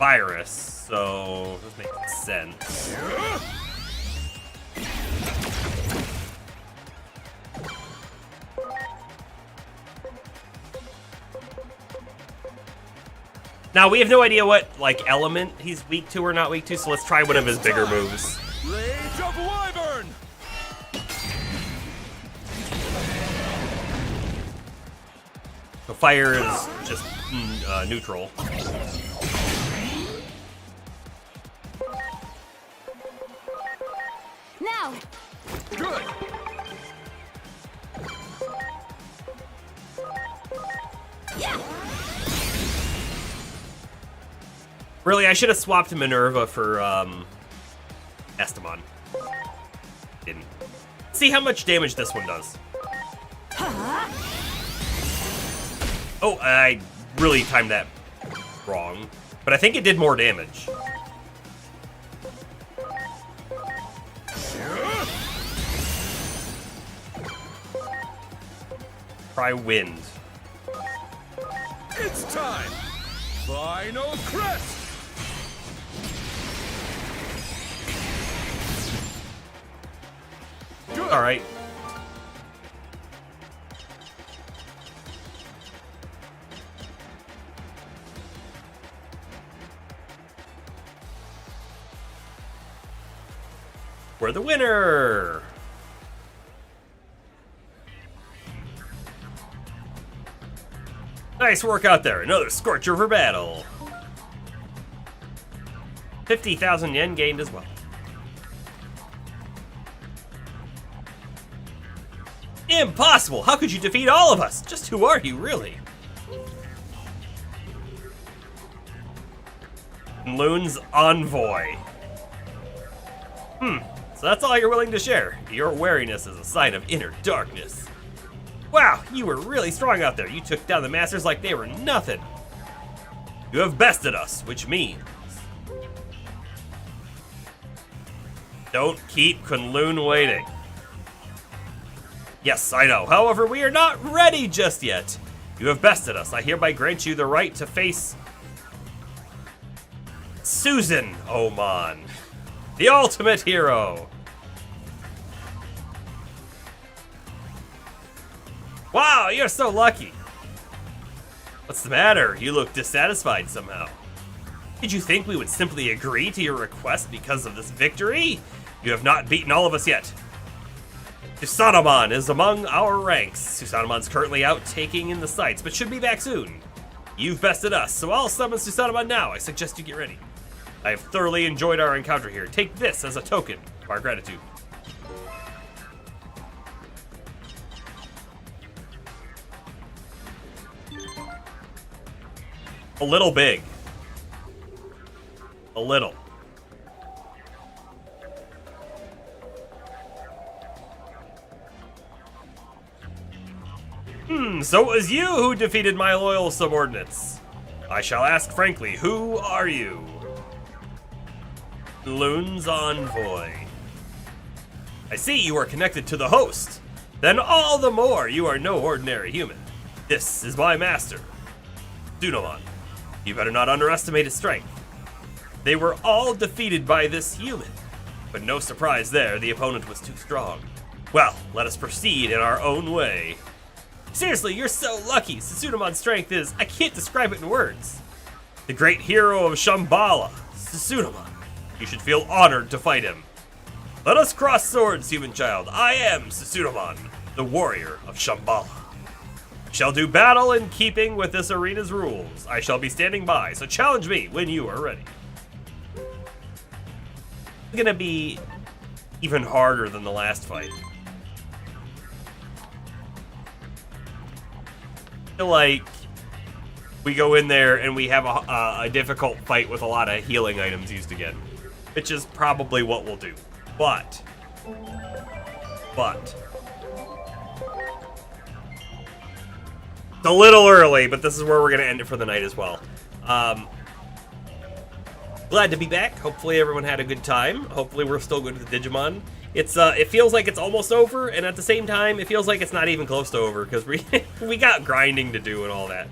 Virus, so this makes sense. Now, we have no idea what, like, element he's weak to or not weak to, so let's try one of his bigger moves. Rage of Wyvern! So fire is just neutral. Now! Good! Yeah! Really, I should have swapped Minerva for Estamon. Didn't. See how much damage this one does. Oh, I really timed that wrong. But I think it did more damage. Try wind. It's time! Final crest! All right. We're the winner. Nice work out there. Another Scorch River battle. 50,000 yen gained as well. Impossible! How could you defeat all of us? Just who are you, really? Loon's envoy. So that's all you're willing to share. Your wariness is a sign of inner darkness. Wow, you were really strong out there. You took down the masters like they were nothing. You have bested us, which means... don't keep Kunlun waiting. Yes, I know. However, we are not ready just yet. You have bested us. I hereby grant you the right to face Susan Oman, the ultimate hero. Wow, you're so lucky. What's the matter? You look dissatisfied somehow. Did you think we would simply agree to your request because of this victory? You have not beaten all of us yet. Susanamon is among our ranks. Susanamon's currently out taking in the sights, but should be back soon. You've bested us, so I'll summon Susanamon now. I suggest you get ready. I have thoroughly enjoyed our encounter here. Take this as a token of our gratitude. A little big. A little. So it was you who defeated my loyal subordinates. I shall ask frankly, who are you? Loon's envoy. I see you are connected to the host. Then all the more you are no ordinary human. This is my master, Sunomon. You better not underestimate his strength. They were all defeated by this human. But no surprise there, the opponent was too strong. Well, let us proceed in our own way. Seriously, you're so lucky. Susunomon's strength is, I can't describe it in words. The great hero of Shambhala, Susunomon. You should feel honored to fight him. Let us cross swords, human child. I am Susunomon, the warrior of Shambhala. Shall do battle in keeping with this arena's rules. I shall be standing by, so challenge me when you are ready. It's gonna be even harder than the last fight. I feel like we go in there and we have a difficult fight with a lot of healing items used again, which is probably what we'll do. But it's a little early, but this is where we're gonna end it for the night as well. Glad to be back. Hopefully everyone had a good time. Hopefully we're still good with Digimon. It's it feels like it's almost over, and at the same time, it feels like it's not even close to over because we got grinding to do and all that.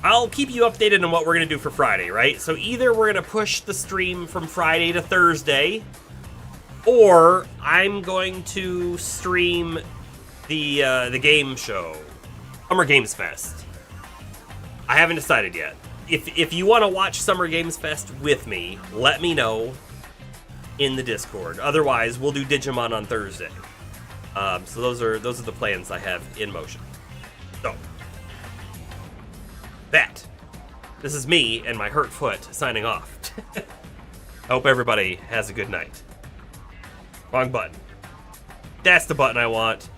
I'll keep you updated on what we're gonna do for Friday, right? So either we're gonna push the stream from Friday to Thursday, or I'm going to stream the game show, Summer Games Fest. I haven't decided yet. If you want to watch Summer Games Fest with me, let me know in the Discord. Otherwise, we'll do Digimon on Thursday. So those are the plans I have in motion. So this is me and my hurt foot signing off. I hope everybody has a good night. Wrong button. That's the button I want.